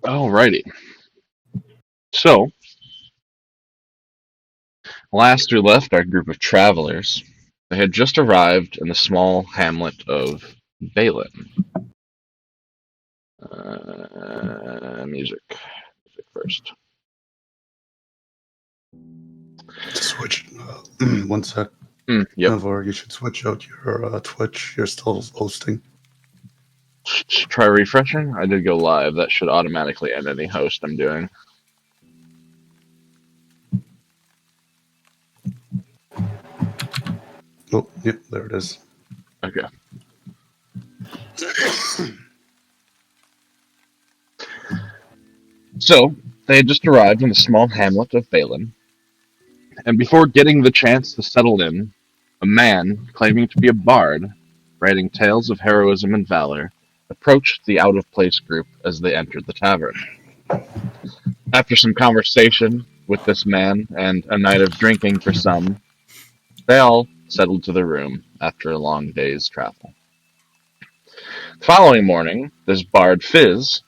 Alrighty. So, last we left our group of travelers, they had just arrived in the small hamlet of Balin. Music. Music first. Switch. One sec. Yep. Navor, you should switch out your Twitch. You're still hosting. Try refreshing. I did go live. That should automatically end any host I'm doing. Oh, yep, there it is. Okay. So, they had just arrived in the small hamlet of Balin, and before getting the chance to settle in, a man, claiming to be a bard, writing tales of heroism and valor, approached the out-of-place group as they entered the tavern. After some conversation with this man and a night of drinking for some, they all settled to their room after a long day's travel. The following morning, this bard Fizz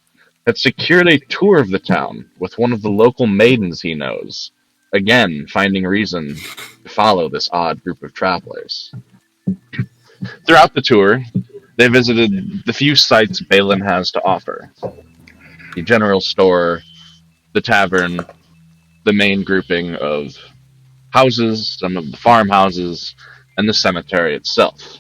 had secured a tour of the town with one of the local maidens he knows, again finding reason to follow this odd group of travelers. Throughout the tour, they visited the few sights Balin has to offer. The general store, the tavern, the main grouping of houses, some of the farmhouses, and the cemetery itself.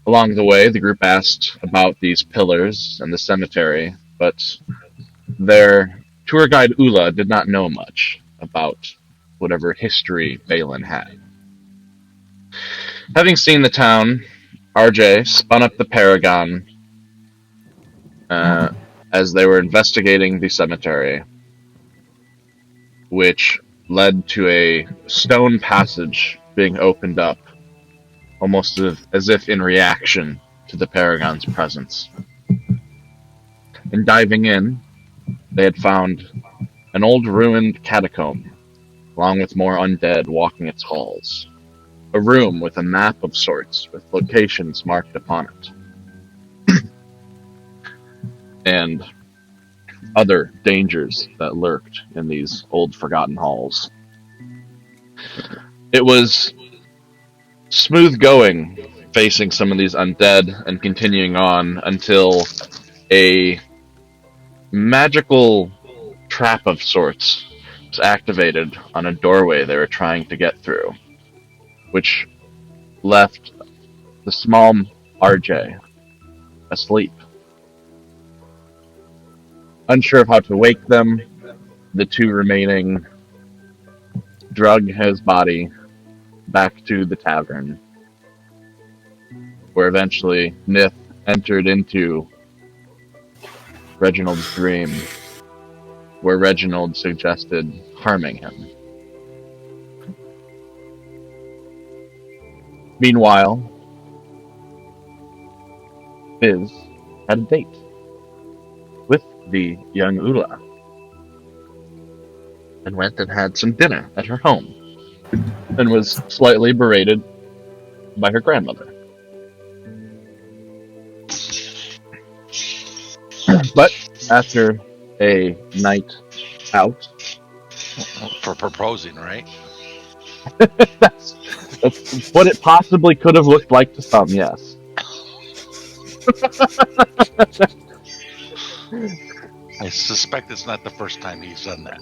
Along the way, the group asked about these pillars and the cemetery, but their tour guide Ula did not know much about whatever history Balin had. Having seen the town, RJ spun up the Paragon as they were investigating the cemetery, which led to a stone passage being opened up, almost as if in reaction to the Paragon's presence. In diving in, they had found an old ruined catacomb, along with more undead walking its halls. A room with a map of sorts, with locations marked upon it. And other dangers that lurked in these old forgotten halls. It was smooth going, facing some of these undead and continuing on until a magical trap of sorts was activated on a doorway they were trying to get through, which left the small RJ asleep. Unsure of how to wake them, the two remaining drug his body back to the tavern, where eventually Nith entered into Reginald's dream, where Reginald suggested harming him. Meanwhile, Fizz had a date with the young Ula and went and had some dinner at her home and was slightly berated by her grandmother. But after a night out, For proposing, right? that's what it possibly could have looked like to some, yes. I suspect it's not the first time he's done that.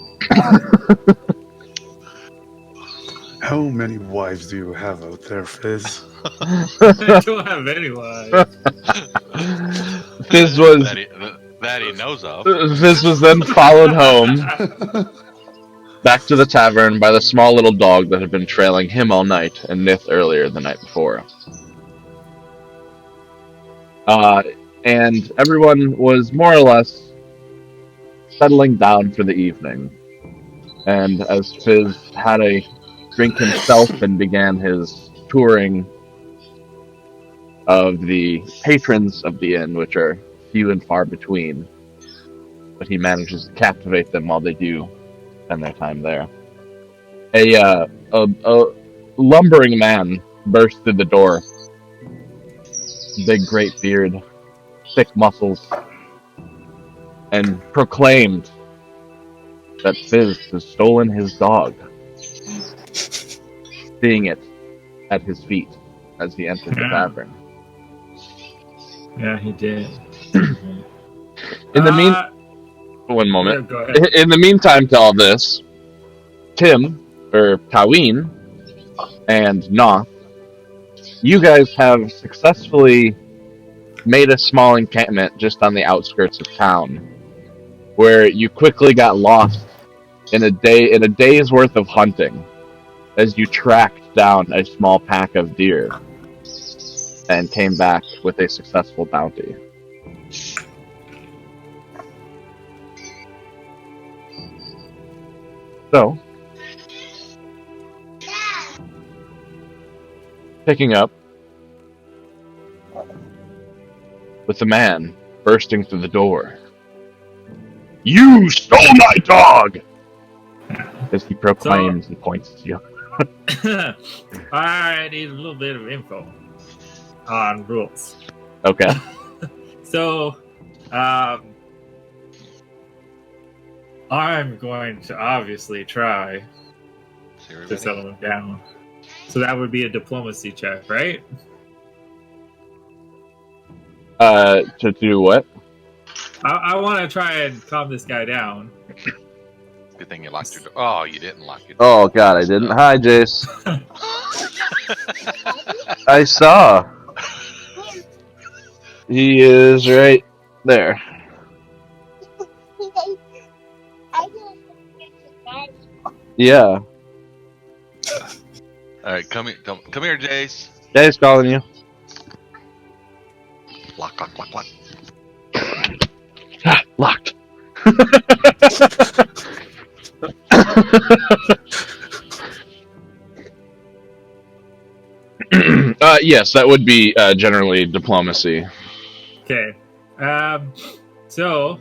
How many wives do you have out there, Fizz? I don't have any wives. Fizz was that he knows of. Fizz was then followed home back to the tavern by the small little dog that had been trailing him all night and Nith earlier the night before. And everyone was more or less settling down for the evening. And as Fizz had a drink himself and began his touring of the patrons of the inn, which are few and far between, but he manages to captivate them while they do spend their time there. A lumbering man burst through the door. Big, great beard, thick muscles, and proclaimed that Fizz has stolen his dog, seeing it at his feet as he entered the Yeah. tavern. Yeah, he did. In the one Yeah, moment. go ahead. In the meantime to all this, Taween, and Noth, you guys have successfully made a small encampment just on the outskirts of town, where you quickly got lost in a day's worth of hunting as you tracked down a small pack of deer and came back with a successful bounty. So, picking up with the man bursting through the door. You stole my dog! As he proclaims and points to you. I need a little bit of info on rules. Okay. So, I'm going to obviously try to settle him down. So that would be a diplomacy check, right? To do what? I want to try and calm this guy down. Good thing you locked your door. Oh, you didn't lock your door. Oh god, I didn't. Hi, Jace. I saw. He is right there. Yeah. All right, come here, come here, Jace. Jace calling you. Lock, lock, lock, lock. Ah, locked. Yes, that would be generally diplomacy. Okay. So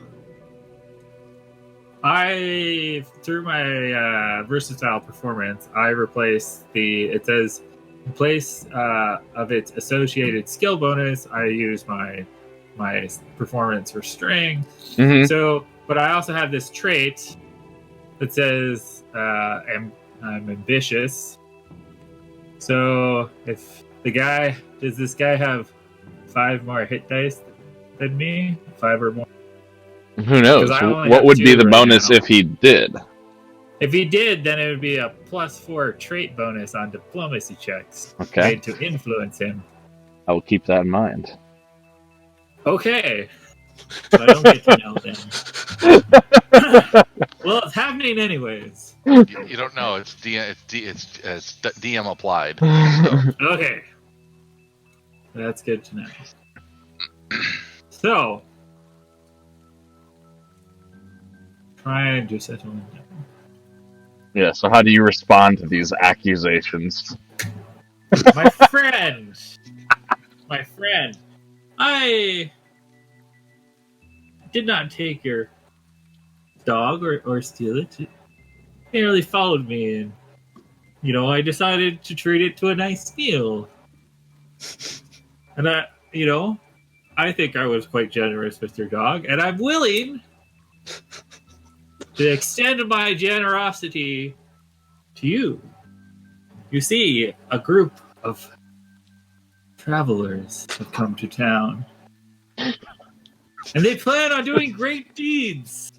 through my versatile performance, I replace it says in place of its associated skill bonus, I use my performance for string. Mm-hmm. So, but I also have this trait that says I'm ambitious. So if does this guy have 5 more hit dice than me? 5 or more? Who knows? 'Cause I only What have would be 2 the right bonus now. if he did? If he did, then it would be a +4 trait bonus on diplomacy checks Okay. made to influence him. I will keep that in mind. Okay. So I don't get to know them. Well, it's happening anyways. You don't know. It's DM applied. So. Okay. That's good to know. So, try and do settlement. Yeah, so how do you respond to these accusations? My friend! I did not take your dog or steal it. It merely followed me and, I decided to treat it to a nice meal. And I think I was quite generous with your dog, and I'm willing to extend my generosity to you. You see, a group of travelers have come to town, and they plan on doing great deeds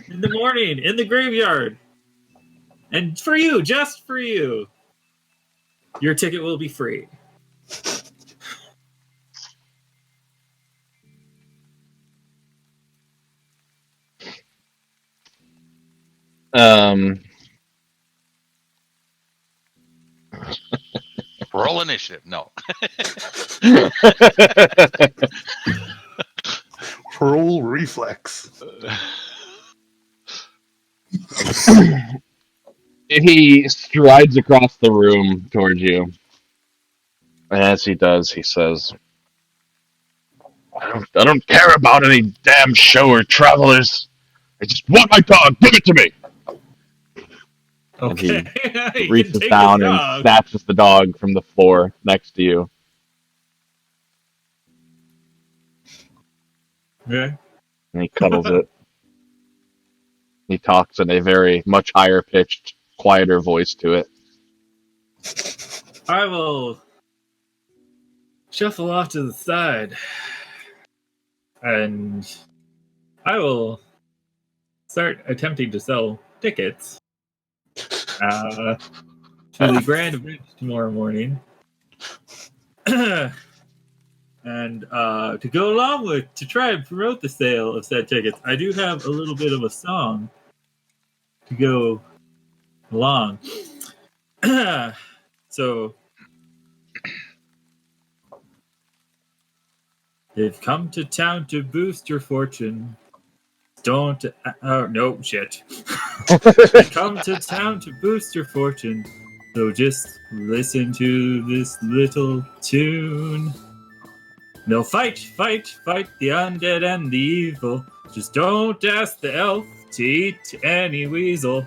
in the morning in the graveyard. And for you, just for you, your ticket will be free. Roll initiative. No. Roll reflex. He strides across the room towards you. And as he does, he says, I don't care about any damn show or travelers. I just want my dog. Give it to me. Okay. And he You reaches can take down his and dog. snatches the dog from the floor next to you. Okay. And he cuddles it. He talks in a very much higher pitched, quieter voice to it. I will shuffle off to the side, and I will start attempting to sell tickets to the grand event tomorrow morning. And to go along with, to try and promote the sale of said tickets, I do have a little bit of a song to go along. So, they've come to town to boost your fortune. Don't. Oh, no, shit. They've come to town to boost your fortune. So just listen to this little tune. They'll fight the undead and the evil. Just don't ask the elf to eat any weasel.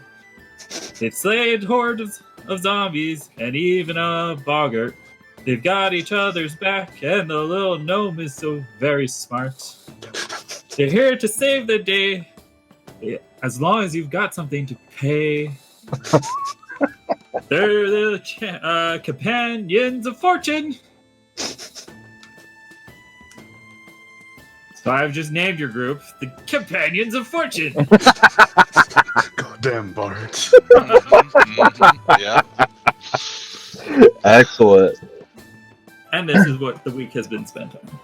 They've slayed hordes of zombies and even a boggart. They've got each other's back, and the little gnome is so very smart. They're here to save the day, as long as you've got something to pay. They're the companions of fortune. So I've just named your group the Companions of Fortune. Goddamn bards. Yeah. Excellent. And this is what the week has been spent on.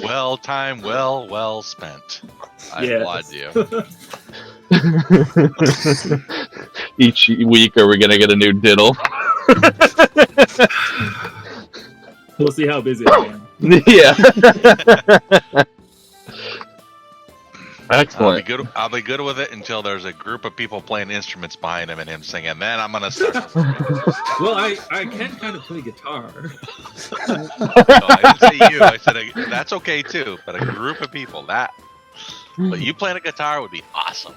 Well timed, well spent. I applaud you. Each week, are we going to get a new diddle? We'll see how busy I am. Yeah. Excellent. I'll be good with it until there's a group of people playing instruments behind him and him singing. Then I'm gonna start. Well, I can kind of play guitar. No, I didn't say you. I said that's okay too. But a group of people but you playing a guitar would be awesome.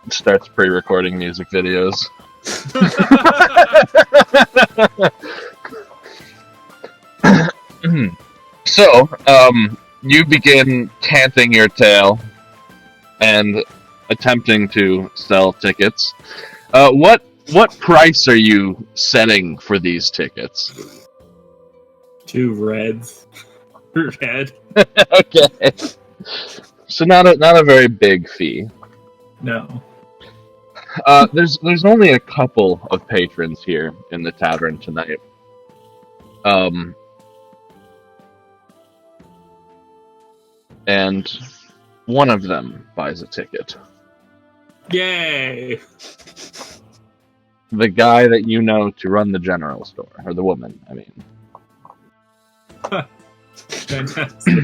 Starts pre-recording music videos. So, you begin canting your tale and attempting to sell tickets. What price are you setting for these tickets? 2 reds. Red. Okay. So not a very big fee. No. There's only a couple of patrons here in the tavern tonight. And one of them buys a ticket. Yay! The guy that you know to run the general store, or the woman, I mean. Fantastic.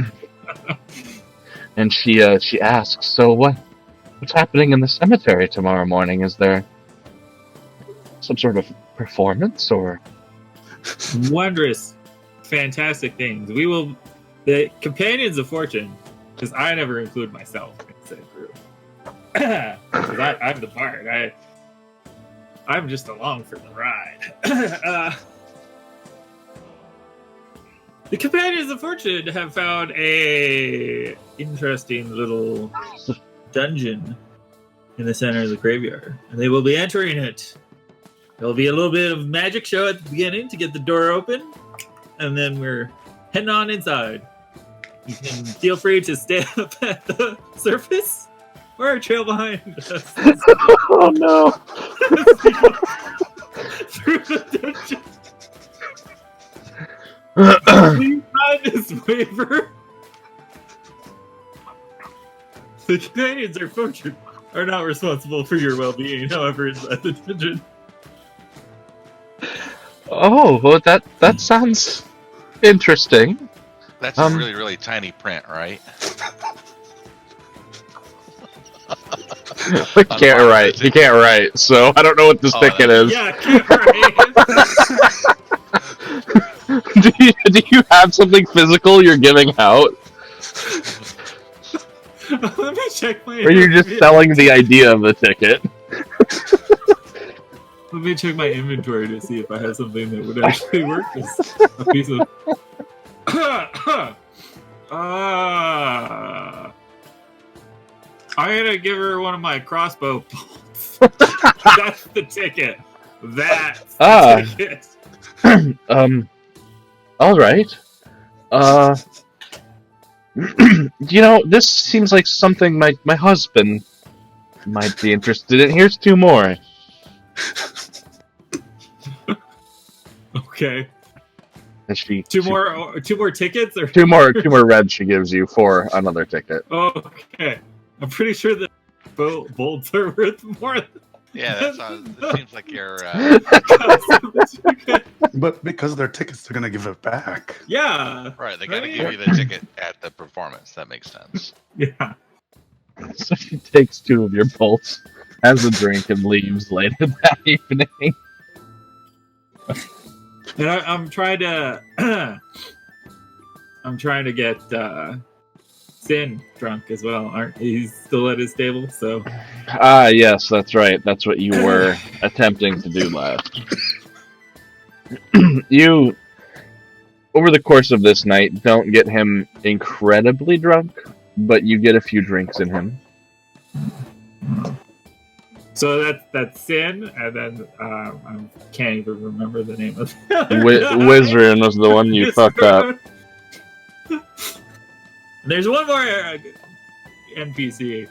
And she asks, "So what's happening in the cemetery tomorrow morning? Is there some sort of performance or?" Wondrous, fantastic things. The Companions of Fortune, because I never include myself in said group. Because I'm the bard. I'm just along for the ride. The Companions of Fortune have found a interesting little dungeon in the center of the graveyard, and they will be entering it. There will be a little bit of magic show at the beginning to get the door open, and then we're heading on inside. You can feel free to stay up at the surface or trail behind us. Oh no! Through the dungeon. Please sign this waiver. The Companions of Fortune are not responsible for your well-being, however, inside the dungeon. Oh, well, that sounds interesting. That's really, really tiny print, right? He can't write. He can't write, so I don't know what this ticket is. Yeah, can't write. do you have something physical you're giving out? Let me check my. Or are you just selling the idea of the ticket? Let me check my inventory to see if I have something that would actually work as a piece of. I'm gonna give her one of my crossbow bolts. That's the ticket. That's the ticket. All right. This seems like something my husband might be interested in. Here's 2 more. Okay. And she 2 more tickets or 2 more reds she gives you for another ticket. Okay. I'm pretty sure the bolts are worth more. Yeah, it seems like you're. But because they're tickets, they're gonna give it back. Yeah. Right, they gotta give you the ticket at the performance. That makes sense. Yeah. So she takes 2 of your bolts, has a drink, and leaves later that evening. And I'm trying to get Sin drunk as well. Aren't he's still at his table? So Yes, that's right. That's what you were attempting to do last. You, over the course of this night, don't get him incredibly drunk, but you get a few drinks in him. So that's Sin, and then I can't even remember the name of Wizard was the one you fucked up. There's one more NPC,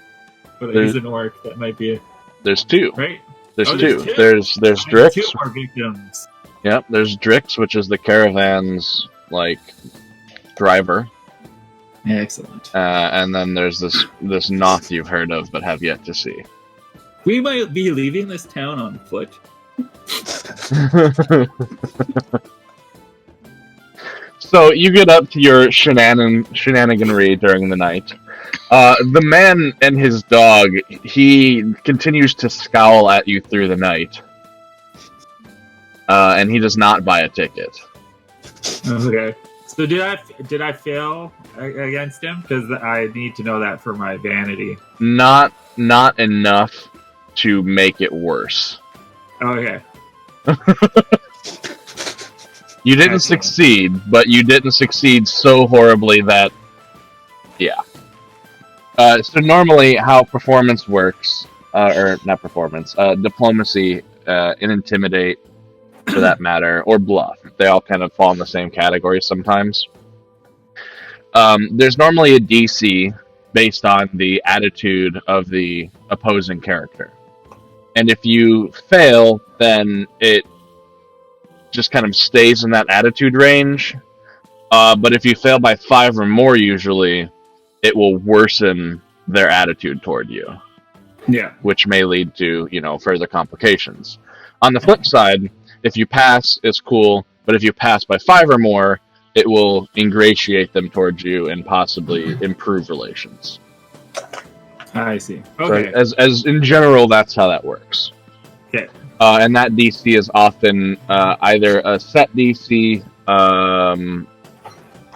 but There's- he's an orc. That might be it, There's 2. right? There's Oh, 2. there's two? There's I Drix. have 2 more victims. Yep, there's Drix, which is the caravan's driver. Excellent. And then there's this Noth you've heard of but have yet to see. We might be leaving this town on foot. So you get up to your shenaniganry during the night. The man and his dog, he continues to scowl at you through the night. And he does not buy a ticket. Okay. So did I fail against him? Because I need to know that for my vanity. Not enough to make it worse. Okay. You didn't Excellent. succeed, but you didn't succeed so horribly that, yeah. So normally how performance works, or not performance, diplomacy, and intimidate, for that matter, or bluff. They all kind of fall in the same category sometimes. There's normally a DC based on the attitude of the opposing character. And if you fail, then it just kind of stays in that attitude range. But if you fail by 5 or more, usually, it will worsen their attitude toward you, Yeah. which may lead to, further complications. On the flip side, if you pass, it's cool, but if you pass by 5 or more, it will ingratiate them towards you and possibly improve relations. I see. Okay. So as in general, that's how that works. Okay. And that DC is often either a set DC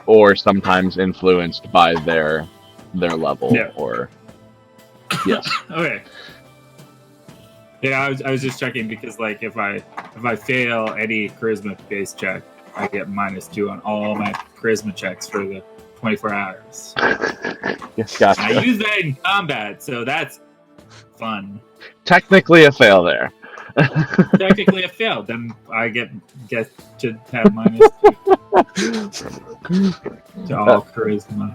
or sometimes influenced by their level. Yeah. Or yes. Okay. Yeah, I was just checking because if I fail any charisma based check, I get -2 on all my charisma checks for the 24 hours. Yes, gotcha. I use that in combat, so that's fun. Technically a fail there. Technically, I failed. Then I get to have -2 to all charisma.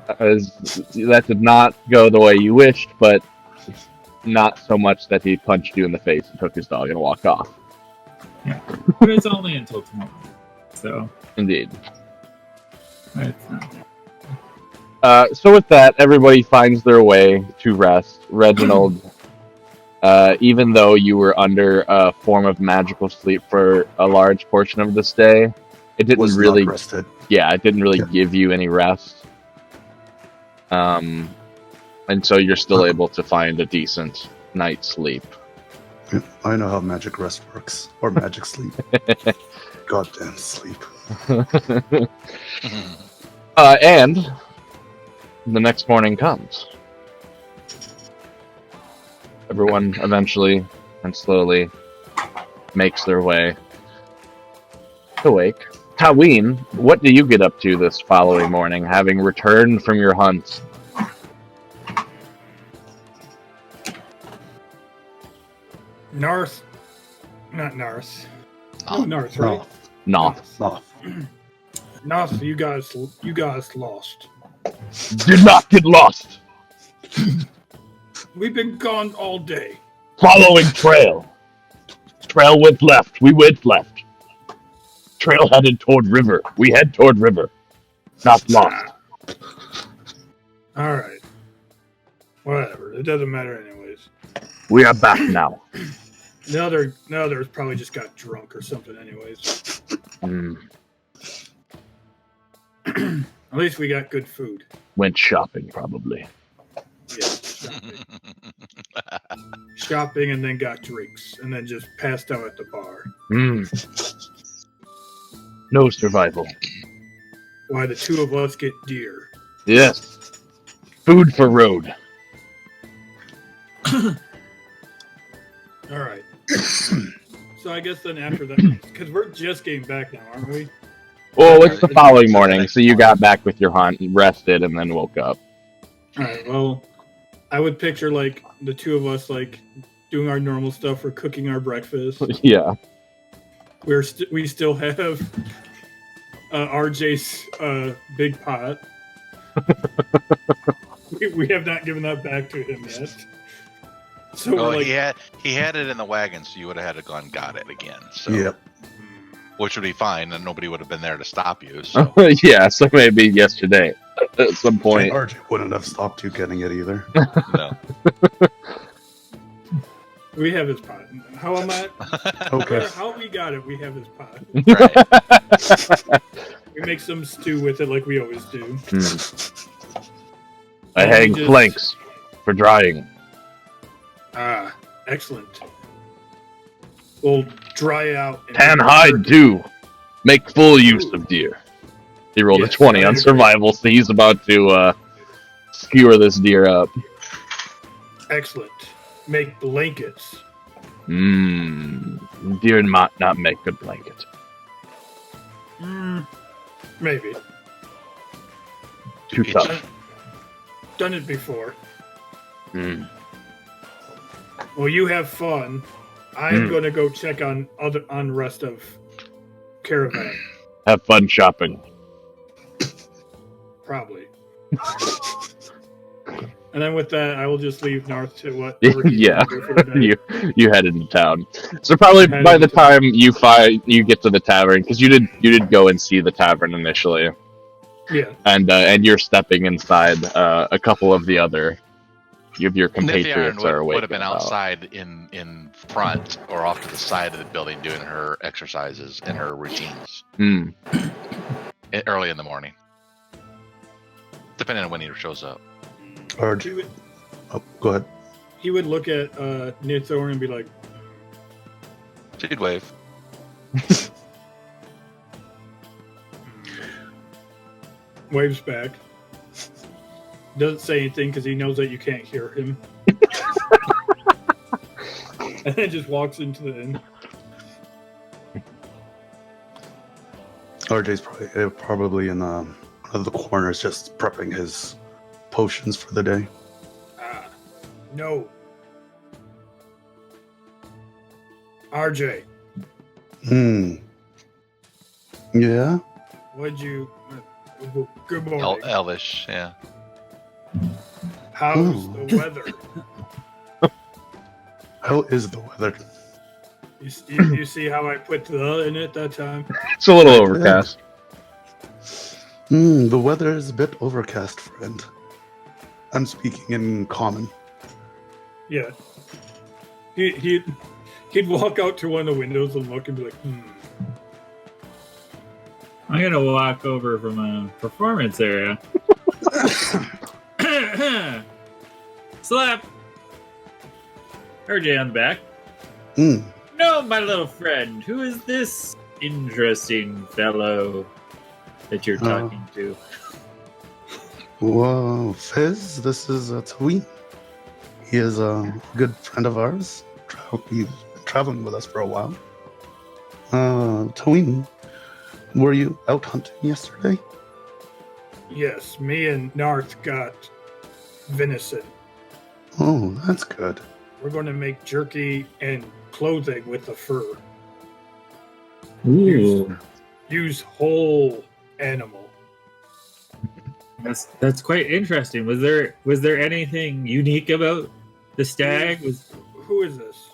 That did not go the way you wished, but not so much that he punched you in the face and took his dog and walked off. Yeah, but it's only until tomorrow, so Indeed. it's not. So with that, everybody finds their way to rest. Reginald, even though you were under a form of magical sleep for a large portion of this day, it didn't Was really, not rested. it didn't really give you any rest. And so you're still able to find a decent night's sleep. Yeah, I know how magic rest works. Or magic sleep. Goddamn sleep. And the next morning comes. Everyone eventually and slowly makes their way awake. Taween, what do you get up to this following morning, having returned from your hunt? North. Not North. Oh, Oh, North, right? No. No. North, you guys lost. Did not get lost. We've been gone all day. Following trail. Trail went left. We went left. Trail headed toward river. We head toward river. Not lost. All right. Whatever. It doesn't matter anyways. We are back now. The other probably just got drunk or something anyways. At least we got good food. Went shopping, probably. Yeah. Shopping and then got drinks and then just passed out at the bar. No survival. Why the two of us get deer. Yes. Food for road. All right. So I guess then after that, because we're just getting back now, aren't we? Well, it's the following morning, so you got back with your hunt, rested, and then woke up. All right. Well, I would picture like the two of us like doing our normal stuff or cooking our breakfast. Yeah. We still have RJ's big pot. we have not given that back to him yet. So Oh, we're like, he had it in the wagon, so you would have had to go and got it again. So, Yep. which would be fine, and nobody would have been there to stop you. So, Yeah, so maybe yesterday at some point. RJ wouldn't have stopped you getting it either. no. we have his pot. How am I? No Okay. matter how we got it, we have his pot. Right. We make some stew with it like we always do. I And hang we just- planks for drying. Ah, excellent. We'll dry out. and- Tan hide too. Make full use of deer. He rolled Yes, a 20 I on agree. survival, so he's about to skewer this deer up. Excellent. Make blankets. Deer might not make good blanket. Maybe. Too It's- tough. Done it before. Mm. Well, you have fun. I'm going to go check on rest of caravan. Have fun shopping. Probably. And then with that, I will just leave North to what. Yeah, for the day. you headed to town. So probably Headed by the to- time you get to the tavern, because you did go and see the tavern initially, Yeah. and you're stepping inside. A couple of the other of your Nithiarn compatriots are awake. would have been and about. outside in front or off to the side of the building doing her exercises and her routines early in the morning, depending on when he shows up. RJ. Oh, go ahead. He would look at Nithorn and be like, She'd wave. waves back. Doesn't say anything because he knows that you can't hear him. And then just walks into the inn. RJ's probably in one of the corners just prepping his potions for the day. No. RJ, Yeah? what'd you... good morning. Elvish, yeah. How's the weather? How is the weather? You see how I put the in it that time? It's a little overcast. The weather is a bit overcast, friend. I'm speaking in common. Yeah. He'd walk out to one of the windows and look and be like, I'm gonna walk over from a performance area. Slap! RJ on the back. No, my little friend, who is this interesting fellow that you're talking to? Well, Fizz, this is Taween. He is a good friend of ours. He's been traveling with us for a while. Taween, were you out hunting yesterday? yes, me and Narth got venison. Oh, that's good. we're going to make jerky and clothing with the fur. Ooh, Use whole animal. that's quite interesting. Was there anything unique about the stag? Who is this?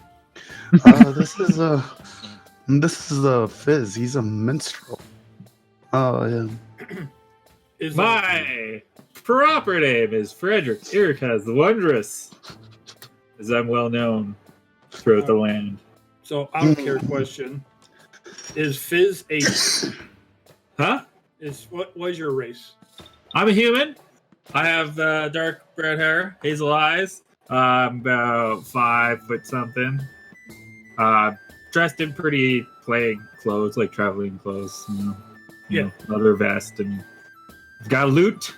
This is Fizz. He's a minstrel. Oh yeah. Is My proper name is Frederick Irkaz the Wondrous, as I'm well known throughout the land. So out of care question. Is Fizz a Huh? what was your race? I'm a human. I have dark brown hair, hazel eyes. I'm about 5 foot something. Dressed in pretty plain clothes, like traveling clothes. You know, leather vest, and I've got loot.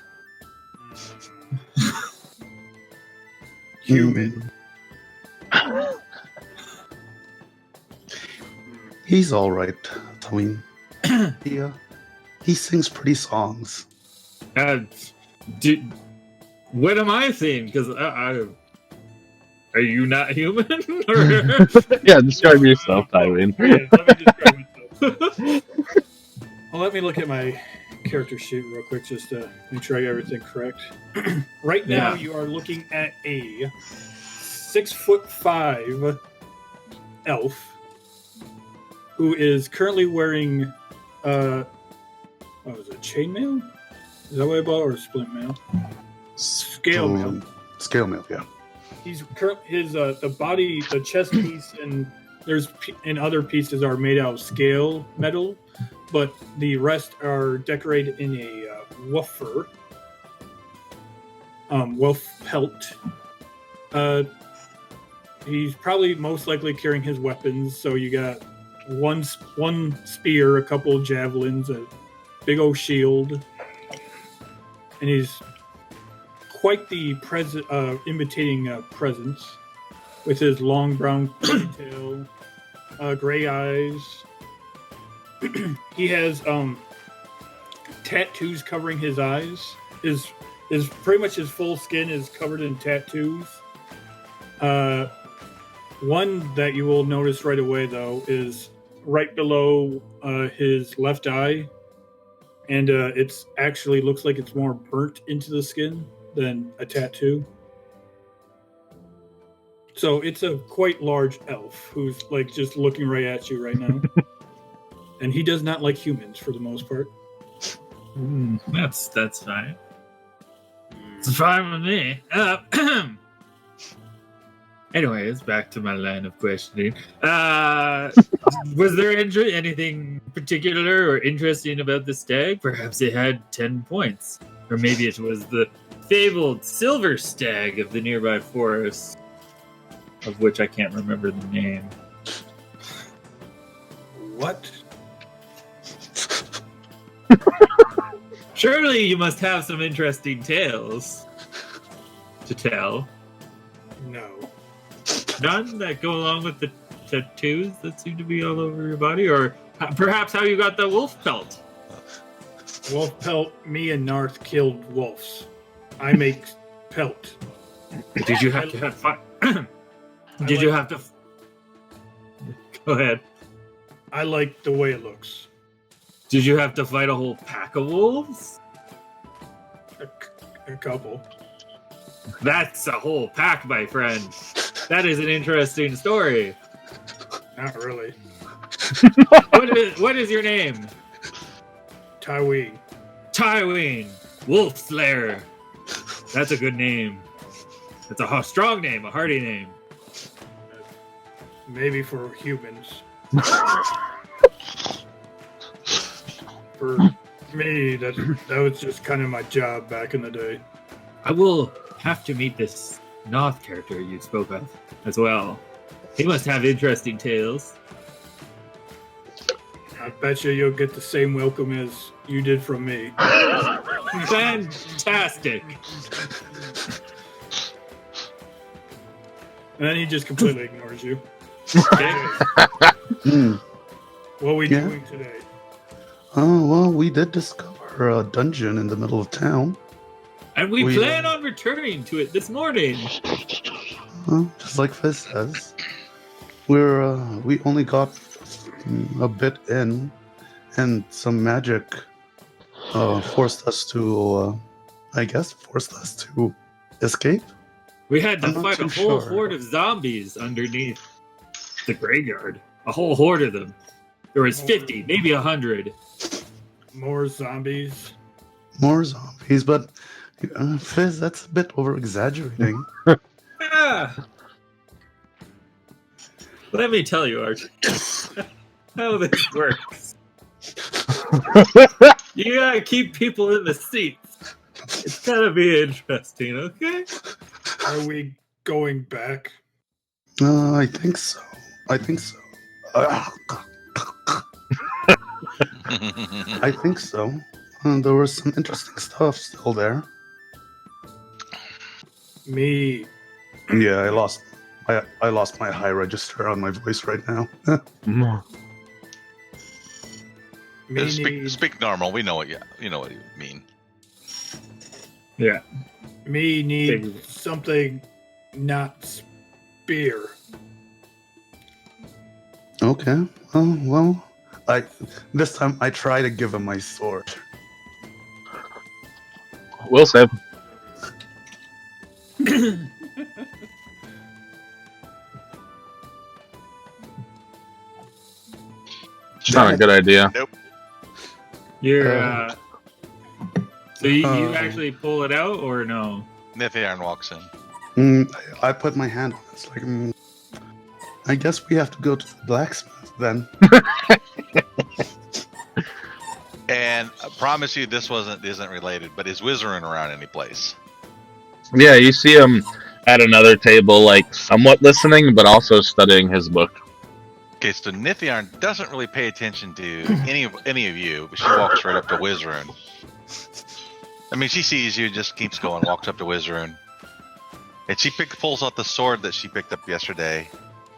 Human. He's all right, Tween. He sings pretty songs. What am I saying? Because are you not human? Yeah, describe yourself, Tywin. Yeah, let me describe myself. Well, let me look at my character sheet real quick just to make sure I got everything correct. Right now, you are looking at a 6'5" elf who is currently wearing what was it, chainmail? Is that what I bought, or splint mail? Scale mail. Scale mail, yeah. He's his the body, the chest piece, and other pieces are made out of scale metal, but the rest are decorated in a wolf fur, wolf pelt. He's probably most likely carrying his weapons. So you got one spear, a couple of javelins, a big old shield, and he's quite the imitating presence with his long brown ponytail, gray eyes. He has tattoos covering his eyes. His pretty much his full skin is covered in tattoos. One that you will notice right away, though, is right below his left eye, and it's actually looks like it's more burnt into the skin than a tattoo. So it's a quite large elf who's like just looking right at you right now. And he does not like humans for the most part. That's fine. It's fine with me. Anyways, back to my line of questioning. Was there anything particular or interesting about the stag? Perhaps it had 10 points. Or maybe it was the fabled silver stag of the nearby forest, of which I can't remember the name. What? Surely you must have some interesting tales to tell. No. None that go along with the tattoos that seem to be all over your body? Or perhaps how you got the wolf pelt? Wolf pelt, me and Narth killed wolves. I make pelt. Did you have to have fun? Did you have to... Go ahead. I like the way it looks. Did you have to fight a whole pack of wolves? A couple. That's a whole pack, my friend. That is an interesting story. Not really. What is your name? Tywin. Tywin, Wolf Slayer. That's a good name. That's a strong name, a hearty name. Maybe for humans. For me, that was just kind of my job back in the day. I will have to meet this Noth character you spoke of as well. He must have interesting tales. I bet you'll get the same welcome as you did from me. Fantastic. And then he just completely ignores you. Okay. What are we doing today? Oh, well, we did discover a dungeon in the middle of town. And we plan on returning to it this morning. Well, just like Fizz says, we only got a bit in, and some magic forced us to escape. We had to I'm not fight a too whole sure. horde of zombies underneath the graveyard. A whole horde of them. There was 50, maybe 100. More zombies. More zombies, but Fizz, that's a bit over exaggerating. Ah! Let me tell you, Archie, how this works. You gotta keep people in the seats. It's gotta be interesting, okay? Are we going back? I think so. I think so. I think so. There was some interesting stuff still there. Me. Yeah, I lost my high register on my voice right now. Me Speak, need, speak normal. We know what you mean. Yeah. me need something not spear. Okay. Well, this time I try to give him my sword. Will save. It's not a good idea. Nope. You're, so you Uh, actually pull it out, or no? Nithiarn walks in. I put my hand on it. It's like, I guess we have to go to the blacksmith then. And I promise you, this isn't related. But is Wizarding around any place? Yeah, you see him at another table, like somewhat listening, but also studying his book. Okay, so Nithiarn doesn't really pay attention to any of you, but she walks right up to Wizarun. I mean, she sees you, just keeps going, walks up to Wizarun, and she pulls out the sword that she picked up yesterday,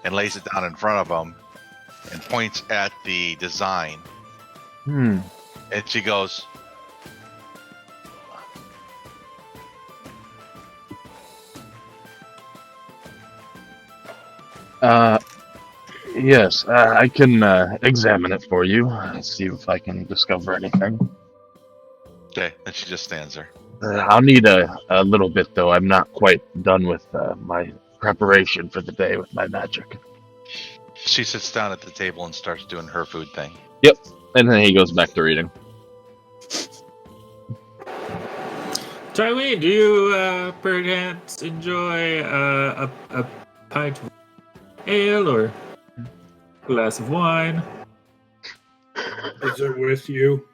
and lays it down in front of him, and points at the design, Hmm. and she goes, Yes, I can examine it for you. See if I can discover anything. okay, and she just stands there. I'll need a little bit, though. I'm not quite done with my preparation for the day with my magic. She sits down at the table and starts doing her food thing. Yep, and then he goes back to reading. Tywin, do you perchance enjoy a pint of ale or a glass of wine? Is it with you?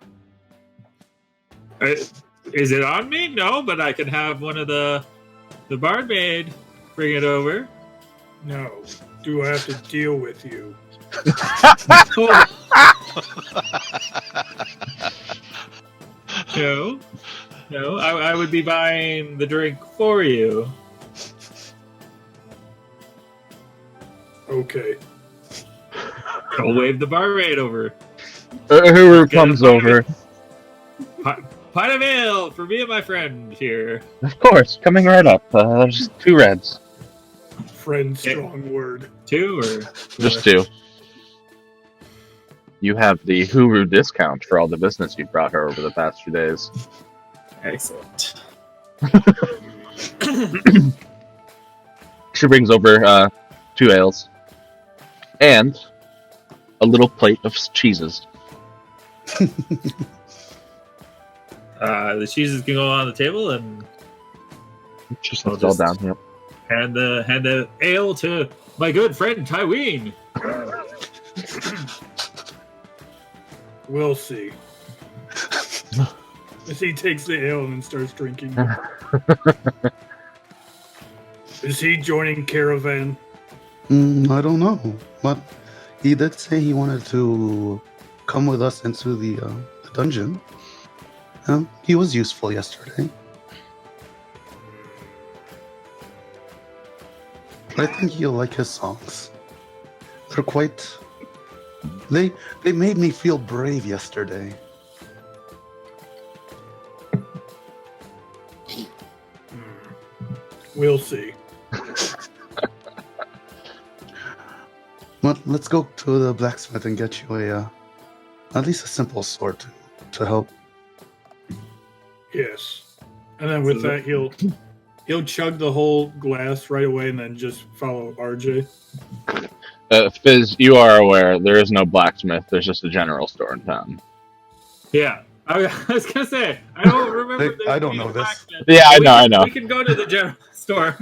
Is it on me? No, but I can have one of the barmaid bring it over. No. Do I have to deal with you? No. No, I would be buying the drink for you. Okay. I'll wave the barmaid over. Whoever Get a comes pint of over, Pint of ale for me and my friend here. of course, coming right up. There's 2 reds. Friend, strong word. 2 or Just 2. You have the Huru discount for all the business you brought her over the past few days. Excellent. She brings over 2 ales and a little plate of cheeses. The cheeses can go on the table, and Just I'll it's all just- down. Yep. hand the ale to my good friend Tywin. We'll see. As he takes the ale and starts drinking. Is he joining Caravan? I don't know, but he did say he wanted to come with us into the dungeon. He was useful yesterday. I think you'll like his songs. They're quite... They made me feel brave yesterday. We'll see. let's go to the blacksmith and get you at least a simple sword to help. Yes. And then with that, he'll chug the whole glass right away and then just follow RJ. Fizz, you are aware there is no blacksmith. There's just a general store in town. Yeah. I was gonna say, I don't remember. Hey, I don't know this. blacksmith. Yeah, I know. We can go to the general store.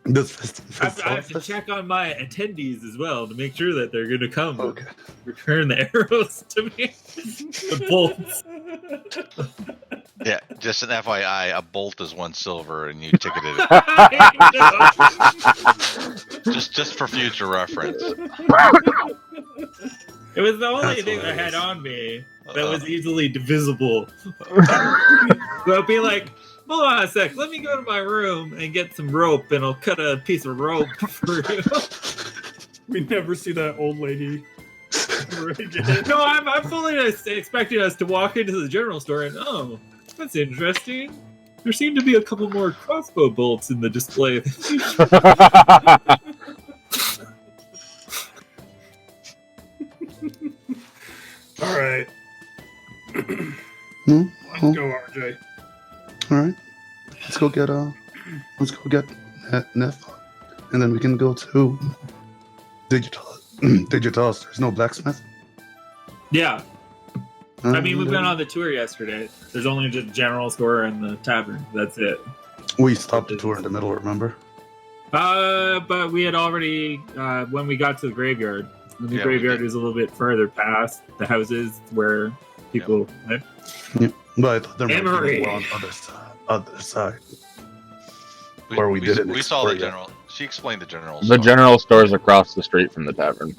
I have to check on my attendees as well to make sure that they're going to come Okay. return the arrows to me. The bolts. Yeah, just an FYI, a bolt is 1 silver, and you ticketed it. just for future reference. It was the only That's thing I hilarious. had on me that was easily divisible. So I'll be like, hold on a sec, let me go to my room and get some rope, and I'll cut a piece of rope for you. We never see that old lady ever again. No, I'm fully expecting us to walk into the general store and, oh, that's interesting. There seem to be a couple more crossbow bolts in the display. All right. Hmm? Let's go, RJ. All right. Let's go get Neth, and then we can go to Digitalis. There's no blacksmith. Yeah, I mean, we went on the tour yesterday. There's only just general store and the tavern. That's it. We stopped the tour in the middle. Remember? But we had already when we got to the graveyard. And the Yeah, graveyard we did. is a little bit further past the houses where people live. But I thought there might Emery. be one on the other side. Or we didn't We saw the explore yet. general. She explained the general. The store. general store is across the street from the tavern.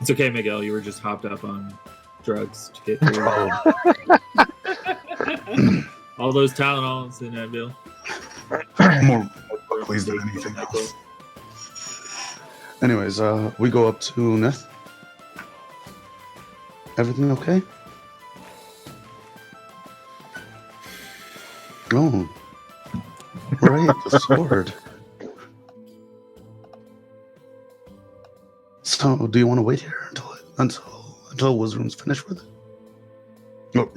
It's okay, Miguel. You were just hopped up on drugs to get through Oh, all those Tylenols in Advil. more pleased than anything else. Anyways, we go up to Neth. Everything okay? Oh, right, the sword. So, do you want to wait here until Wizroom's finished with it? Oh.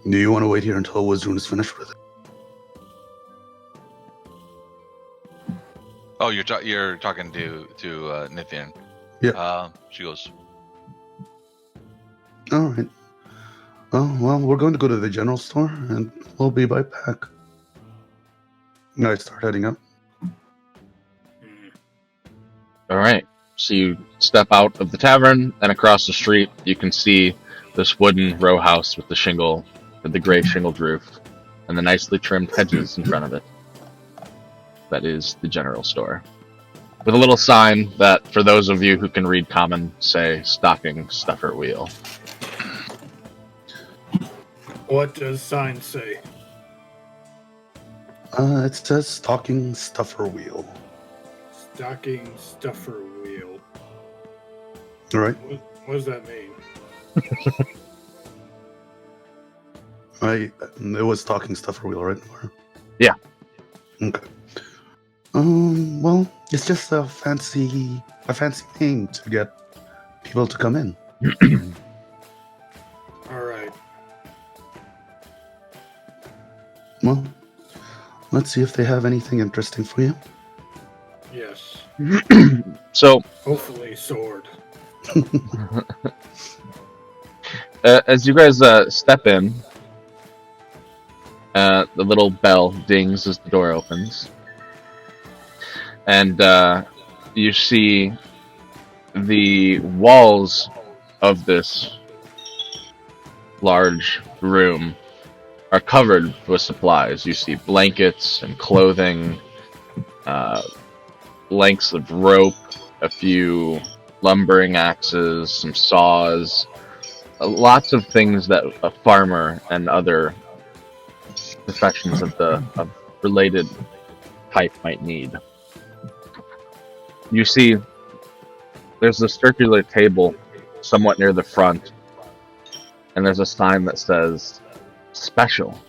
Do you want to wait here until Wizroom is finished with it? Oh, you're talking to Nithian. Yeah. She goes, All right. Oh, well, we're going to go to the general store, and we'll be right back. And I start heading up. All right. So you step out of the tavern, and across the street, you can see this wooden row house with the gray shingled roof, and the nicely trimmed hedges in front of it. That is the general store. With a little sign that, for those of you who can read common, say stocking stuffer wheel. What does sign say? It says stocking stuffer wheel. Stocking stuffer wheel. All right. What does that mean? It was stocking stuffer wheel, right? Yeah. Okay. Well, it's just a fancy name to get people to come in. All right. Well, let's see if they have anything interesting for you. Yes. So, Hopefully, sword. as you guys step in, the little bell dings as the door opens. And you see the walls of this large room are covered with supplies. You see blankets and clothing, lengths of rope, a few lumbering axes, some saws, lots of things that a farmer and other professions of related type might need. You see there's a circular table somewhat near the front, and there's a sign that says special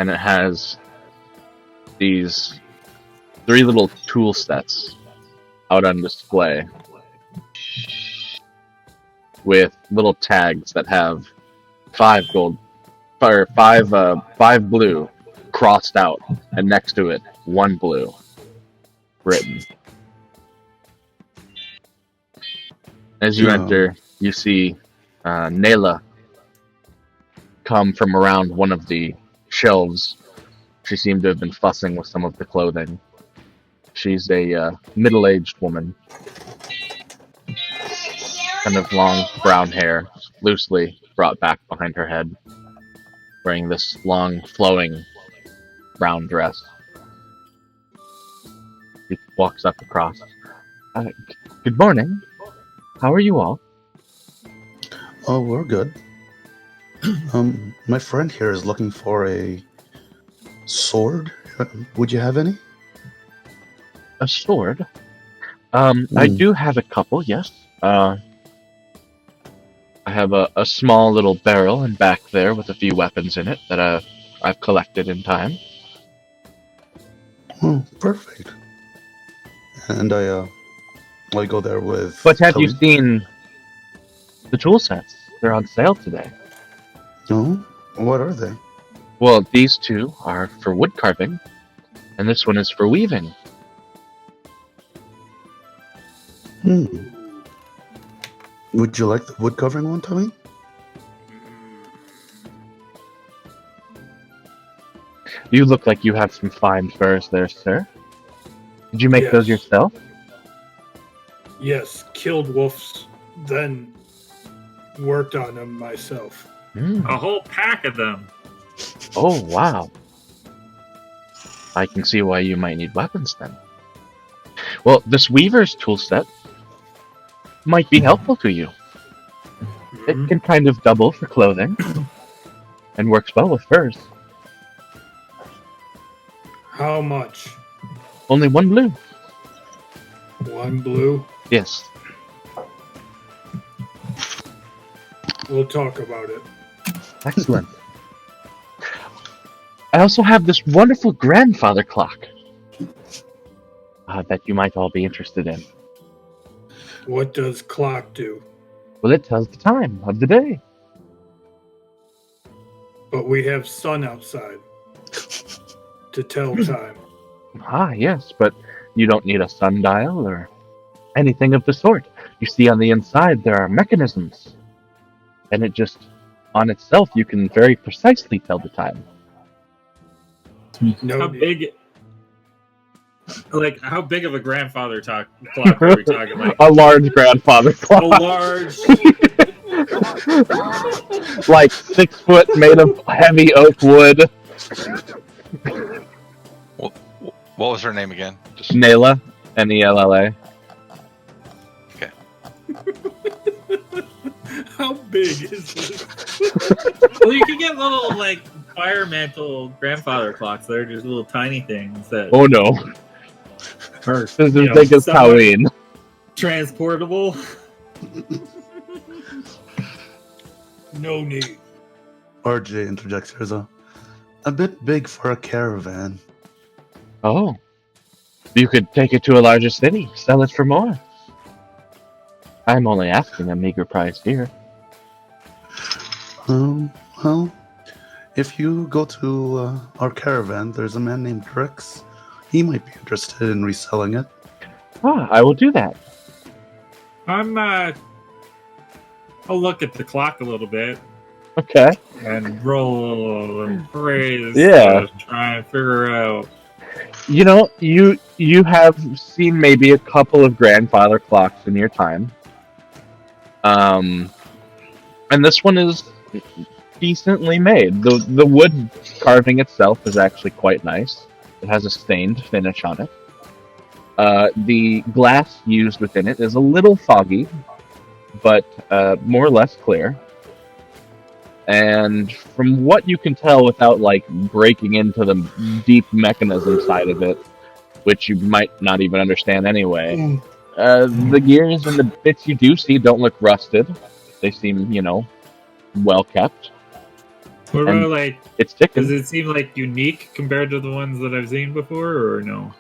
and it has these 3 little tool sets out on display with little tags that have 5 gold or 5 blue crossed out, and next to it 1 blue written. As you enter, you see Nayla come from around one of the shelves. She seemed to have been fussing with some of the clothing. She's a middle-aged woman, kind of long brown hair, loosely brought back behind her head, wearing this long, flowing brown dress. She walks up across. Good morning. How are you all? Oh, we're good. My friend here is looking for a sword. Would you have any? A sword? I do have a couple, yes. I have a small little barrel in back there with a few weapons in it that I've collected in time. Oh, perfect. And I go there with. But have you Tony. seen the tool sets? They're on sale today. No? What are they? Well, these 2 are for wood carving, and this one is for weaving. Would you like the wood covering one, Tommy? You look like you have some fine furs there, sir. Did you make those Yes. yourself? Yes, killed wolves, then worked on them myself. A whole pack of them. Oh, wow. I can see why you might need weapons then. Well, this weaver's tool set might be helpful to you. It can kind of double for clothing and works well with furs. How much? Only 1 blue. 1 blue? Yes. We'll talk about it. Excellent. I also have this wonderful grandfather clock that you might all be interested in. What does clock do? Well, it tells the time of the day. But we have sun outside to tell time. Ah, yes, but you don't need a sundial or anything of the sort. You see on the inside there are mechanisms. And it just, on itself, you can very precisely tell the time. No How need. big? Like, how big of a grandfather clock are we talking? Like A large grandfather a clock. large. Like 6 foot, made of heavy oak wood. What was her name again? Just Nayla. Nella. How big is this? Well, you can get little like fire mantle grandfather clocks. They're just little tiny things that Oh no. are This is you as know, big as somewhat Halloween. transportable. No need. RJ interjects. There's a bit big for a caravan. Oh. You could take it to a larger city, sell it for more. I'm only asking a meager price here. Well, if you go to our caravan, there's a man named Rex. He might be interested in reselling it. Ah, I will do that. I'll look at the clock a little bit Okay. and roll and praise. Yeah. Try and figure out. You know, you have seen maybe a couple of grandfather clocks in your time. And this one is decently made. The wood carving itself is actually quite nice. It has a stained finish on it. The glass used within it is a little foggy, but more or less clear. And from what you can tell without like breaking into the deep mechanism side of it, which you might not even understand anyway, the gears and the bits you do see don't look rusted. They seem, well kept. What And about like? it's Does ticking. it seem like unique compared to the ones that I've seen before, or no?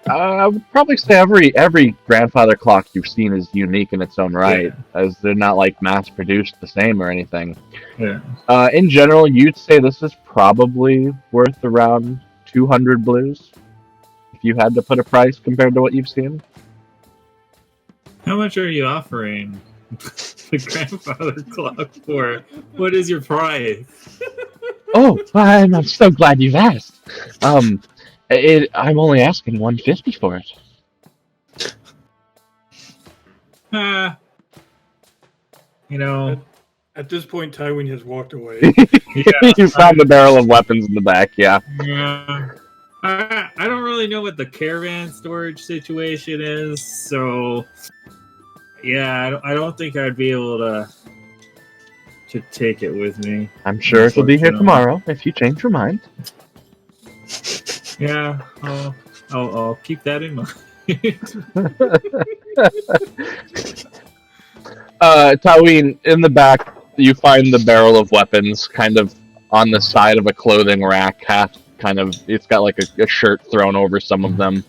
I would probably say every grandfather clock you've seen is unique in its own right, as they're not like mass produced the same or anything. Yeah. In general, you'd say this is probably worth around 200 blues if you had to put a price compared to what you've seen. How much are you offering the grandfather clock for? What is your price? Oh, I'm so glad you've asked. I'm only asking 150 for it. Ah, you know, At this point, Tywin has walked away. You found the barrel of weapons in the back, yeah. yeah. I don't really know what the caravan storage situation is, so yeah, I don't think I'd be able to take it with me. I'm sure it'll be here Unfortunately. tomorrow if you change your mind. Yeah, I'll keep that in mind. Taween, in the back, you find the barrel of weapons kind of on the side of a clothing rack, half kind of, it's got like a shirt thrown over some of them.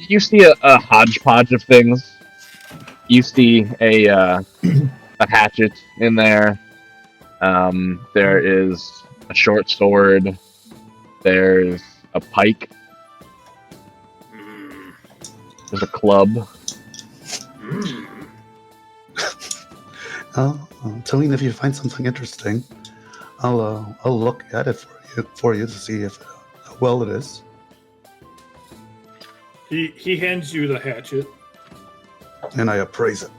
You see a hodgepodge of things. You see a hatchet in there. There is a short sword. There's a pike. There's a club. Talene, if you find something interesting, I'll look at it for you to see if how well it is. He hands you the hatchet. And I appraise it.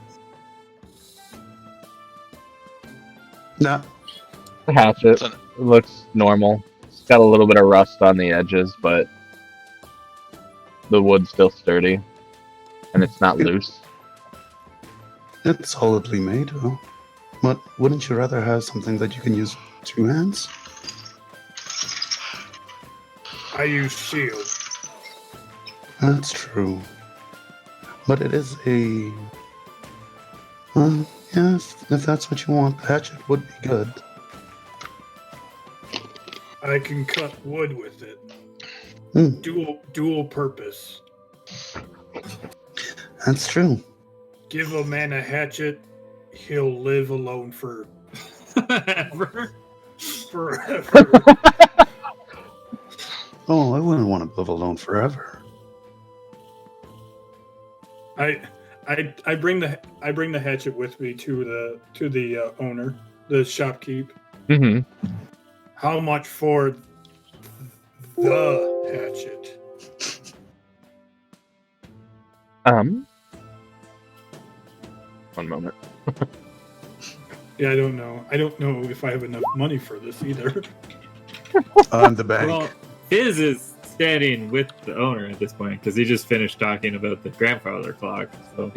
Nah, The hatchet looks normal. It's got a little bit of rust on the edges, but the wood's still sturdy, and it's not loose. it's solidly made. Well, but wouldn't you rather have something that you can use with 2 hands? I use shield. That's true. But it is a... yeah, if that's what you want, the hatchet would be good. I can cut wood with it. Hmm. Dual purpose. That's true. Give a man a hatchet, he'll live alone for Ever? forever. Oh, I wouldn't want to live alone forever. I bring the hatchet with me to the owner, the shopkeep. Mm-hmm. How much for the hatchet? One moment. Yeah, I don't know. I don't know if I have enough money for this either. The bank. Well, Fizz is standing with the owner at this point because he just finished talking about the grandfather clock. So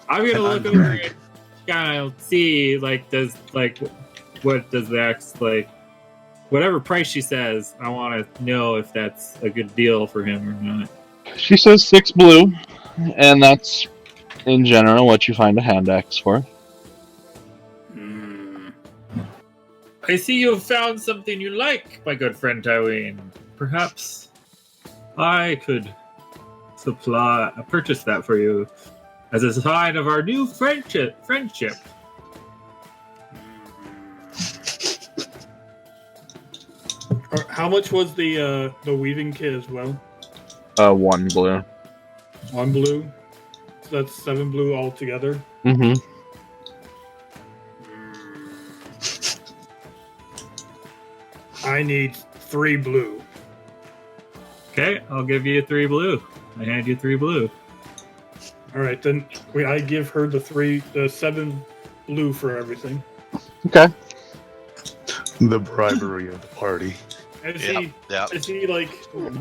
I'm gonna look over and kind of see what does that whatever price she says. I want to know if that's a good deal for him or not. She says 6 blue, and that's in general what you find a hand axe for. I see you've found something you like, my good friend Tywin. Perhaps I could purchase that for you as a sign of our new friendship. How much was the weaving kit as well? 1 blue. 1 blue. So that's 7 blue altogether. Mm-hmm. I need 3 blue. Okay, I'll give you 3 blue. I hand you 3 blue. All right, then I give her the 7 blue for everything. Okay. The bribery of the party. As Yeah, he, yeah. as he like,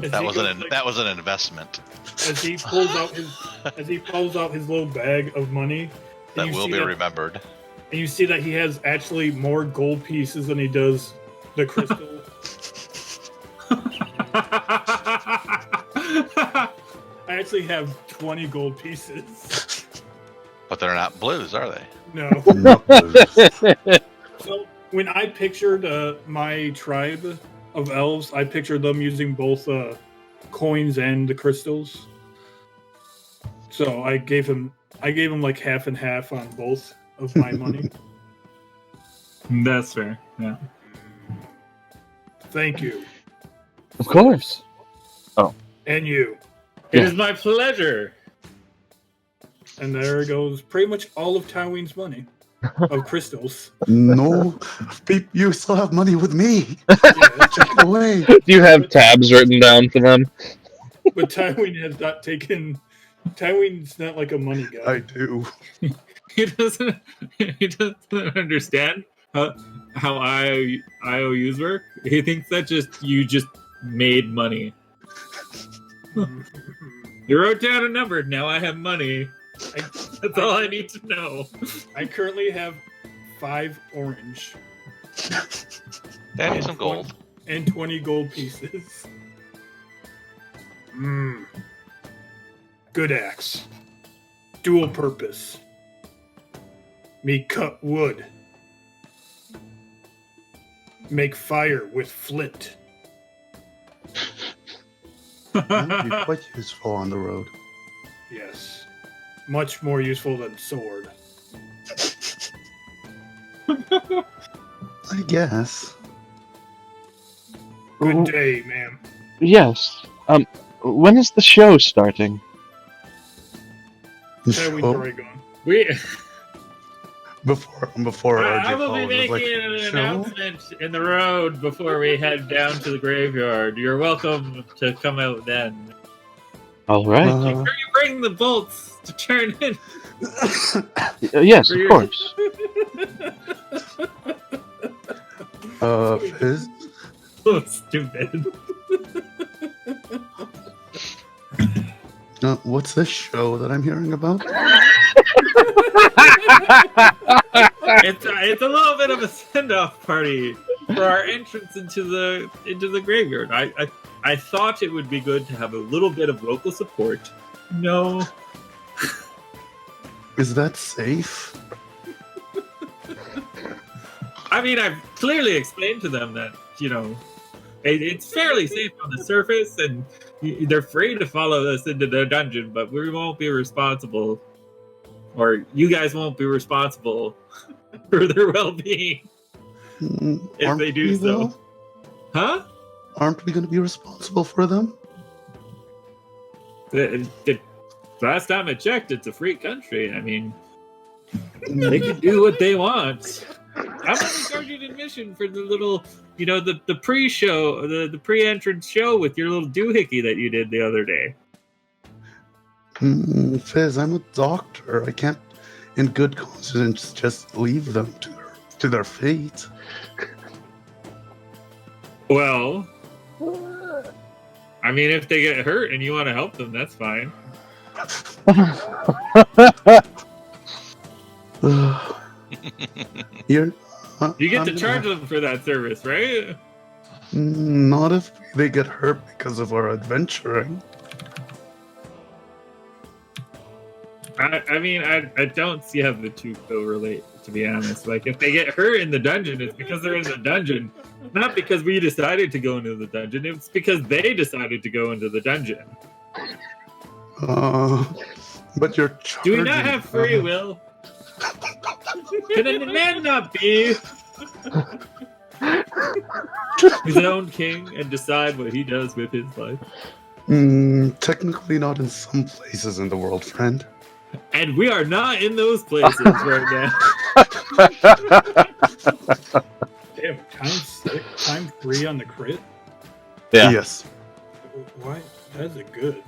as That he was goes, that was an investment. as he pulls out his little bag of money. That you will see be remembered. And you see that he has actually more gold pieces than he does the crystal. I actually have 20 gold pieces. But they're not blues, are they? No. Not blue. So when I pictured my tribe of elves, I pictured them using both coins and the crystals. So I gave him like half and half on both of my money. That's fair. Yeah. Thank you. Of course. And you. It Yeah. is my pleasure. And there goes pretty much all of Tywin's money of crystals. No, you still have money with me. Yeah, Take it away. Do you have tabs written down for them? but Tywin has not taken. Tywin's not like a money guy. I do. He doesn't. He doesn't understand how IOUs work. He thinks that you just made money. You wrote down a number. Now I have money. That's all I need to know. I currently have 5 orange That is some gold. and 20 gold pieces. Good axe. Dual purpose. Me cut wood. Make fire with flint. That would be quite useful on the road. Yes. Much more useful than sword. I guess. Good day, ma'am. Yes. When is the show starting? Tywin's So, already gone. We. before I RJ will be followed, it was making an announcement in the road before we head down to the graveyard. You're welcome to come out then. All right. Make sure you bring the bolts to turn in. Yes, of course. Fizz, So stupid. what's this show that I'm hearing about? It's a little bit of a send-off party for our entrance into the graveyard. I thought it would be good to have a little bit of local support. No. Is that safe? I mean, I've clearly explained to them that, it's fairly safe on the surface, and they're free to follow us into the dungeon, but we won't be responsible, or you guys won't be responsible for their well-being if Aren't they do we, so. though? Huh? Aren't we going to be responsible for them? The last time I checked, it's a free country. I mean, they can do what they want. How about we charge you an admission for the little, the pre-show, the pre-entrance show with your little doohickey that you did the other day? Fizz, I'm a doctor. I can't, in good conscience, just leave them to their fate. Well, I mean, if they get hurt and you want to help them, that's fine. You're, You get to I'm charge gonna- them for that service, right? Not if they get hurt because of our adventuring. I mean, I don't see how the two correlate, to be honest. Like, if they get hurt in the dungeon, it's because they're in the dungeon. Not because we decided to go into the dungeon. It's because they decided to go into the dungeon. But you're Do we charging not have free them. will? Can a man not be his own king and decide what he does with his life? Technically not in some places in the world, friend. And we are not in those places right now. Damn, time 3 on the crit? Yeah. Yes. Why? That's a good.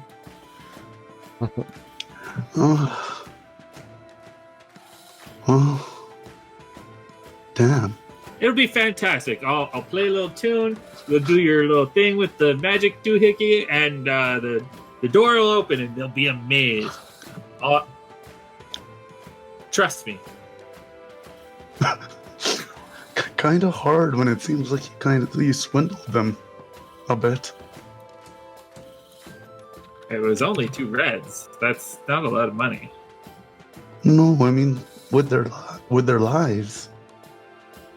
Oh. Damn. It'll be fantastic. I'll play a little tune. You'll do your little thing with the magic doohickey, and the door will open, and they'll be amazed. Trust me. Kind of hard when it seems like you swindled them a bit. It was only 2 reds. That's not a lot of money. No, I mean with their lives.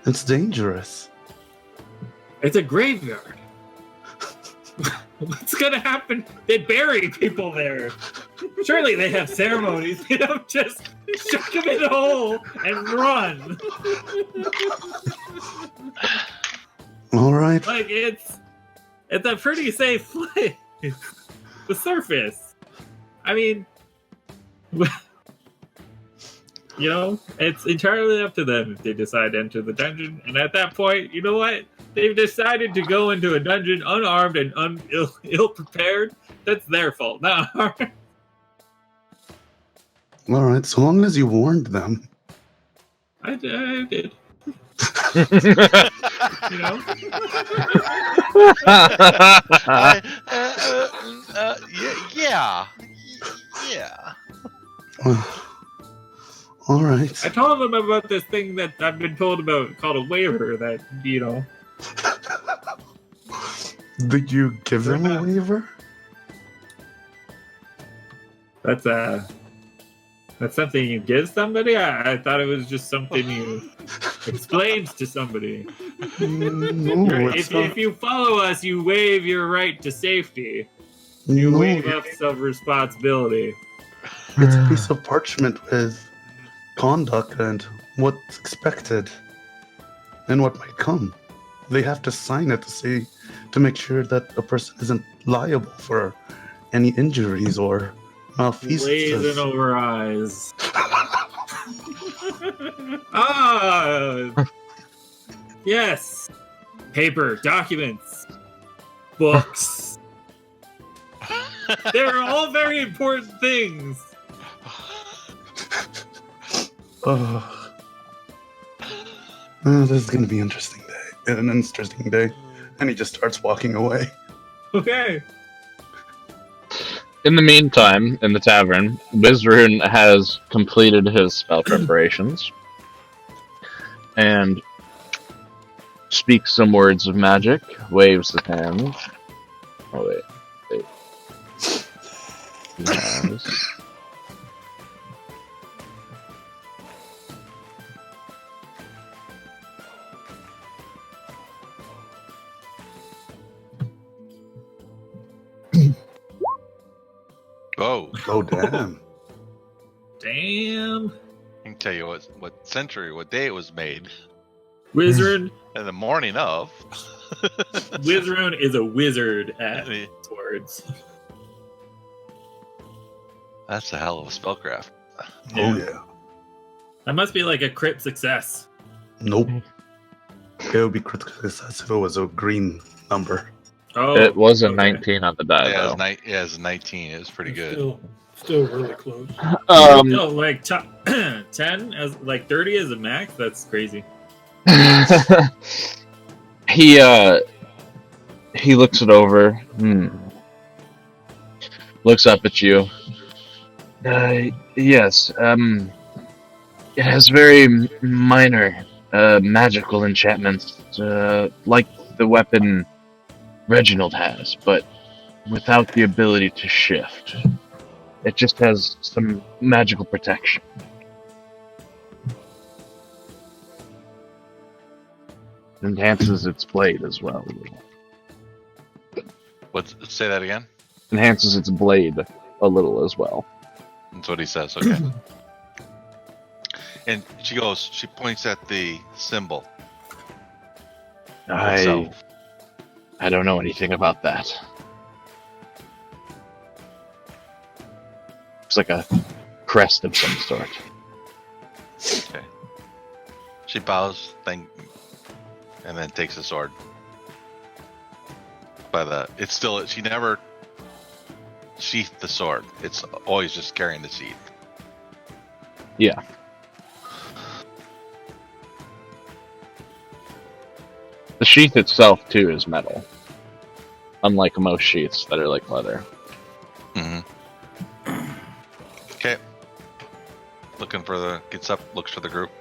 It's dangerous. It's a graveyard. What's gonna happen? They bury people there. Surely they have ceremonies. You don't just chuck them in a hole and run. All right. Like it's a pretty safe place. The surface. I mean, you know, it's entirely up to them if they decide to enter the dungeon. And at that point, you know what? They've decided to go into a dungeon unarmed and ill prepared. That's their fault, not ours. All right. So long as you warned them. I did. You know? Yeah. All right. I told them about this thing that I've been told about called a waiver that, you know. Did you give them a waiver? That's something you give somebody? I thought it was just something you explained to somebody. No, If you follow us, you waive your right to safety. You waive up self-responsibility. It's a piece of parchment with conduct and what's expected and what might come. They have to sign it to make sure that a person isn't liable for any injuries or malfeasance. Glazing over eyes. Ah, yes. Paper, documents, books. They're all very important things. This is going to be an interesting day. And he just starts walking away. Okay. In the meantime, in the tavern, Wizrun has completed his spell preparations and speaks some words of magic, waves his hand. Oh, wait. He has... Oh, damn. Damn. I can tell you what century, what day it was made. Wizard. In the morning of. Wizrun is a wizard at swords. That's a hell of a spellcraft. Oh, yeah. That must be like a crit success. Nope. It would be critical success if it was a green number. Oh, It was a okay. 19 on the die, Yeah, though. it was 19. It was pretty good. Still really close. No, like 10 as like 30 as a max. That's crazy. He looks it over. Looks up at you. Yes. It has very minor magical enchantments, like the weapon Reginald has, but without the ability to shift. It just has some magical protection. It enhances its blade as well. Say that again? Enhances its blade a little as well. That's what he says. Okay. And she points at the symbol. I don't know anything about that. It's like a crest of some sort. Okay. She bows, and then takes the sword. She never sheathed the sword. It's always just carrying the sheath. Yeah. The sheath itself, too, is metal. Unlike most sheaths that are like leather. Mm-hmm. Okay. Looks for the group.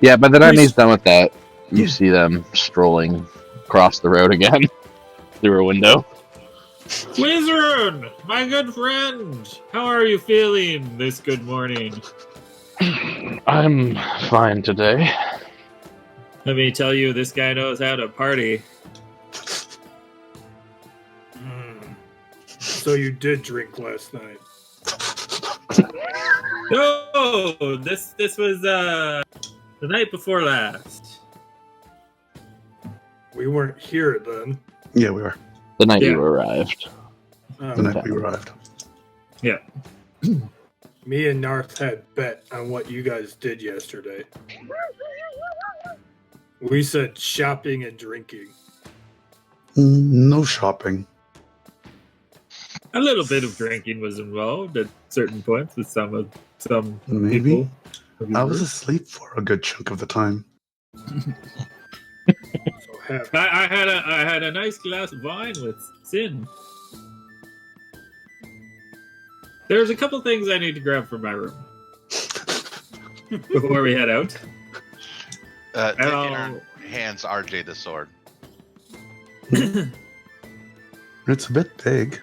Yeah, by the time he's done with that, you see them strolling across the road again through a window. Wizard, my good friend, how are you feeling this good morning? I'm fine today. Let me tell you, this guy knows how to party. So you did drink last night. No, this was the night before last. We weren't here then. Yeah, we were. The night Yeah. you arrived. The night we arrived. Yeah. Me and Narth had bet on what you guys did yesterday. We said shopping and drinking. No shopping. A little bit of drinking was involved at certain points with some Maybe. people. I was asleep for a good chunk of the time. So have I had a nice glass of wine with Sin. There's a couple things I need to grab from my room before we head out. Nithiarn hands RJ the sword. It's a bit big.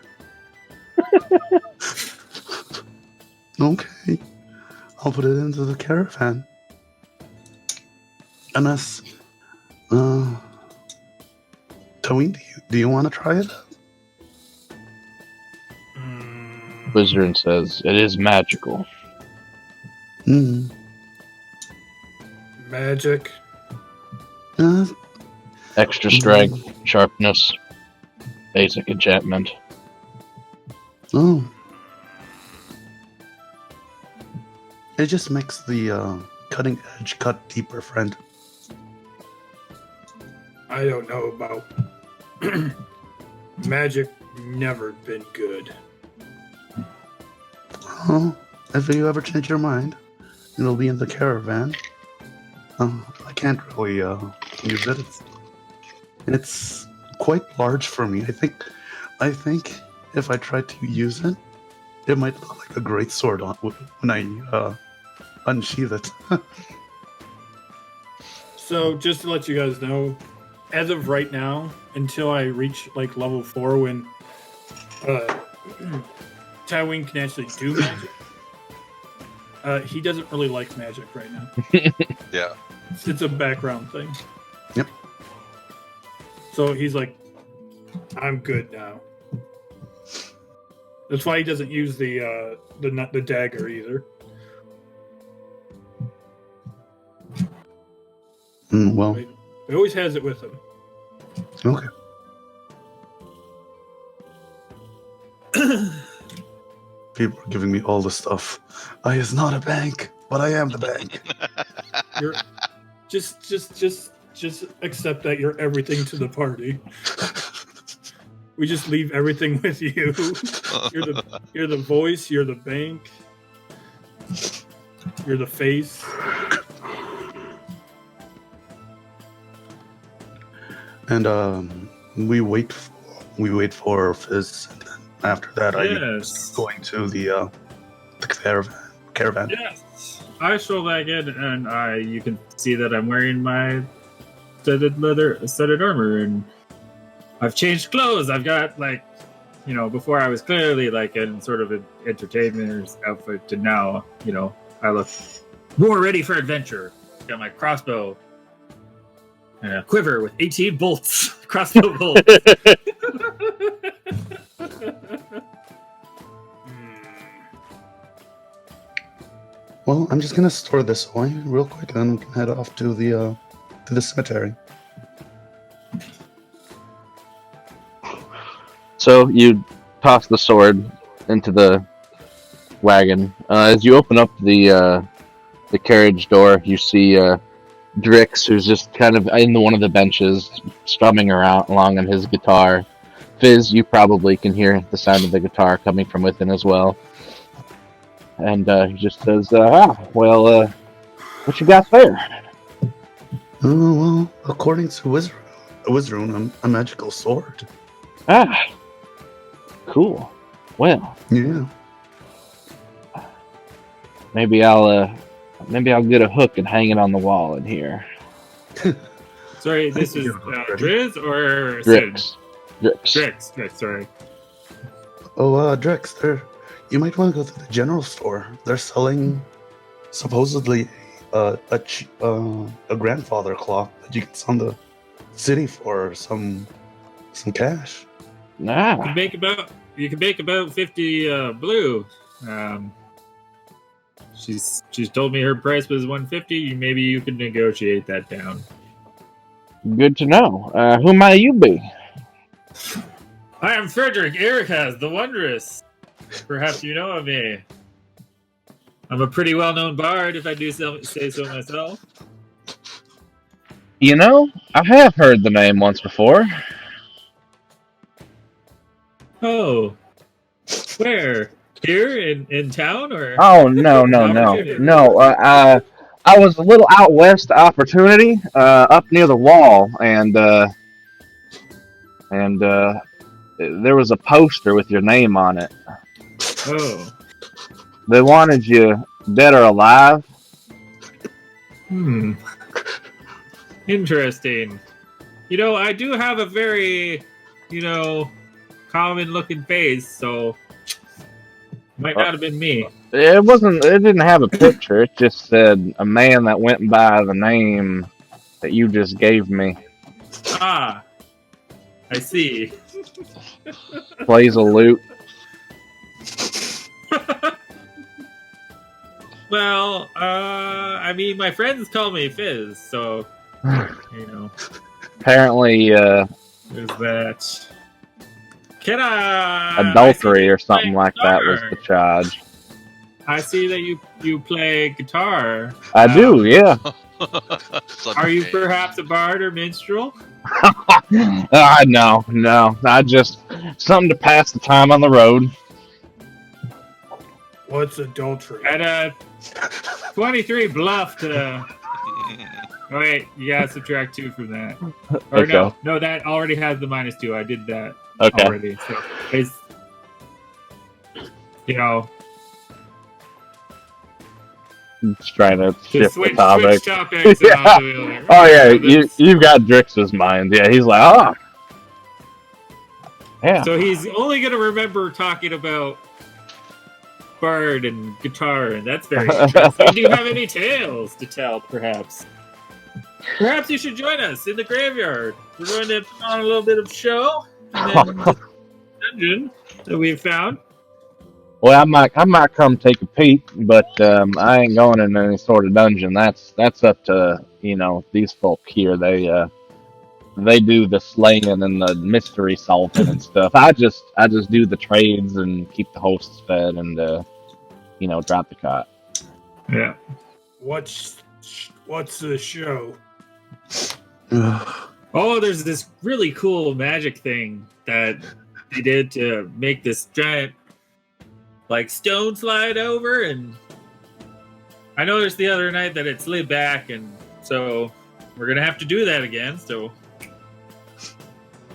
Okay. I'll put it into the caravan. Unless, Towing, do you want to try it? Wizard says, it is magical. Mm. magic. Extra strength, sharpness, basic enchantment. Oh. It just makes the cutting edge cut deeper, friend. I don't know about magic. Never been good. Oh, if you ever change your mind, it'll be in the caravan. I can't really use it. It's quite large for me. I think if I tried to use it, it might look like a great sword when I unsheath it. So just to let you guys know, as of right now, until I reach like level 4, when Tywin can actually do magic, he doesn't really like magic right now. Yeah. It's a background thing. Yep. So he's like, I'm good now. That's why he doesn't use the dagger either. Well, Right? He always has it with him. okay. People are giving me all the stuff. I is not a bank, but I am the bank. You're just accept that you're everything to the party. We just leave everything with you. You're the voice. You're the bank. You're the face. And we wait for Fizz. And then after that, Yes. I'm going to the caravan. Yes. I stroll back in, and you can see that I'm wearing my studded armor, and I've changed clothes. I've got before I was clearly like in sort of an entertainment outfit, to now, I look more ready for adventure. Got my crossbow and a quiver with 18 bolts, crossbow bolts. Well, I'm just gonna store this away real quick, then we can head off to the cemetery. So you toss the sword into the wagon. As you open up the carriage door, you see Drix, who's just kind of in one of the benches, strumming around along on his guitar. Fizz, you probably can hear the sound of the guitar coming from within as well. And he just says, what you got there? Oh, well, according to Wizrune, a magical sword. Ah, cool. Well, Yeah. maybe I'll get a hook and hang it on the wall in here. Sorry, this is Driz or Drix. Drix, sorry. Oh, Drix, you might want to go to the general store. They're selling supposedly a grandfather clock that you can sell the city for some cash. Nah. You can make about 50 blue. She's told me her price was 150. Maybe you can negotiate that down. Good to know. Who might you be? I am Frederick Ericaz, the Wondrous. Perhaps you know of me. I'm a pretty well-known bard, if I do say so myself. You know, I have heard the name once before. Oh, where? Here in town, or? Oh, no. I was a little out west opportunity, up near the wall, and there was a poster with your name on it. Oh, They wanted you dead or alive. interesting. I do have a very, common-looking face, so might not have been me. It wasn't. It didn't have a picture. It just said a man that went by the name that you just gave me. Ah, I see. Plays a lute. Well, I mean, my friends call me Fizz, so Apparently, there's that. Can I? adultery or something like that was the charge. I see that you play guitar. I do, yeah. Are you perhaps a bard or minstrel? No. I just something to pass the time on the road. What's adultery? At 23 bluff to. Oh wait, you gotta subtract 2 from that. Or Okay. no, that already has the -2. I did that Okay. already. So it's Just trying to to shift switch the topic. topics. Yeah. Oh yeah, you've got Drix's mind. Yeah, he's like, oh. Yeah. So he's only gonna remember talking about bard and guitar, and that's very interesting. Do you have any tales to tell, perhaps? Perhaps you should join us in the graveyard. We're going to put on a little bit of show and then the dungeon that we've found. Well, I might come take a peek, but I ain't going in any sort of dungeon. That's up to these folk here. They do the slaying and the mystery solving and stuff. I just do the trades and keep the hosts fed and drop the cot. Yeah. What's the show? Oh, there's this really cool magic thing that they did to make this giant stone slide over, and I noticed the other night that it slid back, and so we're gonna have to do that again. So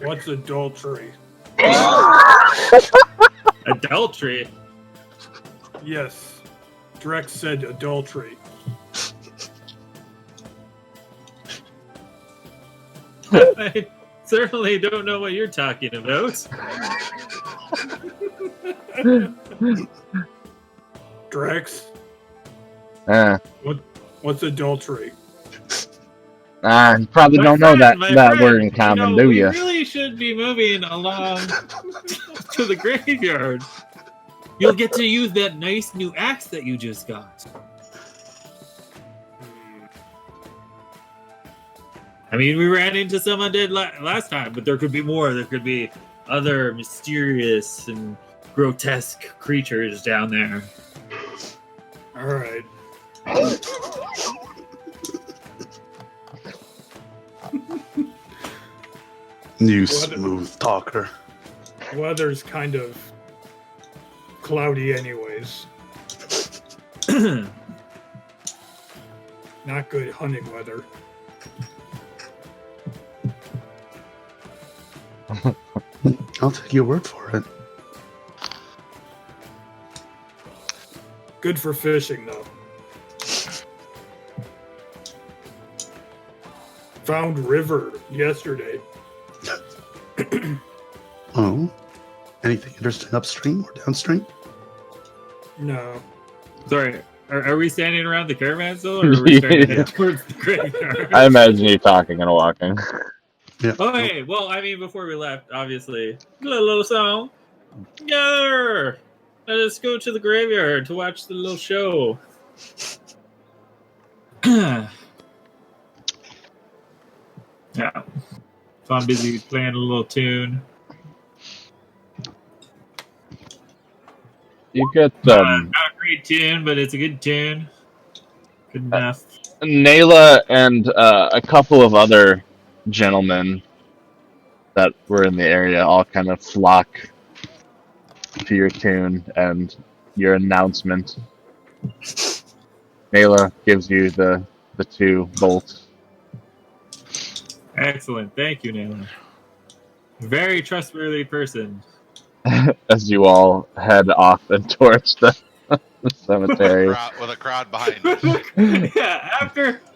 What's adultery? adultery. Yes. Drex said adultery. I certainly don't know what you're talking about. Drex, what's adultery? You probably My don't know friend, that word in common, do we you? really should be moving along to the graveyard. You'll get to use that nice new axe that you just got. I mean, we ran into some undead last time, but there could be more. There could be other mysterious and grotesque creatures down there. All right. You smooth talker. Weather's kind of cloudy anyways. Not good hunting weather. I'll take your word for it. Good for fishing, though. Found river yesterday. Oh, anything interesting upstream or downstream? No. Sorry, Are we standing around the caravanserai, or are we starting to Yeah. head towards the graveyard? I imagine you talking and walking. Yeah. Okay, well, I mean, before we left, obviously, little song. Yeah, let us go to the graveyard to watch the little show. Yeah, so I'm busy playing a little tune. You get Not a great tune, but it's a good tune. Good enough. Nayla and a couple of other gentlemen that were in the area all kind of flock to your tune and your announcement. Nayla gives you the 2 bolts. Excellent. Thank you, Nayla. Very trustworthy person. As you all head off and towards the cemetery. With a crowd behind you. Yeah,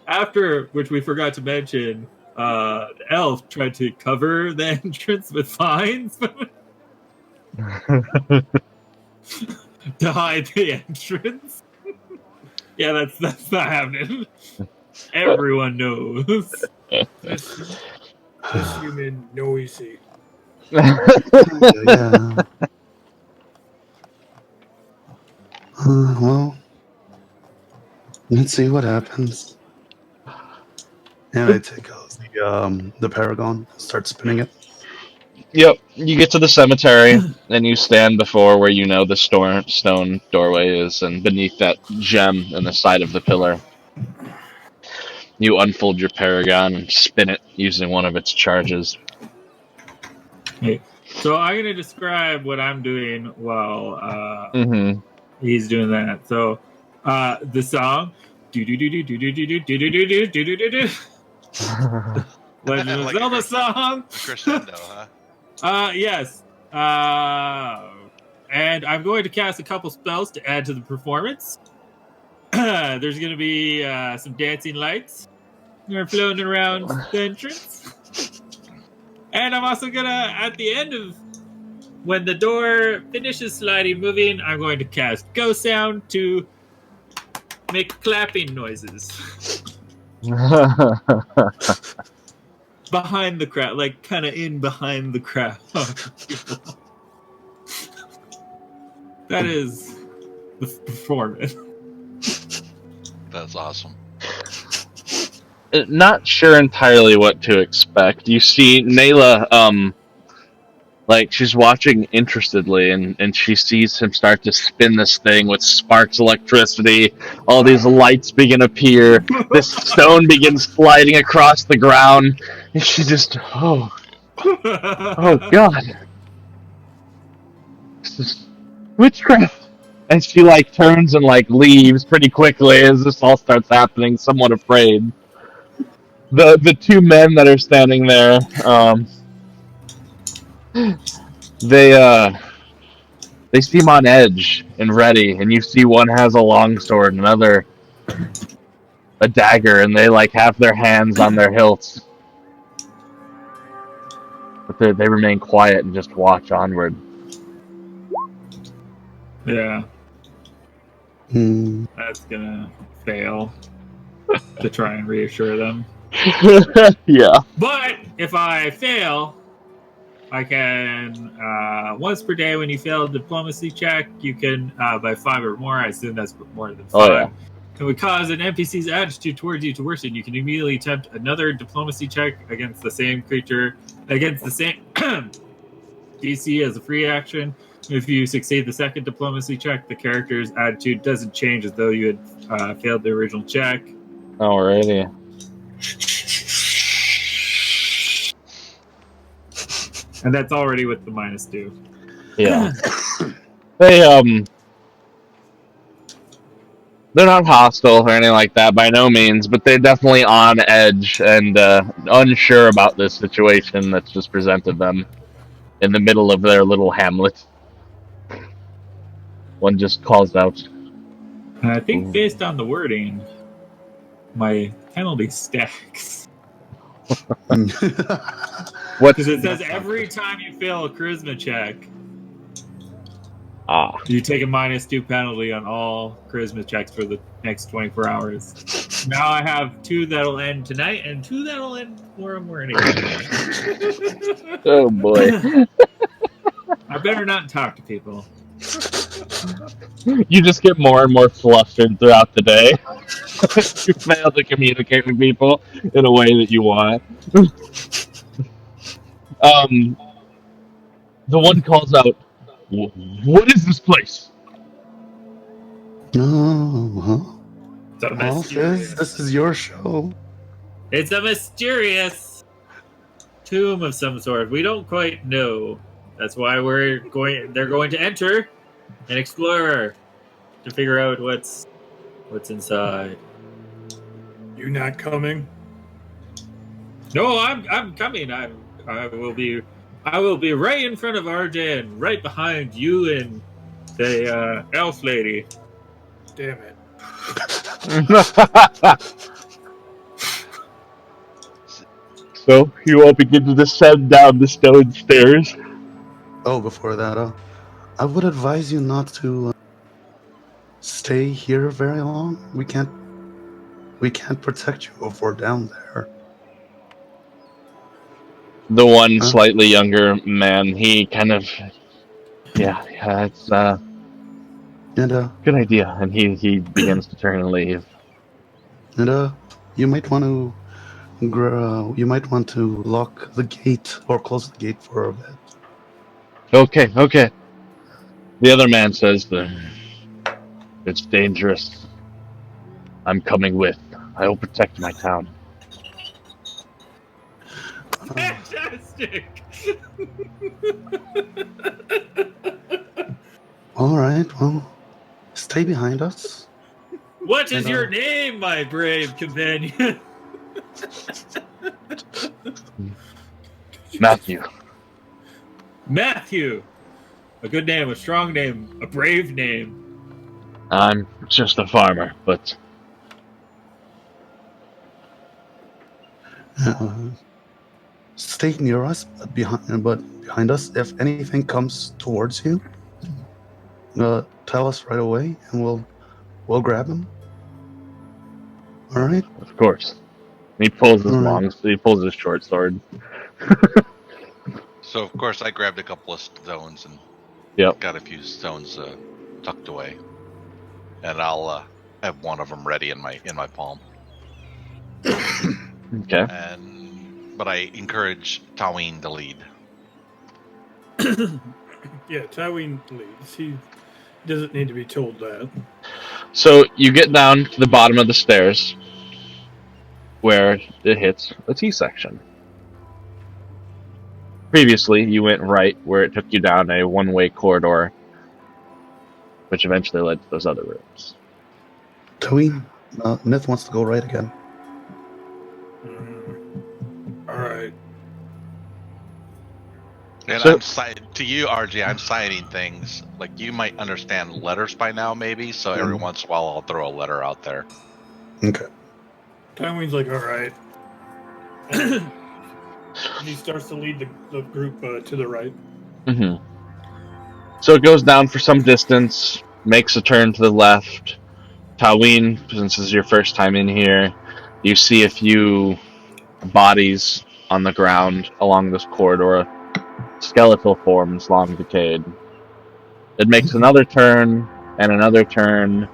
after which we forgot to mention, the elf tried to cover the entrance with vines to hide the entrance. Yeah, that's not happening. Everyone knows. This human noisy. Yeah. Well, let's see what happens. And I take out the paragon, start spinning it. Yep, you get to the cemetery and you stand before where you know the stone doorway is, and beneath that gem in the side of the pillar, you unfold your paragon and spin it using one of its charges. Hey, so I'm gonna describe what I'm doing while Mm-hmm. he's doing that. So the song Legend of Like Zelda song. Crescendo, huh? Yes. And I'm going to cast a couple spells to add to the performance. There's going to be some dancing lights that are floating around the entrance. And I'm also going to, at the end of when the door finishes sliding moving, I'm going to cast Ghost Sound to make clapping noises behind the crowd, like kind of in behind the crowd. That is the performance. That's awesome. Not sure entirely what to expect. You see Nayla, like she's watching interestedly, and she sees him start to spin this thing with sparks, electricity. All these lights begin to appear. This stone begins sliding across the ground, and she just, oh God, this is witchcraft. And she like turns and like leaves pretty quickly as this all starts happening, somewhat afraid. The 2 men that are standing there, they seem on edge and ready, and you see one has a longsword and another a dagger, and they like have their hands on their hilts, but they remain quiet and just watch onward. Yeah, Hmm. that's gonna fail to try and reassure them. Yeah. But if I fail, I can once per day when you fail a diplomacy check, you can by 5 or more. I assume that's more than 5. Oh, yeah. It would cause an NPC's attitude towards you to worsen. You can immediately attempt another diplomacy check against the same creature against the same DC as a free action. If you succeed the second diplomacy check, the character's attitude doesn't change as though you had failed the original check. Alrighty. And that's already with the -2. Yeah. They're not hostile or anything like that by no means, but they're definitely on edge and unsure about this situation that's just presented them in the middle of their little hamlet. One just calls out. And I think based on the wording, my penalty stacks. What? Because it says every time you fail a charisma check, Ah. You take a -2 penalty on all charisma checks for the next 24 hours. Now I have 2 that'll end tonight and 2 that'll end tomorrow morning. Oh boy. I better not talk to people. You just get more and more flustered throughout the day. You fail to communicate with people in a way that you want. The one calls out, "What is this place?" Oh, It's a well, Fizz, this is your show. It's a mysterious tomb of some sort. We don't quite know. That's why they're going to enter and explore to figure out what's inside. You not coming? No, I'm coming. I will be right in front of RJ and right behind you and the elf lady. Damn it. So you all begin to descend down the stone stairs. Oh, before that, I would advise you not to stay here very long. We can't protect you if we're down there. The one Huh? slightly younger man, he kind of, yeah, it's And good idea. And he begins to turn and leave. and you might want to lock the gate or close the gate for a bit. Okay. The other man says, "It's dangerous. I'm coming with. I will protect my town." Fantastic! All right, well, stay behind us. What is your name, my brave companion? Matthew. Matthew. A good name, a strong name, a brave name. I'm just a farmer, but Stay near us, but behind us. If anything comes towards you, tell us right away, and we'll grab him. All right. of course. He pulls his All right. he pulls his short sword. So of course I grabbed a couple of stones and Yep. got a few stones tucked away, and I'll have one of them ready in my palm. Okay. But I encourage Taween to lead. Yeah, Tywin leads. He doesn't need to be told that. So you get down to the bottom of the stairs, where it hits a T section. Previously, you went right, where it took you down a one-way corridor, which eventually led to those other rooms. Taween, Myth wants to go right again. All right. And So- to you, RJ, I'm signing things. Like, you might understand letters by now, maybe, so every once in a while I'll throw a letter out there. Okay. Tywin's like, all right. And he starts to lead the group to the right. Mm-hmm. So it goes down for some distance, makes a turn to the left. Taween, since this is your first time in here, you see a few bodies on the ground along this corridor, skeletal forms, long decayed. It makes another turn and another turn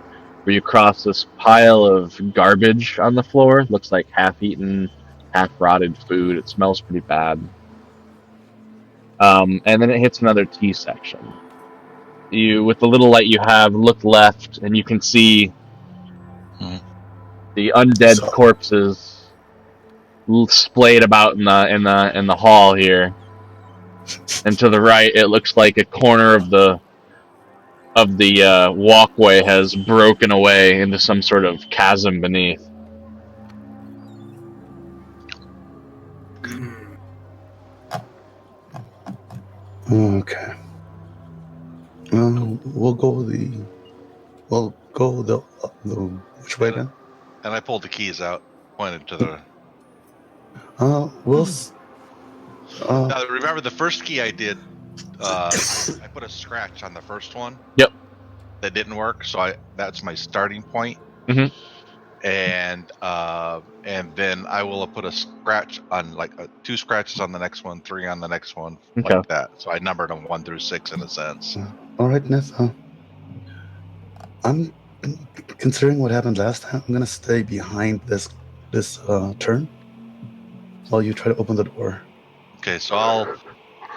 where you cross this pile of garbage on the floor. Looks like half-eaten, half-rotted food. It smells pretty bad. And then it hits another T section. You, with the little light you have, look left, and you can see the undead corpses splayed about in the hall here. And to the right, it looks like a corner of the walkway has broken away into some sort of chasm beneath. Okay. We'll go the which way again? And I pulled the keys out, pointed to the... We'll. Now, remember, the first key I did I put a scratch on the first one. Yep. That didn't work, so that's my starting point. Mhm. And then I will put a scratch on like 2 scratches on the next one, 3 on the next one, Okay. like that. So I numbered them 1 through 6 in a sense. All right, Neth. I'm considering what happened last time. I'm gonna stay behind this turn while you try to open the door. Okay, so I'll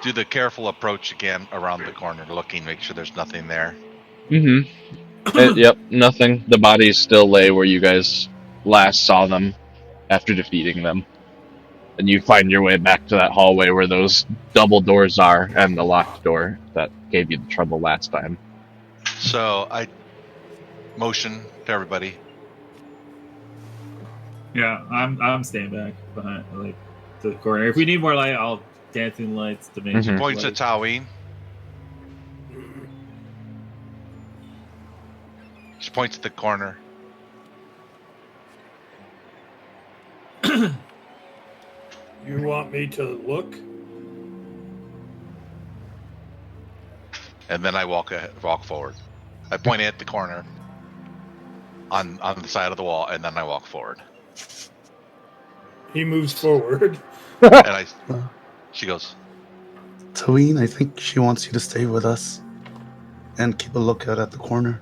do the careful approach again around the corner, looking, make sure there's nothing there. Yep, nothing. The bodies still lay where you guys last saw them after defeating them. And you find your way back to that hallway where those double doors are and the locked door that gave you the trouble last time. So I motion to everybody. Yeah, I'm staying back behind, like, to the corner. If we need more light, I'll dancing lights to make. Mhm. Points at Taween. She points at the corner. You want me to look? And then I walk forward. I point at the corner on the side of the wall, and then I walk forward. He moves forward. And she goes, Taween, I think she wants you to stay with us and keep a lookout at the corner.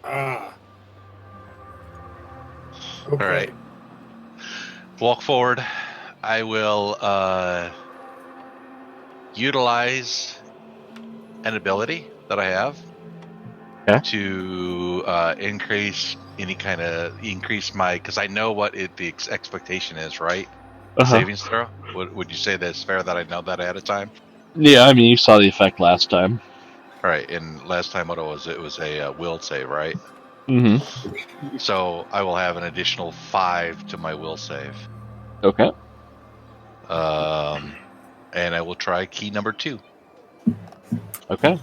Ah. Okay. all right. Walk forward. I will utilize an ability that I have to increase my, because I know what the expectation is, right? Savings throw. Would you say that it's fair that I know that ahead of time? Yeah, I mean, you saw the effect last time. All right, and last time what it was a will save, right? Mm-hmm. So I will have an additional 5 to my will save. Okay. And I will try key number 2. Okay.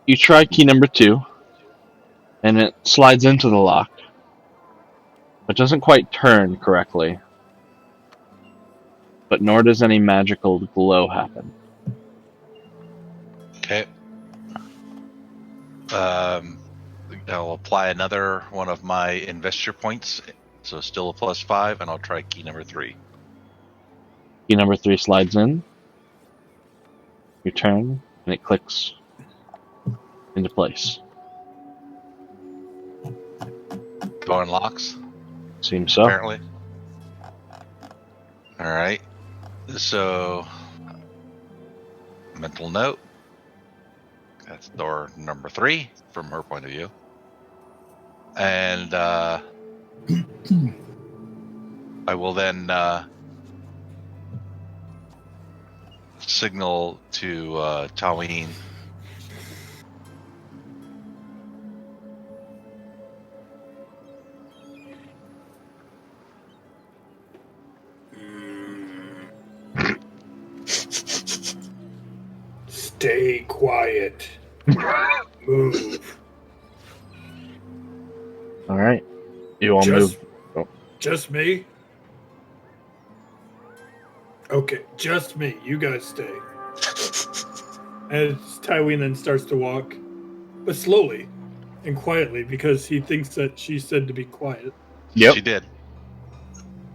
You try key number 2, and it slides into the lock, but doesn't quite turn correctly. But nor does any magical glow happen. Okay. I'll apply another one of my investor points, so still a +5, and I'll try key number 3. Key number 3 slides in. You turn, and it clicks into place. Door unlocks, Seems so. apparently. All right. So, mental note. That's door number 3 from her point of view. And I will then signal to Taween. Stay quiet. Move. All right. You all move. Just me? Okay, just me. You guys stay. As Tywin then starts to walk, but slowly and quietly, because he thinks that she said to be quiet. Yep. She did.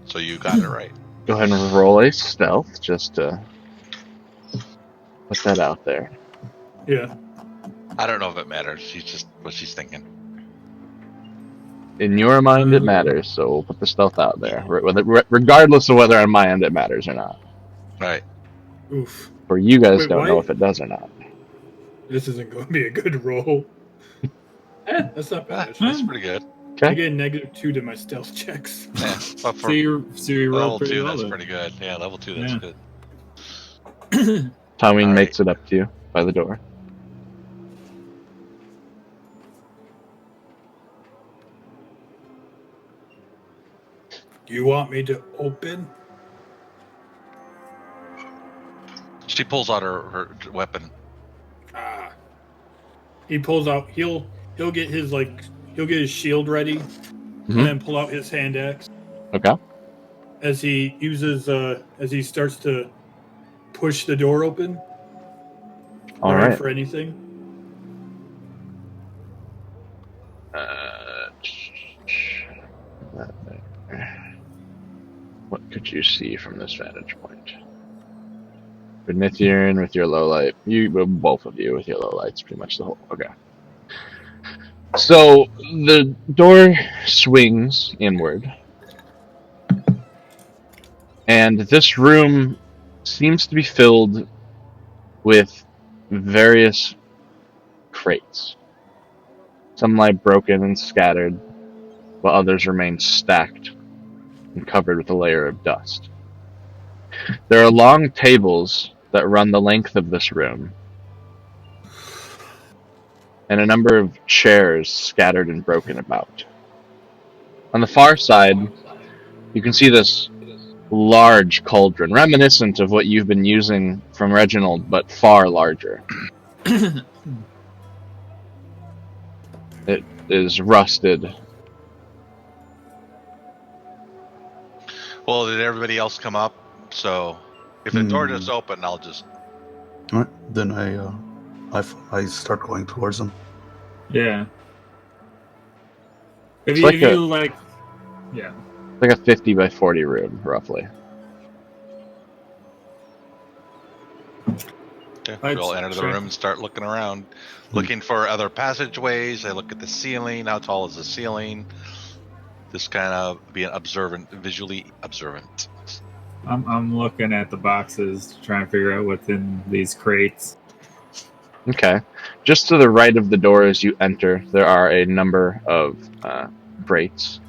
So you got it right. Go ahead and roll a stealth, just to put that out there. Yeah. I don't know if it matters. She's just what she's thinking. In your mind, it matters, so we'll put the stealth out there, regardless of whether on my end it matters or not. Right. Oof. For you guys, Wait, don't why? know if it does or not. This isn't going to be a good roll. That's not bad. That's pretty good. I Okay. get -2 to my stealth checks. Yeah. But for So you roll level pretty 2, well. that's then. pretty good. Yeah, level 2, that's Yeah. good. Tyween All makes it up to you by the door. You want me to open? She pulls out her weapon. Ah. He pulls out. He'll get his shield ready, and then pull out his hand axe Okay. as he uses as he starts to push the door open. All Ready right. for anything. What could you see from this vantage point? Benithian with your low light. Both of you with your low lights, pretty much the whole. Okay. So the door swings inward, and this room seems to be filled with various crates. Some lie broken and scattered, while others remain stacked and covered with a layer of dust. There are long tables that run the length of this room, and a number of chairs scattered and broken about. On the far side, you can see this large cauldron, reminiscent of what you've been using from Reginald, but far larger. It is rusted. Well, did everybody else come up? So if the door just opened, I'll just. All right, then I start going towards them. Yeah. If It's you, like if a- you like, yeah. Like a 50 by 40 room, roughly. Okay, I'd we'll enter the shrink. room and start looking around, looking for other passageways. I look at the ceiling. How tall is the ceiling? Just kind of being observant, visually observant. I'm looking at the boxes to try and figure out what's in these crates. Okay. Just to the right of the door as you enter, there are a number of crates.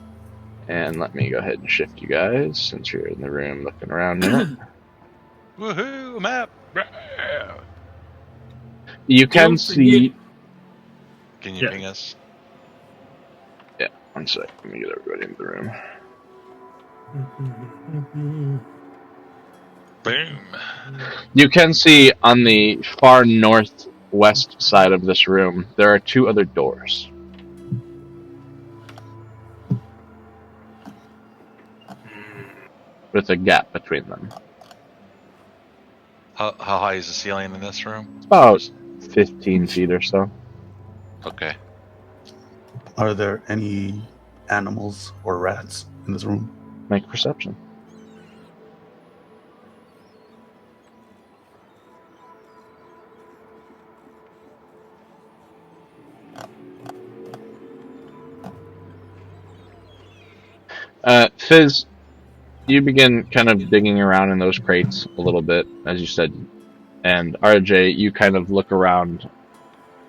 And let me go ahead and shift you guys, since you're in the room looking around now. Woohoo! Map. You can Don't see... Can you Yeah. ping us? Yeah, one sec. Let me get everybody into the room. Boom. You can see on the far northwest side of this room, there are two other doors. With a gap between them. How high is the ceiling in this room? It's about 15 feet or so. Okay. Are there any animals or rats in this room? Make perception. Fizz, you begin kind of digging around in those crates a little bit, as you said. And RJ, you kind of look around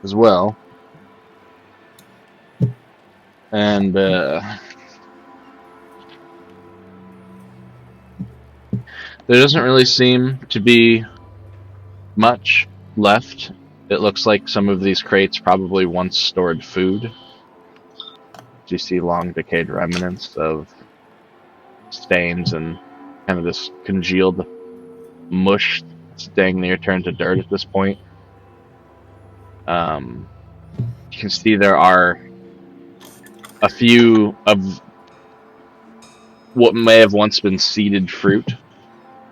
as well. And there doesn't really seem to be much left. It looks like some of these crates probably once stored food. You see long decayed remnants of stains and kind of this congealed mush that's dang near turned to dirt at this point. You can see there are a few of what may have once been seeded fruit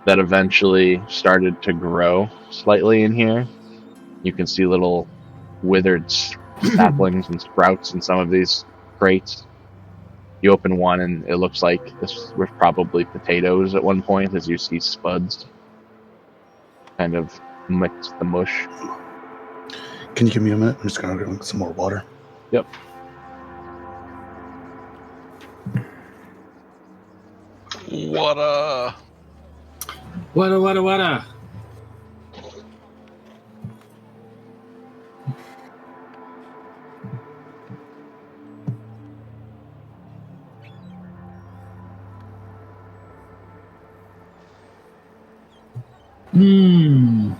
that eventually started to grow slightly in here. You can see little withered saplings and sprouts in some of these crates. You open one and it looks like this was probably potatoes at one point, as you see spuds kind of mix the mush. Can you give me a minute? I'm just gonna drink some more water. Yep. What Wada. Hmm.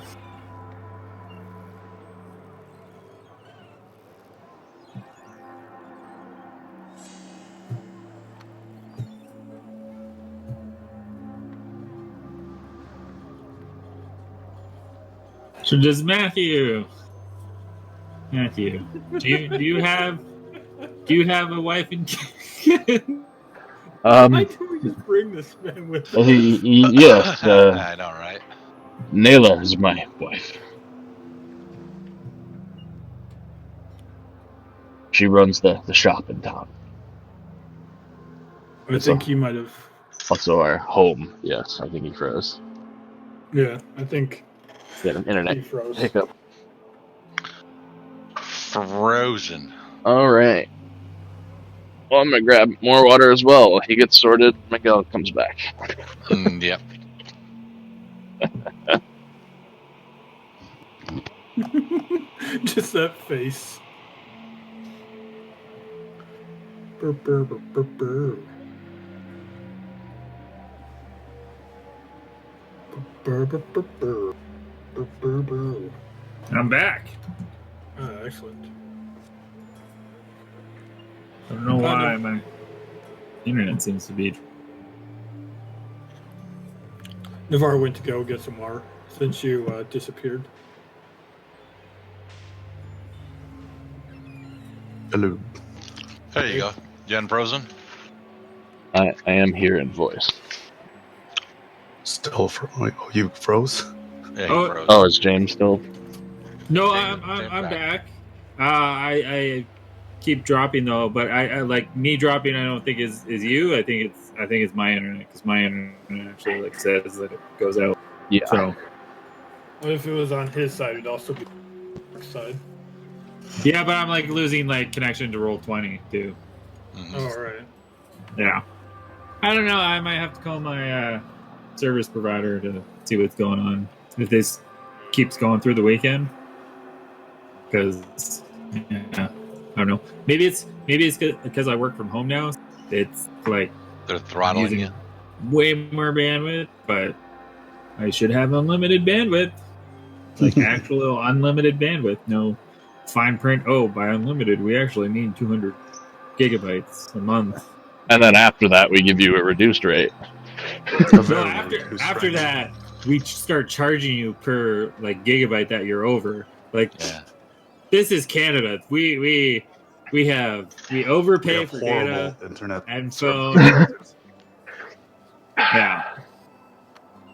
So does Matthew, do you have a wife and kid? Why do we just bring this man with us? Yes. I know, right? Nayla is my wife. She runs the shop in town. I think he might have. Also our home. Yes, I think he froze. Yeah, I think He had an internet he froze. hiccup. Frozen. All right. Well, I'm gonna grab more water as well. While he gets sorted, Miguel comes back. Yep. Just that face. Burr, burr, burr, burr, burr. Burr, burr, burr, burr. Burr, burr, burr. I'm back. Excellent. I don't know why my internet seems to be. Navarre went to go get some water since you disappeared. Hello. There you go. You unfrozen? I am here in voice. Still oh, you froze? Yeah, he Oh. froze. Oh, is James still? No, James- I'm James back. I keep dropping though, but I like me dropping. I don't think is you. I think it's my internet because my internet actually like says that it goes out. Yeah. So What if it was on his side? It'd also be his side. yeah, but I'm like losing like connection to Roll20 too. Mhm. Oh, all right. Yeah, I don't know. I might have to call my service provider to see what's going on if this keeps going through the weekend. Because yeah, I don't know. Maybe it's because I work from home now. It's like They're throttling using you. way more bandwidth, but I should have unlimited bandwidth, like actual unlimited bandwidth. No fine print. Oh, by unlimited, we actually need 200 gigabytes a month. And then after that, we give you a reduced rate. A No, very after reduced rate. that, we start charging you per like gigabyte that you're over. Like Yeah. this is Canada. We overpay We have for horrible data internet and service. phone. Yeah,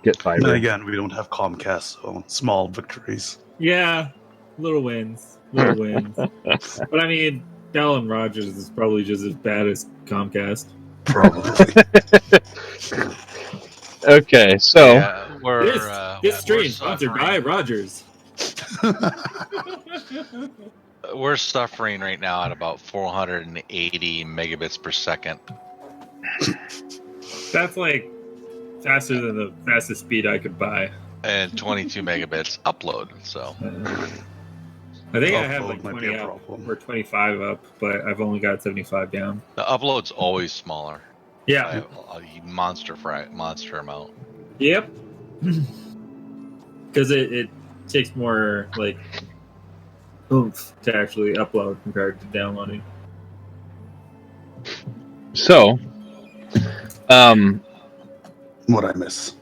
Get Then fiber. again, we don't have Comcast, so small victories. yeah, little wins. But I mean, Dell and Rogers is probably just as bad as Comcast. Probably. Okay, so Yeah, we're, This we're stream sponsored by suffering. Rogers. We're suffering right now at about 480 megabits per second. That's like faster than the fastest speed I could buy. And 22 megabits upload. So I think I have like Upload might be 20 a up problem. or 25 up, but I've only got 75 down. the upload's always smaller. Yeah. By a monster amount. Yep. Because it takes more like oomph to actually upload compared to downloading. So, What I miss.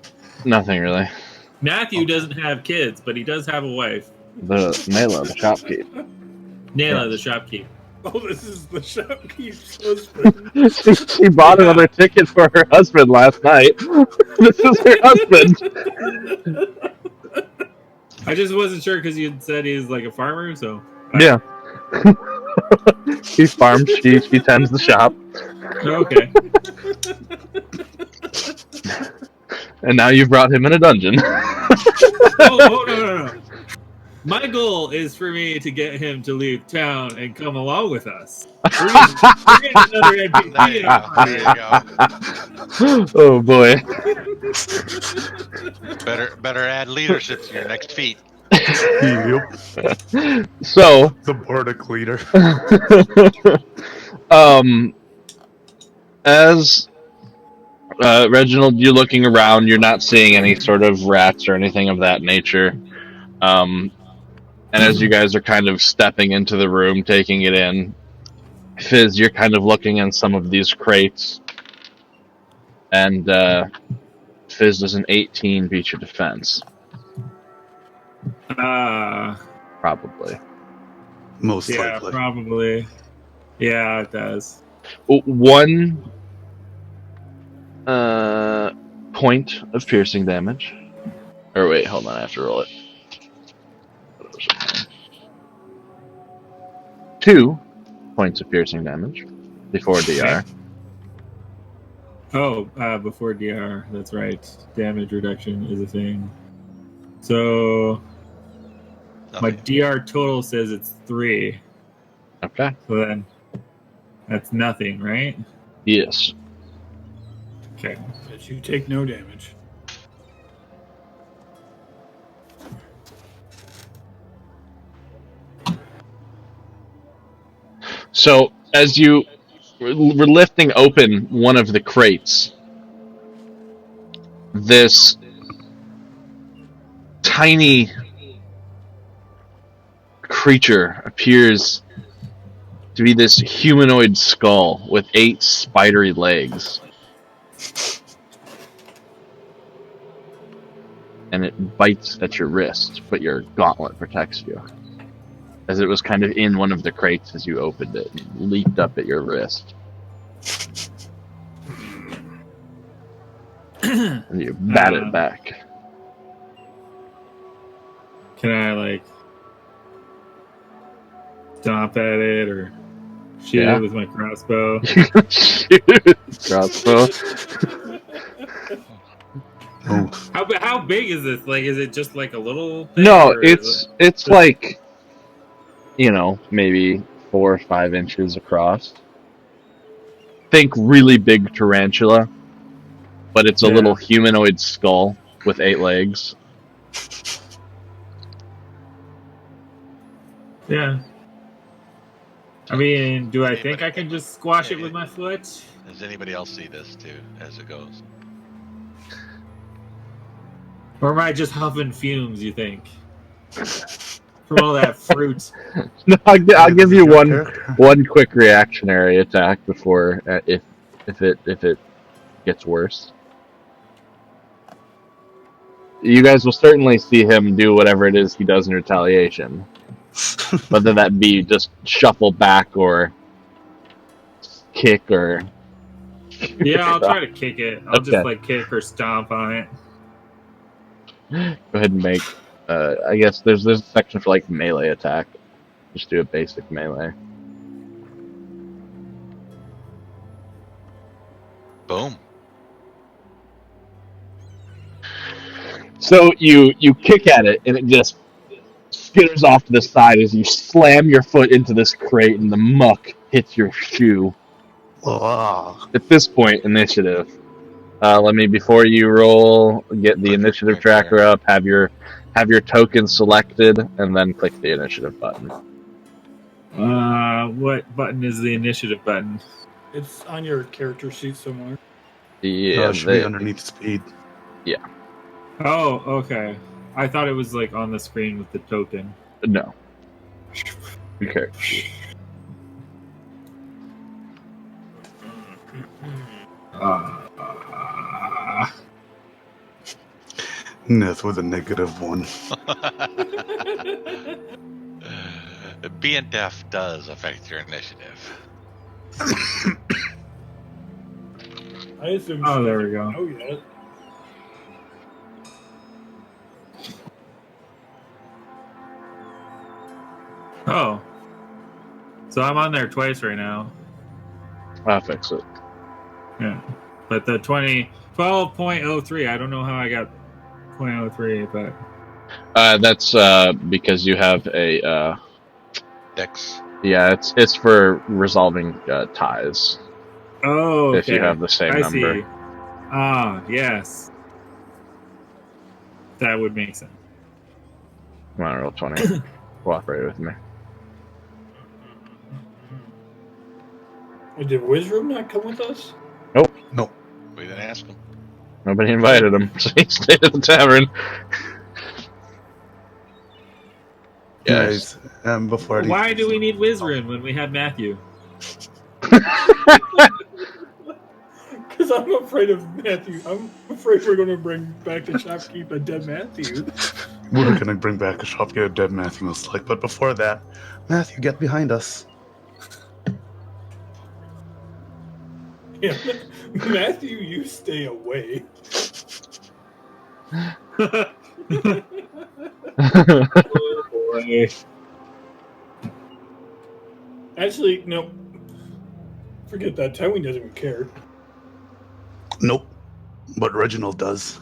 nothing really. Matthew doesn't have kids, but he does have a wife. The Nayla, the shopkeep. Nayla, the shopkeep. Oh, this is the shopkeep's husband. She bought another ticket for her husband last night. This is her husband. I just wasn't sure because you said he's like a farmer, so. Yeah. He farms. She tends the shop, Okay. and now you've brought him in a dungeon. Oh, no. My goal is for me to get him to leave town and come along with us. We're getting another NPC. There you go. Oh boy. Better add leadership to your next feat. Yep. So, The Bardic leader. as Reginald, you're looking around. You're not seeing any sort of rats or anything of that nature. And as you guys are kind of stepping into the room, taking it in, Fizz, you're kind of looking in some of these crates, and Fizz does an 18 beat your defense, probably. Most Yeah, likely. probably. Yeah, it does. One point of piercing damage. Or wait, hold on, I have to roll it. 2 points of piercing damage before DR. Oh, before DR, that's right. Damage reduction is a thing. So my Nothing. DR total says it's 3. Okay. So then that's nothing, right? Yes. Okay. But you take no damage. So as you were lifting open one of the crates, this tiny creature appears to be this humanoid skull with 8 spidery legs. And it bites at your wrist, but your gauntlet protects you. As it was kind of in one of the crates as you opened it, and leaped up at your wrist. And you bat it back. Can I like stomp at it or shoot Yeah. it with my crossbow? Shoot crossbow. Oh, How big is this? Like, is it just like a little thing? No, or is it's like, maybe 4 or 5 inches across. Think really big tarantula, but it's a Yeah. little humanoid skull with 8 legs. Yeah. I mean, do I Anybody- think I can just squash it Yeah, with my foot? Does anybody else see this too as it goes? Or am I just huffing fumes, you think? From all that fruit. No, I'll maybe give this you is your one character. quick reactionary attack before if it gets worse. You guys will certainly see him do whatever it is he does in retaliation. Whether that be just shuffle back or kick or... Yeah, I'll try to kick it. I'll just Okay. like kick or stomp on it. Go ahead and make... I guess there's a section for like melee attack. Just do a basic melee. Boom. So you kick at it and it just skitters off to the side as you slam your foot into this crate and the muck hits your shoe. Ah, At this point, initiative. Before you roll, get the initiative tracker up, have your token selected, and then click the initiative button. What button is the initiative button? It's on your character sheet somewhere. Yeah, it should be underneath speed. Oh, okay. I thought it was like on the screen with the token. no. Okay. Neth with a -1. Being deaf does affect your initiative. I assume. Oh, she there we doesn't go. know yet. Oh. So I'm on there twice right now. I'll fix it. Yeah. But the 12.03, I don't know how I got 0.03, but That's because you have a Dex. yeah. It's for resolving ties. oh, okay. If you have the same I number. see. Ah, yes. That would make sense. Come on, roll 20. Cooperate with me. Did Wizroom not come with us? No, We didn't ask him. Nobody invited him, so he stayed at the tavern. guys. Before I Why do we need Wizrin when we have Matthew? Because I'm afraid of Matthew. I'm afraid we're going to bring back to shopkeep a dead Matthew. we're gonna bring back a shopkeeper dead Matthew most like, but before that, Matthew, get behind us. Yeah, Matthew, you stay away. Oh, boy. Actually, no. Forget that. Tywin doesn't even care. Nope. But Reginald does.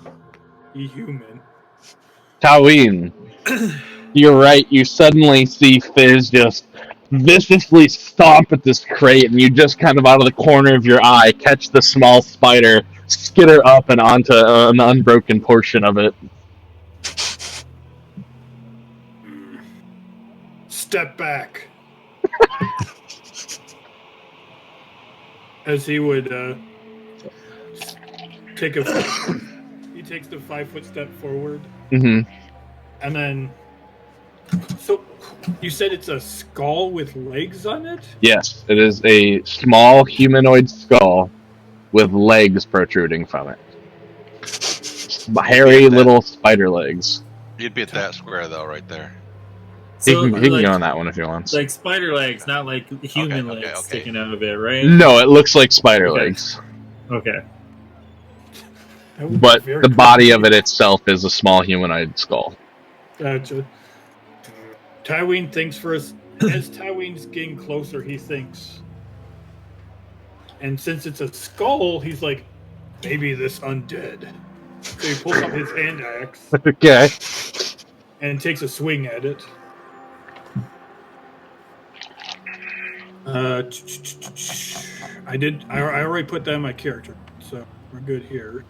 He's human. Taween, you're right. You suddenly see Fizz just viciously stomp at this crate, and you just kind of out of the corner of your eye catch the small spider skitter up and onto an unbroken portion of it. Step back. As he would take he takes the 5-foot step forward, Mm-hmm. and then. So, you said it's a skull with legs on it? Yes, it is a small humanoid skull with legs protruding from it. Hairy little spider legs. You'd be at that square though, right there. So, he can like, go on that one if he wants. like spider legs, not like human Okay, legs okay. sticking out of it, right? No, it looks like spider Okay. legs, Okay. That would be but very the body of creepy. it itself is a small humanoid skull. Gotcha. Tywin thinks for us. As Tywin's getting closer, he thinks. And since it's a skull, he's like, maybe this undead. So he pulls up his hand axe Okay. and takes a swing at it. I already put that in my character, so we're good here.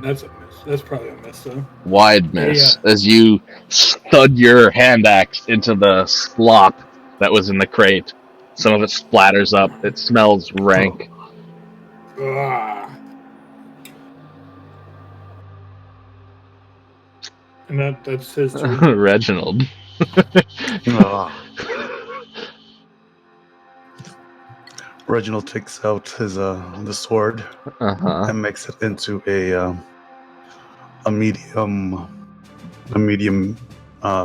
That's a miss. That's probably a miss, though. Wide miss Yeah. as you stud your hand axe into the slop that was in the crate. Some of it splatters up. It smells rank. Ah. And that's his turn. Reginald. Reginald takes out his the sword Uh-huh. and makes it into a medium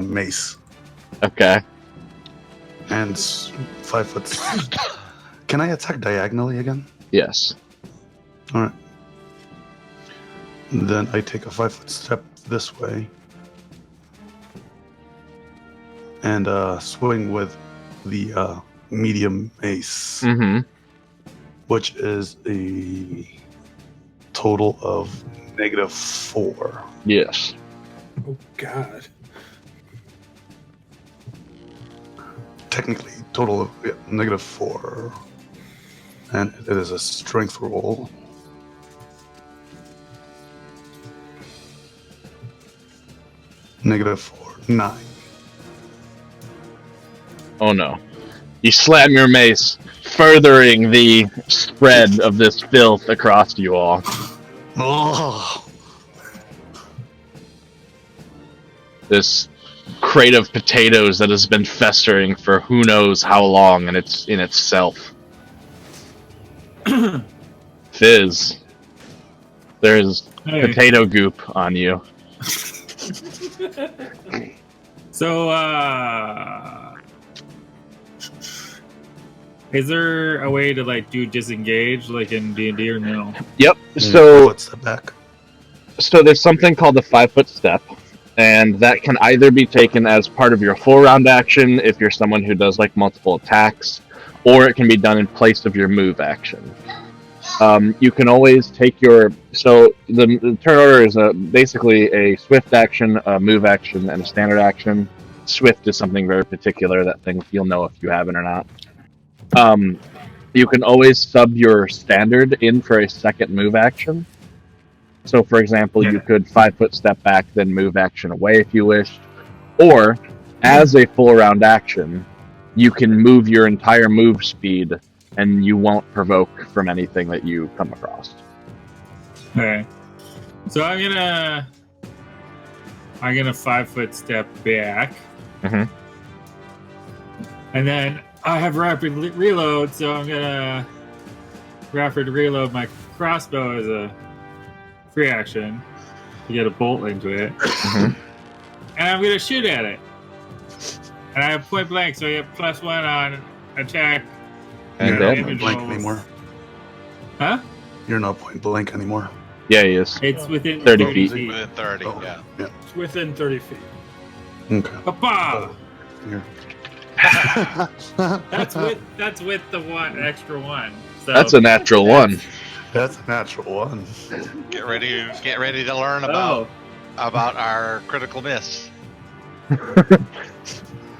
mace Okay. and 5 foot. Can I attack diagonally again? Yes. All right. Then I take a 5-foot step this way and swing with the medium mace, Mm-hmm. which is a total of -4. Yes. Oh, God. Technically, total of -4. And it is a strength roll. -4, 9. Oh no. You slam your mace, furthering the spread of this filth across you all. Oh, This crate of potatoes that has been festering for who knows how long, and it's in itself. Fizz. There's Hey. potato goop on you. So, is there a way to like do disengage like in D&D or no? Yep. So what's the back? there's something called the 5-foot step, and that can either be taken as part of your full round action if you're someone who does like multiple attacks, or it can be done in place of your move action. You can always take your the turn order is basically a swift action, a move action, and a standard action. Swift is something very particular that thing you'll know if you have it or not. You can always sub your standard in for a second move action. So, for example, you could 5-foot step back, then move action away if you wish. Or, as a full round action, you can move your entire move speed, and you won't provoke from anything that you come across. Okay. So I'm gonna 5-foot step back. Mhm. And then I have rapid reload, so I'm gonna rapid reload my crossbow as a free action to get a bolt into it. Mhm. And I'm gonna shoot at it. And I have point blank, so I get +1 on attack. And You're not damage. point blank anymore. Huh? You're not point blank anymore. Yeah, he is. It's within 30 30 feet. feet. Within 30, Oh, yeah. It's within 30 feet. Okay. Papa! Here. That's with the extra one. So That's a natural one. That's a natural one. Get ready to learn about our critical miss. Good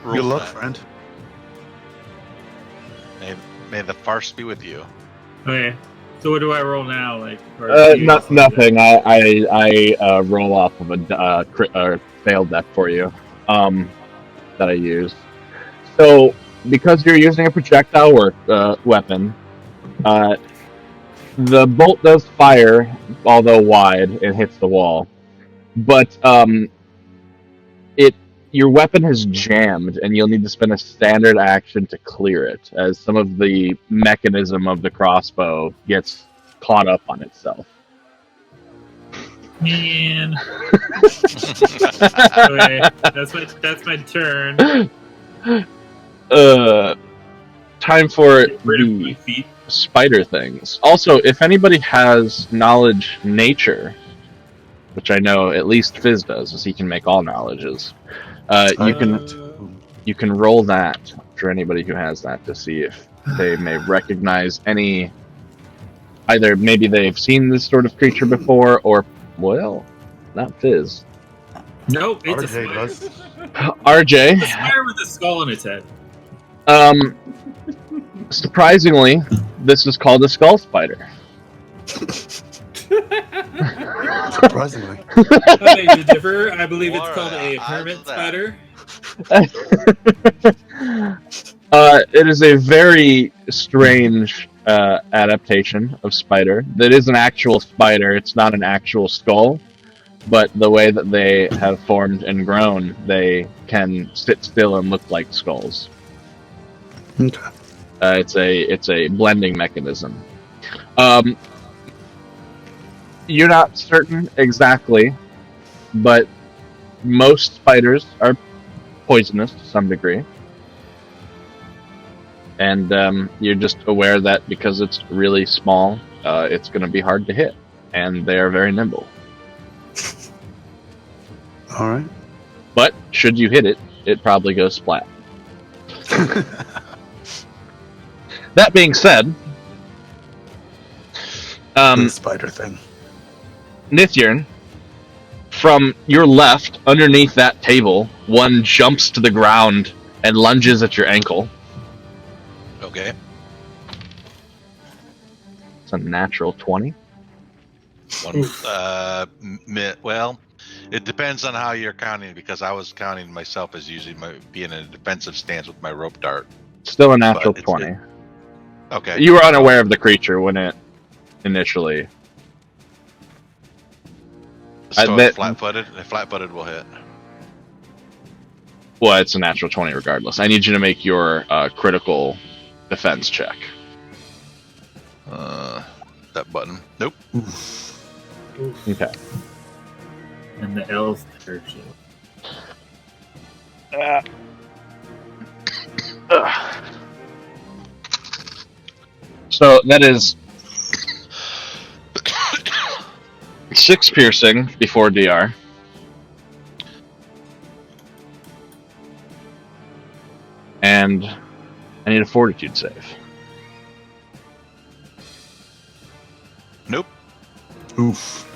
Rule luck, set. friend. May the farce be with you. Okay. So what do I roll now? Like, or do you just- Nothing. I roll off of a failed deck for you that I use. So because you're using a projectile weapon, the bolt does fire, although wide, it hits the wall. But your weapon has jammed, and you'll need to spend a standard action to clear it, as some of the mechanism of the crossbow gets caught up on itself. Man. Okay, that's my turn. Time for Rid of my the feet. spider things. Also, if anybody has knowledge nature, which I know at least Fizz does, as he can make all knowledges, you can roll that for anybody who has that to see if they may recognize any. Either maybe they've seen this sort of creature before, or well, not Fizz. Nope, it's a RJ spider. does. RJ. A spider with a skull on its head. Surprisingly, this is called a skull spider. Surprisingly. I beg to differ. I believe it's called a What hermit is that? spider. It is a very strange adaptation of spider. That is an actual spider. It's not an actual skull, but the way that they have formed and grown, they can sit still and look like skulls. Okay. It's a blending mechanism. You're not certain exactly, but most spiders are poisonous to some degree. And you're just aware that because it's really small, it's going to be hard to hit. And they are very nimble. All right. But should you hit it, it probably goes splat. That being said, The spider thing. Nithyrn, from your left, underneath that table, one jumps to the ground and lunges at your ankle. Okay. It's a natural 20. Well, it depends on how you're counting, because I was counting myself as usually being in a defensive stance with my rope dart. Still a natural But it's 20. Okay. You were unaware of the creature when it initially... So bet- flat-footed? If flat-footed will hit. Well, it's a natural 20 regardless. I need you to make your critical defense check. That button. Nope. Okay. And the elf version. So that is 6 piercing before DR. And I need a fortitude save. Nope. Oof.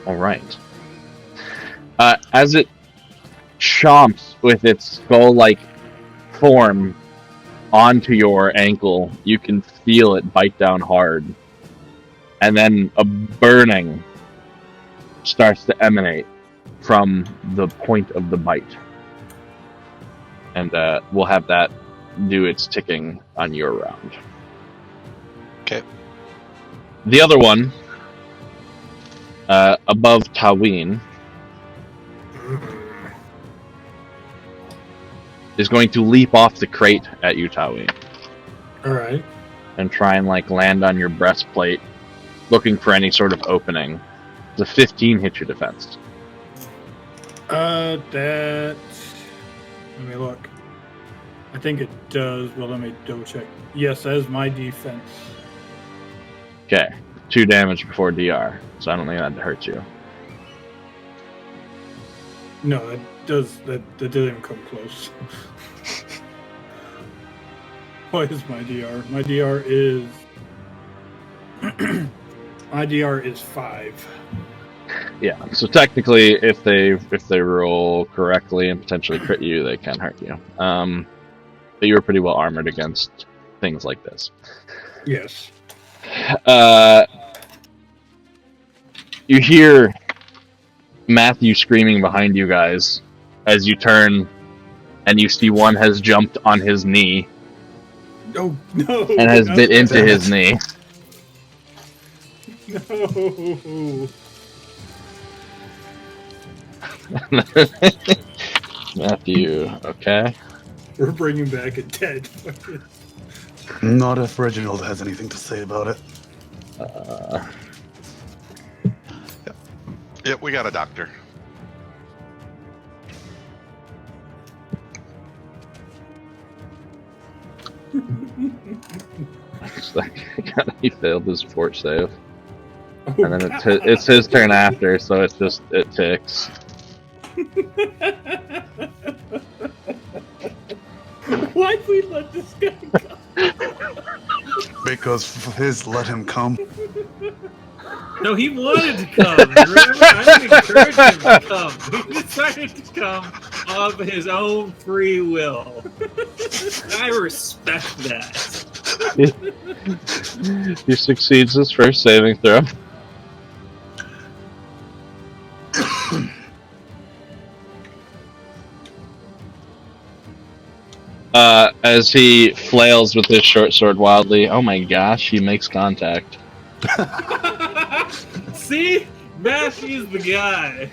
All right. As it chomps with its skull-like form onto your ankle, you can feel it bite down hard. And then a burning starts to emanate from the point of the bite. And we'll have that do its ticking on your round. Okay. The other one, above Taween, is going to leap off the crate at you, Taween, All right. and try and land on your breastplate, looking for any sort of opening. The 15 hit your defense. That. Let me look. I think it does. Well, let me double check. Yes, that is my defense. Okay. 2 damage before DR, so I don't think that hurts you. No, that didn't even come close. What is my DR? My DR is my DR is 5. Yeah, so technically, if they roll correctly and potentially crit you, they can hurt you. But you were pretty well armored against things like this. Yes. You hear Matthew screaming behind you guys as you turn, and you see one has jumped on his knee Oh no! and has bit into his knee. No. Matthew, okay. We're bringing back a dead. Not if Reginald has anything to say about it. Yep, we got a doctor. It's like, he failed his fort save. Oh, And then it's his turn after, so it ticks. Why'd we let this guy go? Because his let him come. No, he wanted to come. Remember, I didn't encourage him to come. He decided to come of his own free will. I respect that. He succeeds his first saving throw. As he flails with his short sword wildly, oh my gosh, he makes contact. See? Matthew's the guy.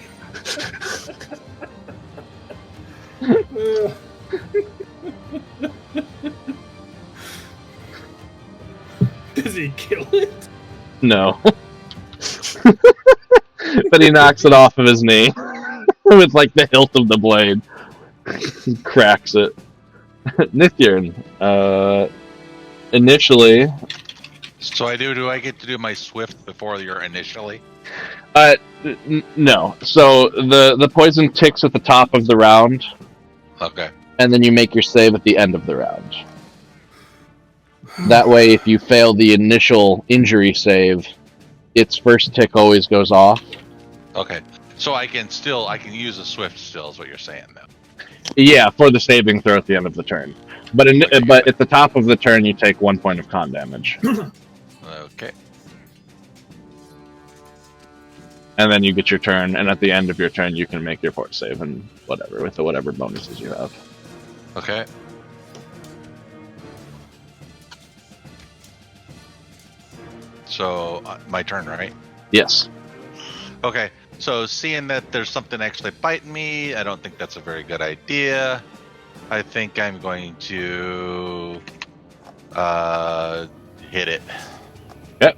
Does he kill it? No. But he knocks it off of his knee with like the hilt of the blade. He cracks it. Nithyan, initially... So do I get to do my swift before your initially? No. So the poison ticks at the top of the round, Okay. and then you make your save at the end of the round. That way, if you fail the initial injury save, its first tick always goes off. Okay. So I can use a swift still is what you're saying though. Yeah, for the saving throw at the end of the turn. But at the top of the turn, you take 1 point of con damage. Okay. And then you get your turn, and at the end of your turn, you can make your fort save and whatever, with whatever bonuses you have. Okay. So, my turn, right? Yes. Okay. So, seeing that there's something actually biting me, I don't think that's a very good idea. I think I'm going to hit it. Yep.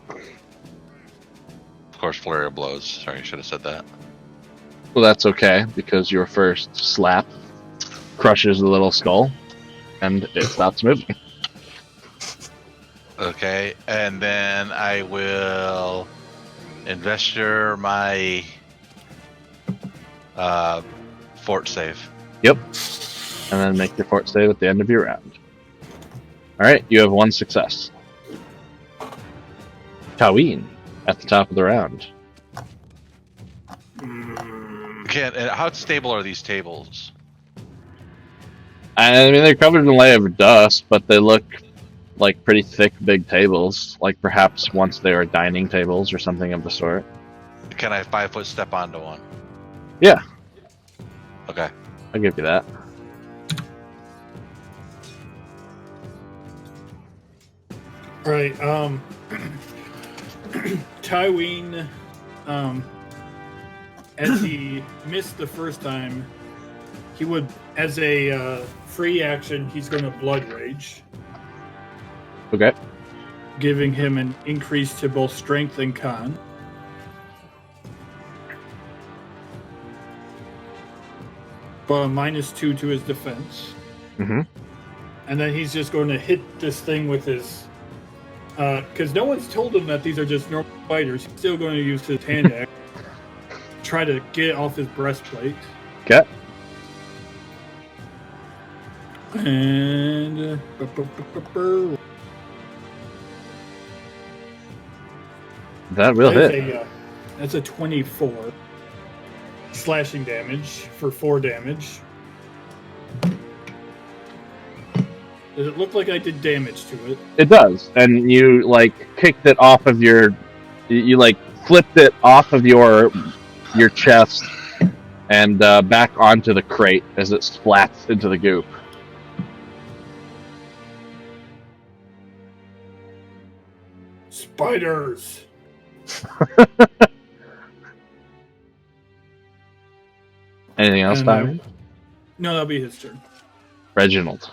Of course, flurry of blows. Sorry, I should have said that. Well, that's okay, because your first slap crushes the little skull, and it stops moving. Okay, and then I will investor my fort save. Yep. And then make your fort save at the end of your round. Alright, you have 1 success. Taween, at the top of the round. Okay, and how stable are these tables? I mean, they're covered in a layer of dust, but they look like pretty thick, big tables. Like perhaps once they were dining tables or something of the sort. Can I 5-foot step onto one? Yeah. Okay. I'll give you that. All right. Tyween, as he missed the first time, he would, as a free action, he's going to Blood Rage, Okay. giving him an increase to both strength and con. Well, -2 to his defense. Mm-hmm. And then he's just going to hit this thing with his... Because no one's told him that these are just normal fighters. He's still going to use his hand axe. Try to get it off his breastplate. Okay. And... That will That hit. is that's a 24. Slashing damage for 4 damage. Does it look like I did damage to it? It does, and you like kicked it off of your. You like flipped it off of your chest and back onto the crate as it splats into the goop. Spiders! Anything else, And Diamond? No, that'll be his turn. Reginald.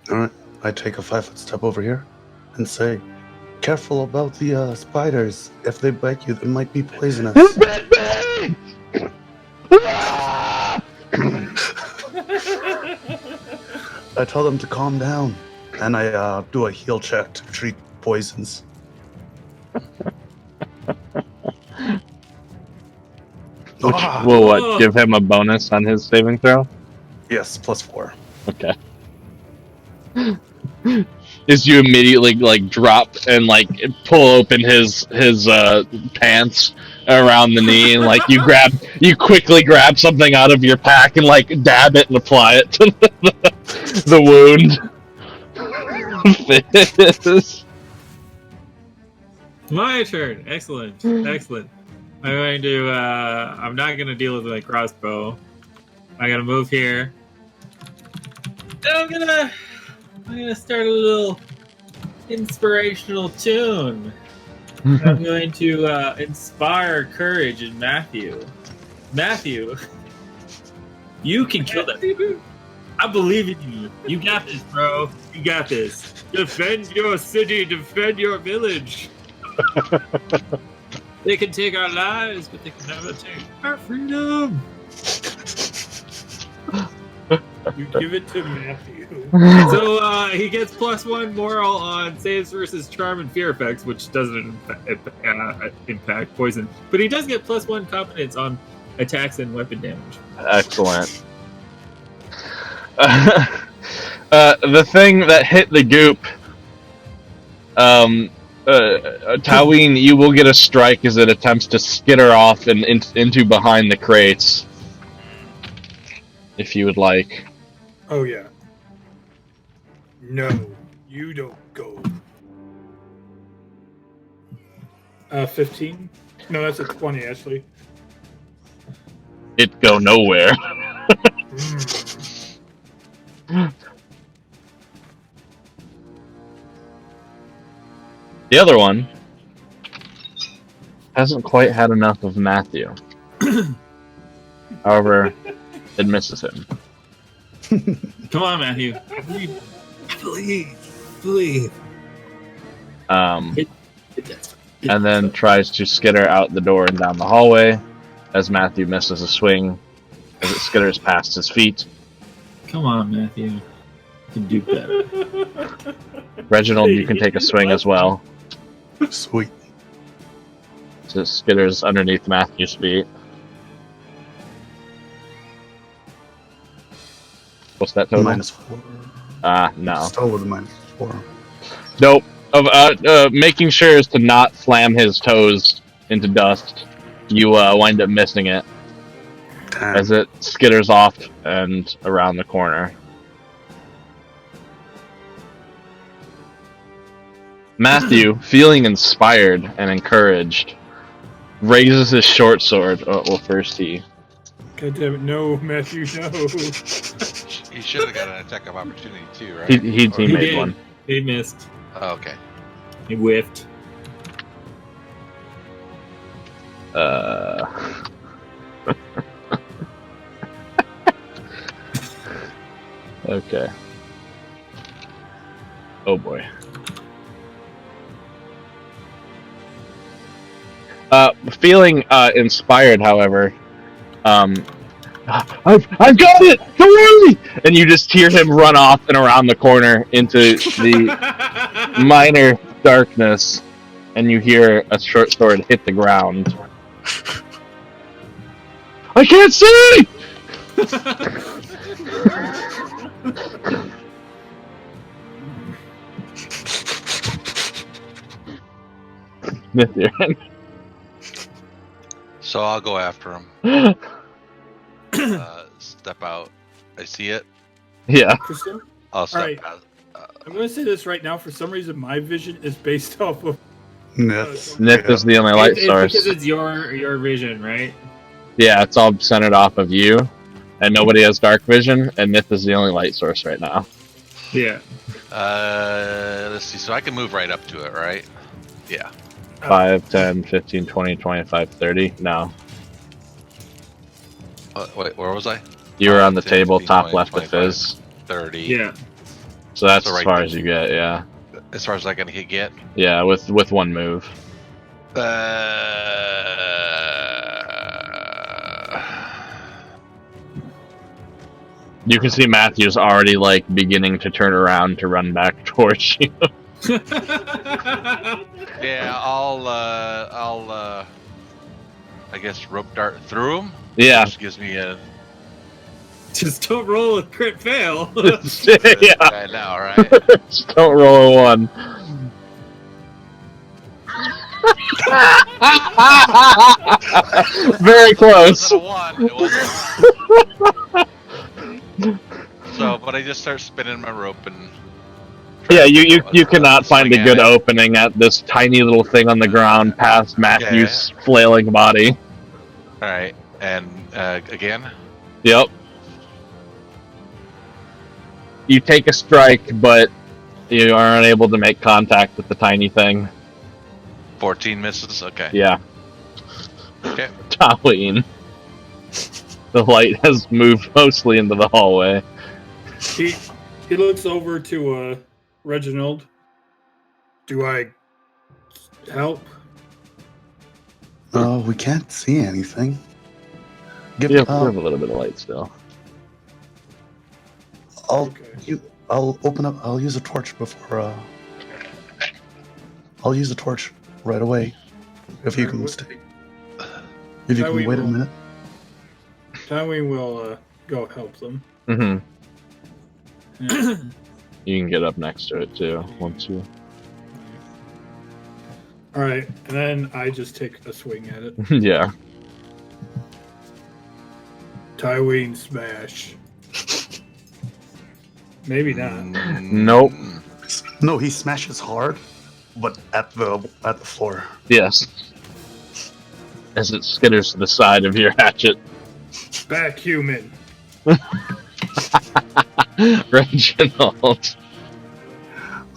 All right, I take a 5-foot step over here and say, "Careful about the spiders. If they bite you, they might be poisonous." I tell them to calm down, and I do a heal check to treat poisons. Which Ah! will what give him a bonus on his saving throw? Yes, +4. Okay. Is you immediately like drop and like pull open his pants around the knee and like you quickly grab something out of your pack and like dab it and apply it to the wound. Fizz. My turn. Excellent. Excellent. I'm going to. I'm not going to deal with my crossbow. I'm going to move here. I'm gonna start a little inspirational tune. I'm going to inspire courage in Matthew. Matthew, you can kill that dude. I believe in you. You got this, bro. You got this. Defend your city. Defend your village. They can take our lives, but they can never take our freedom. You give it to Matthew. So he gets +1 moral on saves versus charm and fear effects, which doesn't impact poison. But he does get +1 confidence on attacks and weapon damage. Excellent. The thing that hit the goop, Taween, you will get a strike as it attempts to skitter off and into behind the crates. If you would like. Oh, yeah. No, you don't go. 15? No, that's a 20, actually. It go nowhere. The other one hasn't quite had enough of Matthew. However, it misses him. Come on, Matthew. Believe. And then tries to skitter out the door and down the hallway as Matthew misses a swing as it skitters past his feet. Come on, Matthew. You can do better. Reginald, you can take a swing as well. Sweet. So it skitters underneath Matthew's feet. What's that total? -4. No. Still with a -4. Nope. Making sure is to not slam his toes into dust. You wind up missing it Damn. as it skitters off and around the corner. Matthew, feeling inspired and encouraged, raises his short sword. Oh, well, first he... God damn it, no, Matthew, no. He should have got an attack of opportunity too, right? He Or- made did. one. He missed. Oh, okay. He whiffed. Okay. Oh boy. Feeling inspired, however, I've got it! Don't worry! And you just hear him run off and around the corner into the minor darkness, and you hear a short sword hit the ground. I can't see! Mithrin. So I'll go after him. Step out. I see it. Yeah. I'll step Alright. out. I'm going to say this right now. For some reason, my vision is based off of. Nith. Nith is the only light It's source. because it's your vision, right? Yeah, it's all centered off of you, and nobody has dark vision, and Nith is the only light source right now. Yeah. Let's see. So I can move right up to it, right? Yeah. 5, 10, 15, 20, 25, 30. No. Wait, where was I? You were on the 10, table, 15, top 20, left of 25, Fizz. 30. Yeah. So that's So as right far there. as you get, yeah. As far as I can get. Yeah, with one move. You can see Matthew's already like beginning to turn around to run back towards you. Yeah, I'll I guess rope dart through him. Yeah. Which gives me a Just don't roll a crit fail. Yeah. I know, right? Just don't roll a 1. Very It close. wasn't a 1. It wasn't. So, but I just start spinning my rope and. Yeah, you cannot find a swing good at it. opening at this tiny little thing on the ground past Matthew's flailing body. All right, and again. Yep. You take a strike, but you are unable to make contact with the tiny thing. 14 misses. Okay. Yeah. Okay. Tallene. The light has moved mostly into the hallway. He looks over to Reginald. Do I help? We can't see anything. Give You have a little bit of light still. I'll open up. I'll use a torch before. I'll use a torch right away. If you can stay. If you can wait a minute. Tywin will go help them. Mm-hmm. Yeah. You can get up next to it too, once you. All right, and then I just take a swing at it. Yeah. Tywin smash. Maybe not. Nope. No, he smashes hard, but at the floor. Yes. As it skitters to the side of your hatchet. Back human. Reginald.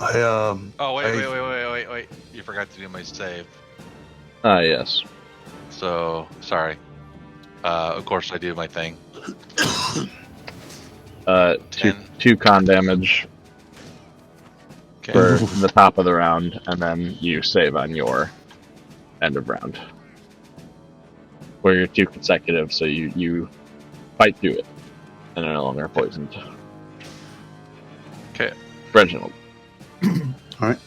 Um, Oh wait! You forgot to do my save. Ah, yes. So sorry. Of course I do my thing. Two con damage Okay. for the top of the round, and then you save on your end of round. Where you're 2 consecutive, so you fight through it, and are no longer poisoned. Okay. Reginald. All right,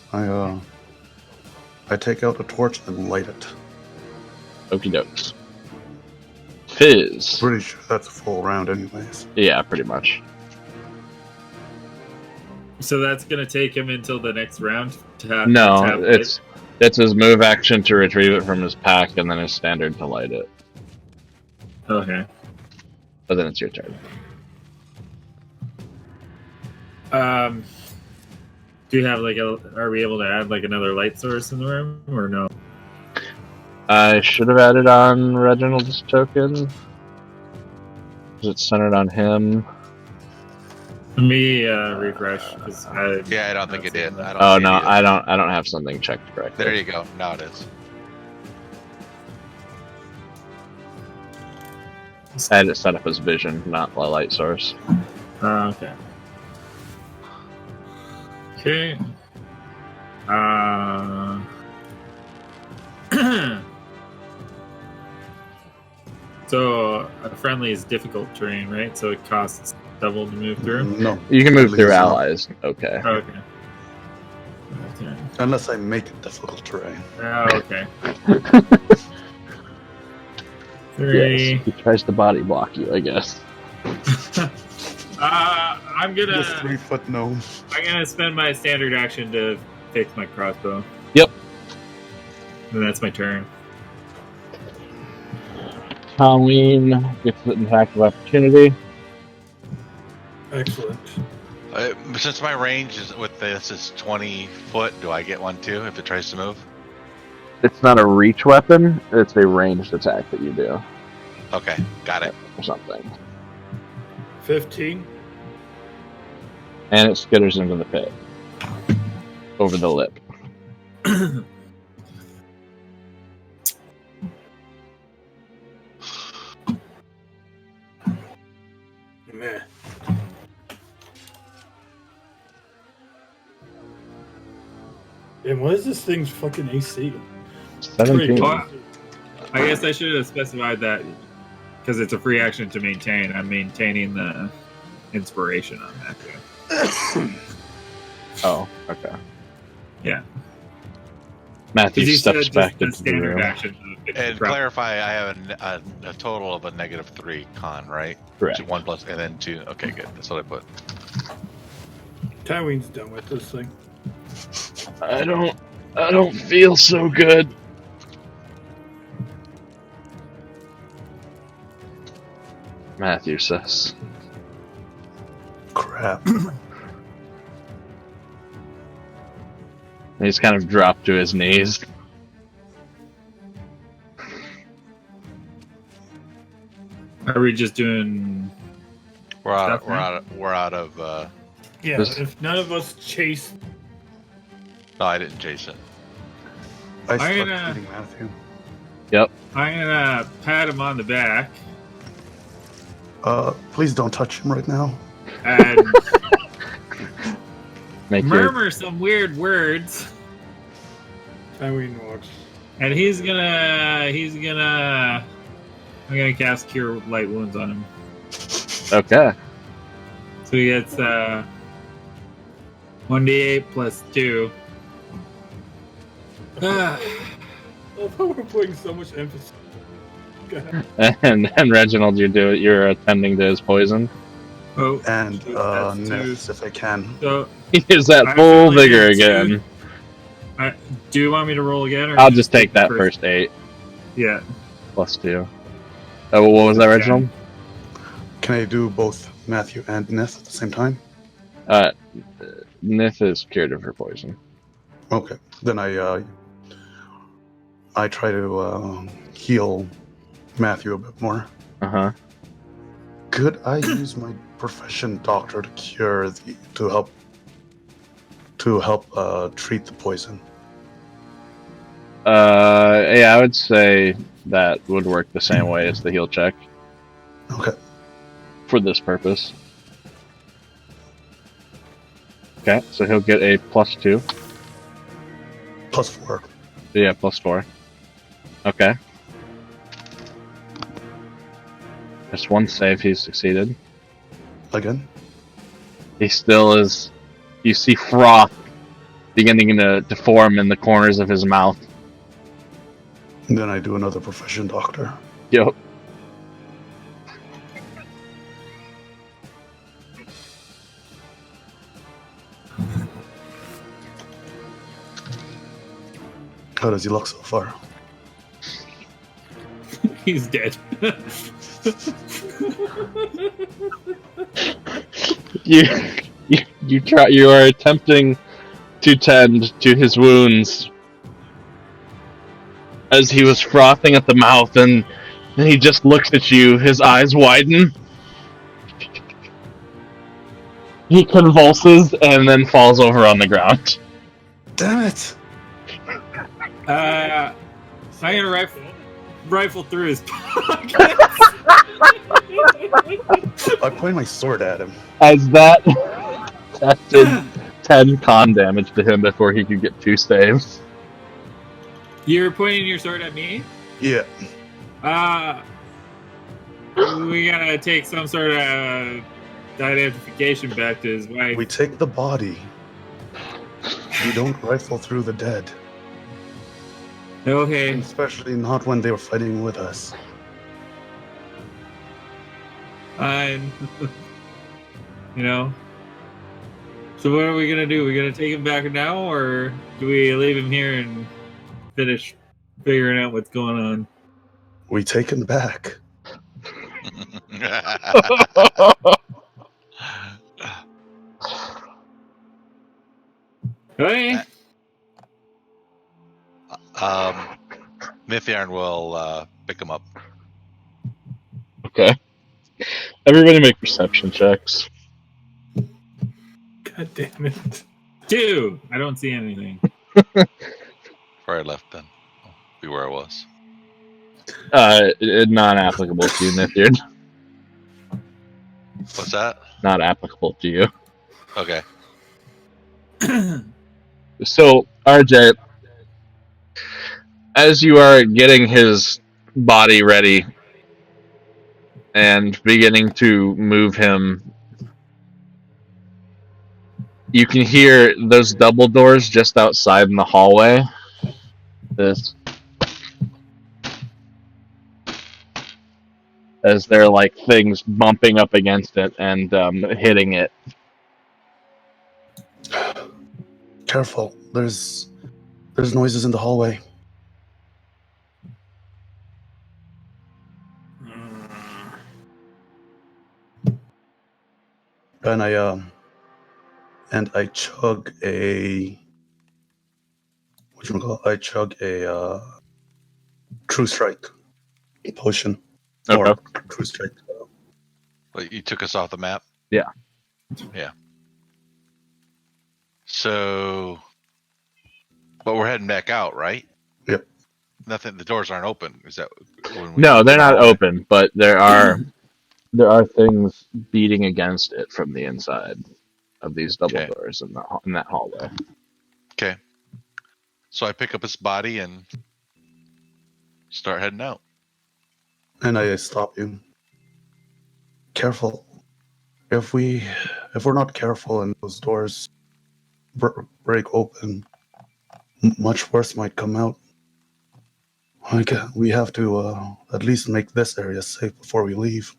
I take out a torch and light it. Okie dokes. Fizz. Pretty sure that's a full round, anyways. Yeah, pretty much. So that's gonna take him until the next round to have. No, to have it's his move action to retrieve it from his pack, and then his standard to light it. Okay. But then it's your turn. Do you have are we able to add another light source in the room or no? I should have added on Reginald's token. Is it centered on him? Let me refresh. Yeah, I don't think it did. I don't Oh see no, it either. I don't have something checked correctly. There you go. Now it is. I had it set up as vision, not a light source. Okay. Okay. So a friendly is difficult terrain, right? So it costs double to move through. No. You can move Friendly through is not. allies. Okay. Okay. Okay. Unless I make it difficult terrain. Oh, okay. 3. Yes. He tries to body block you, I guess. I'm This gonna 3-foot gnome. spend my standard action to fix my crossbow. Yep. And that's my turn. Halloween gets an attack of opportunity. Excellent. Since my range is with this is 20 foot, do I get one too if it tries to move? It's not a reach weapon, it's a ranged attack that you do, Okay, got it. or something. 15. And it skitters into the pit. Over the lip. Meh. And what is this thing's fucking AC? 17. Well, I guess I should have specified that because it's a free action to maintain. I'm maintaining the inspiration on that too. Oh, okay. Yeah. Matthew Because you said steps just back the into the standard room. action. And clarify, I have a total of a -3 con, right? Correct. 1 plus, and then 2. Okay, good. That's what I put. Tywin's done with this thing. I don't feel so good. Matthew says. Crap. He's kind of dropped to his knees. Are we just doing? We're out. Stuff We're now? out. We're out of. Yeah, This- if none of us chase. No, I didn't chase it. I I'm start gonna- feeding Matthew. I'm gonna pat him on the back Please don't touch him right now. and Make your murmur some weird words, Tywin walks. and I'm gonna cast Cure Light Wounds on him. okay. So he gets 1d8 plus 2. I love how we're putting so much emphasis. God. And Reginald, you're attending to his poison. Oh, And That's Ness, if I can. so He is at I full only vigor did two. again. do you want me to roll again? Or I'll you just take the that first 8 Yeah. plus 2. Oh, what was that, Okay. Reginald? Can I do both Matthew and Ness at the same time? Nith is cured of her poison. Okay. Then I try to heal Matthew a bit more. Uh-huh. Could I use my profession doctor to cure to help treat the poison? Yeah, I would say that would work the same way as the heal check Okay. for this purpose. Okay, so he'll get a +2. +4. Yeah, +4. Okay. Just one save, he's succeeded. Again? He still is. You see froth beginning to form in the corners of his mouth. Then I do another profession doctor. Yep. How does he look so far? He's dead. You are attempting to tend to his wounds as he was frothing at the mouth, and then he just looks at you, his eyes widen. He convulses and then falls over on the ground. Damn it! I'm gonna rifle through his pockets. I point my sword at him. As that did 10 con damage to him before he could get 2 saves. You're pointing your sword at me? Yeah. We gotta take some sort of identification back to his wife. We take the body. We don't rifle through the dead. Okay. Especially not when they were fighting with us. Fine. You know. So what are we gonna do? We gonna take him back now, or do we leave him here and finish figuring out what's going on? We take him back. Okay. Nithiarn will pick him up. Okay. Everybody make perception checks. God damn it. 2. I don't see anything. Before I left, then I'll be where I was. Non-applicable to you, Nithir. What's that? Not applicable to you. Okay. So, RJ, as you are getting his body ready and beginning to move him, you can hear those double doors just outside in the hallway. As they're like things bumping up against it and hitting it. Careful. There's noises in the hallway. And I chug a True Strike potion. Okay. Or True Strike. But you took us off the map? Yeah. Yeah. So, but we're heading back out, right? Yep. Nothing. The doors aren't open. Is that? No, they're not open, but there are things beating against it from the inside of these double Okay. doors in that hallway. Okay. So I pick up his body and start heading out. And I stop you. Careful. If we're not careful and those doors break open, much worse might come out. We have to at least make this area safe before we leave.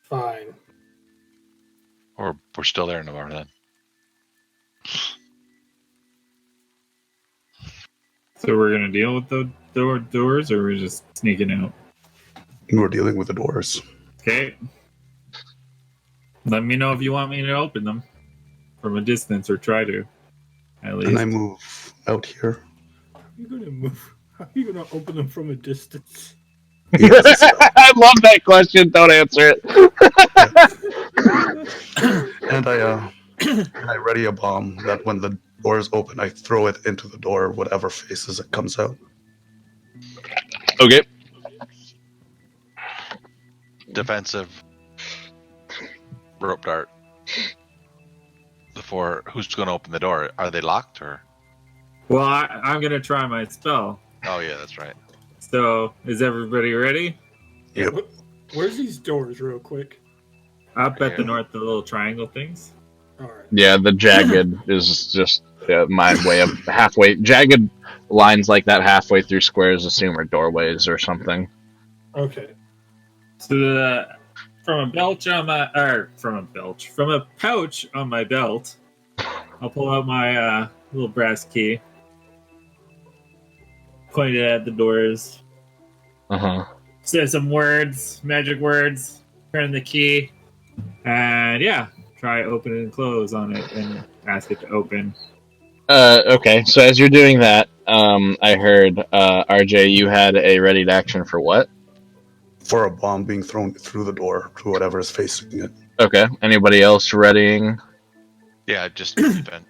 Fine. Or we're still there, Navarre, then. So we're gonna deal with the doors, or we're just sneaking out? We're dealing with the doors. Okay. Let me know if you want me to open them from a distance, or try to. At least. And I move out here. How are you gonna move? How are you gonna open them from a distance? Yes. I love that question. Don't answer it. And I ready a bomb that when the doors open, I throw it into the door, whatever faces it comes out. Okay. Defensive. Rope dart. Who's going to open the door? Are they locked or? Well, I'm gonna try my spell. Oh yeah, that's right. So, is everybody ready? Yep. Where's these doors, real quick? Up at the north, the little triangle things. All right. Yeah, the jagged is just my way of halfway. Jagged lines like that halfway through squares assume are doorways or something. Okay. So from a pouch on my belt, I'll pull out my little brass key, point it at the doors, say some words, magic words, turn the key, and try open and close on it and ask it to open. Okay, so as you're doing that, I heard RJ, you had a ready to action for what? For a bomb being thrown through the door to whatever is facing it. Okay. Anybody else readying? Yeah, just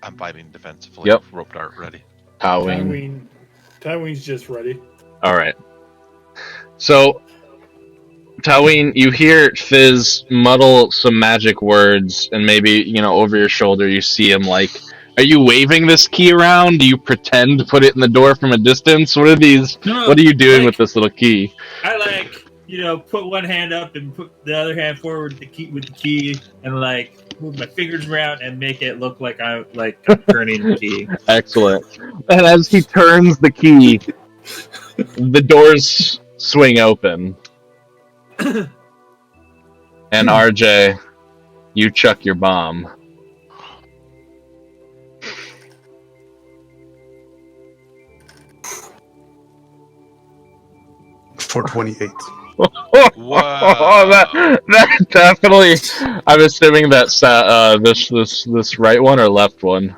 I'm fighting defensively. Yep. Rope dart ready. Tyween's just ready. All right. So, Tyween, you hear Fizz muddle some magic words, and maybe over your shoulder you see him like Are you waving this key around? Do you pretend to put it in the door from a distance? What are these? No, What are you doing like, with this little key? I put one hand up and put the other hand forward with the key and move my fingers around and make it look like I'm turning the key. Excellent. And as he turns the key, the doors swing open. And RJ, you chuck your bomb. For 28. Wow. that definitely. I'm assuming that's this right one or left one.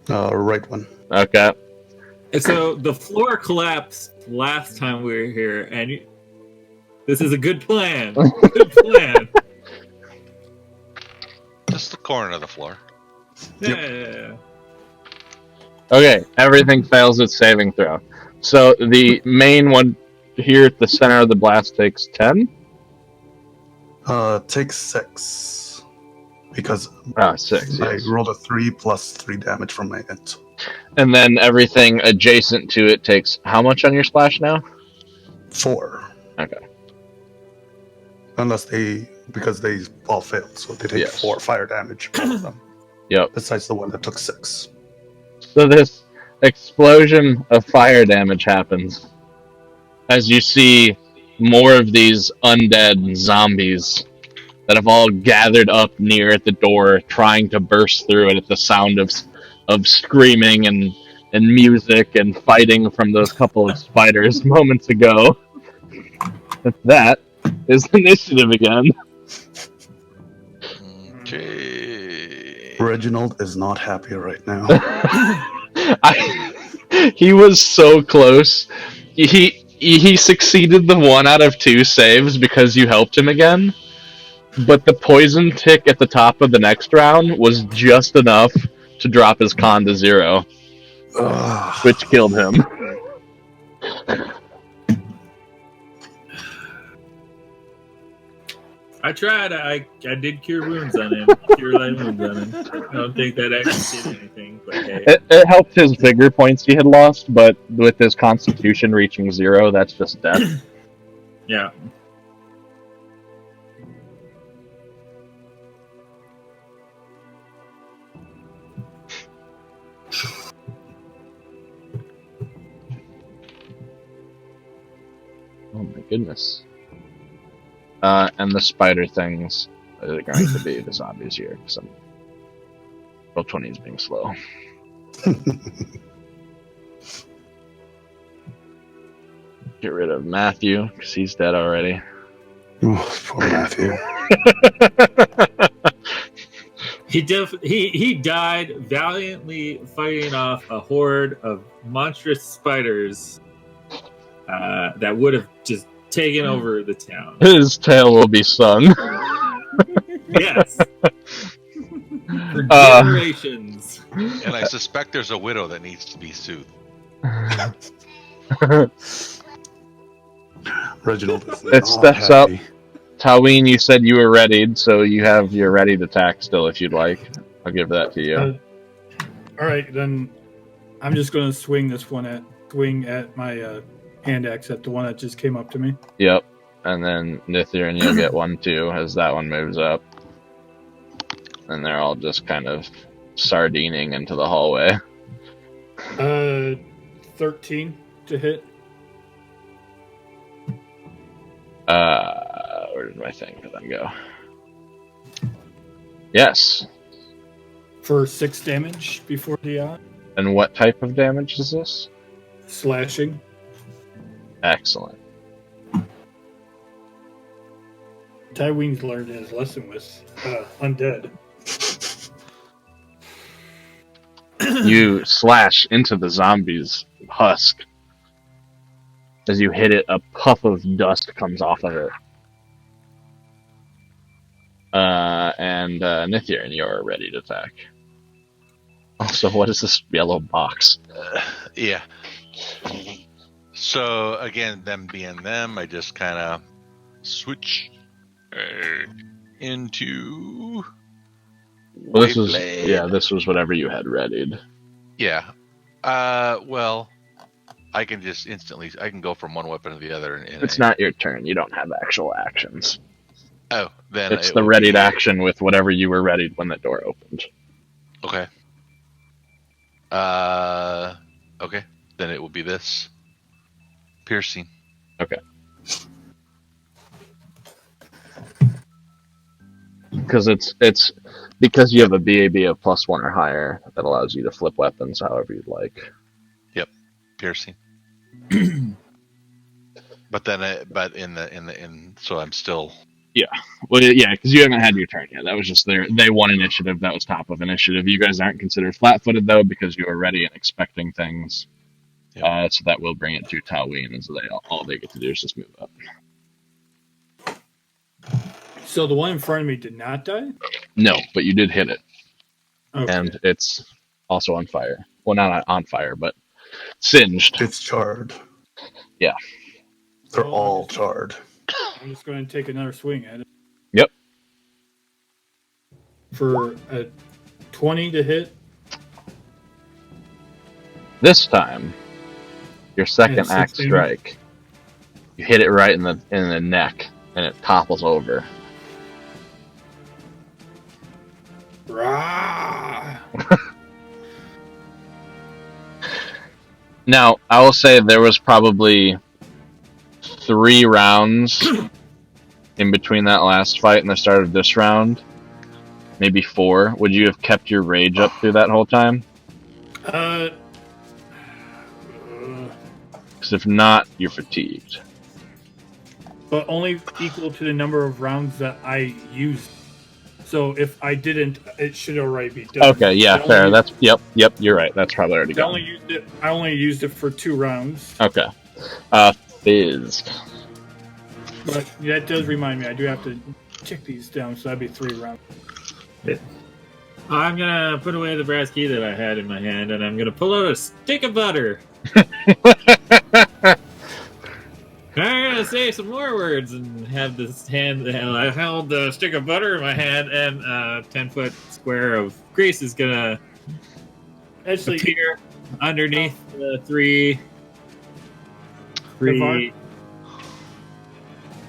Right one. Okay. And so the floor collapsed last time we were here, and this is a good plan. Good plan. Just the corner of the floor. Yeah. Okay. Everything fails its saving throw. So the main one here at the center of the blast takes 10. Takes 6. Because 6. I Yes. rolled a 3 plus 3 damage from my int. And then everything adjacent to it takes how much on your splash now? 4. Okay. Because they all failed, so they take Yes. 4 fire damage, all of them. Yep. Besides the one that took 6. So this explosion of fire damage happens as you see more of these undead zombies that have all gathered up near at the door, trying to burst through it at the sound of screaming and music and fighting from those couple of spiders moments ago. That is initiative again. Okay. Reginald is not happy right now. He was so close. He succeeded the 1 out of 2 saves because you helped him again. But the poison tick at the top of the next round was just enough to drop his con to 0, which killed him. I tried. I did cure wounds on him. Cure light wounds on him. I don't think that actually did anything, but hey. It helped his vigor points he had lost, but with his constitution reaching 0, that's just death. Yeah. Oh my goodness. And the spider things are going to be the zombies here, because roll 20 is being slow. Get rid of Matthew, because he's dead already. Oh, poor Matthew. He died valiantly fighting off a horde of monstrous spiders that would have just taken over the town. His tale will be sung. Yes. For generations. And I suspect there's a widow that needs to be soothed. Reginald is It not steps happy. Taween, you said you were readied, so you have your ready to attack still if you'd like. I'll give that to you. All right, then I'm just going to swing at my hand axe at the one that just came up to me. Yep. And then Nithir and you'll get one too, as that one moves up. And they're all just kind of sardining into the hallway. 13 to hit. Where did my thing for them go? Yes. For 6 damage before the And what type of damage is this? slashing. Excellent. Tyween's learned his lesson with undead. You slash into the zombie's husk. As you hit it, a puff of dust comes off of it. And Nithir and you're ready to attack. Also, what is this yellow box? Yeah. So, again, them being them, I just kind of switch into Well, this was Wayblade. this was whatever you had readied. Yeah. Well, I can just instantly. I can go from one weapon to the other. It's not your turn. You don't have actual actions. Oh, then It's it the will readied be- action with whatever you were readied when the door opened. Okay. Okay. Then it will be this piercing. Okay. Because it's because you have a BAB of +1 or higher that allows you to flip weapons however you'd like. Piercing. But then, so I'm still. Well, yeah, because you haven't had your turn yet. That was just they won initiative. That was top of initiative. You guys aren't considered flat-footed though because you are ready and expecting things. Yep. So that will bring it to Taween, and so all they get to do is just move up. So the one in front of me did not die? No, but you did hit it, Okay. and it's also on fire. Well, not on fire, but singed. It's charred. Yeah. They're Well, all charred. I'm just going to take another swing at it. Yep. For a 20 to hit. This time, your second And axe 16. strike, you hit it right in the neck, and it topples over. Rah! Now, I will say there was probably 3 rounds in between that last fight and the start of this round. Maybe 4. Would you have kept your rage up through that whole time? Because if not, you're fatigued. But only equal to the number of rounds that I used. So if I didn't, it should already be done. Okay, yeah, fair. That's yep, you're right. That's probably already I gone. only used it for 2 rounds. Okay. Fizz. But that does remind me, I do have to check these down, so that'd be 3 rounds. I'm gonna put away the brass key that I had in my hand, and I'm gonna pull out a stick of butter. I'm gonna say some more words and have this hand. I held the stick of butter in my hand, and a 10-foot square of grease is gonna Actually, appear underneath the three. Navarre?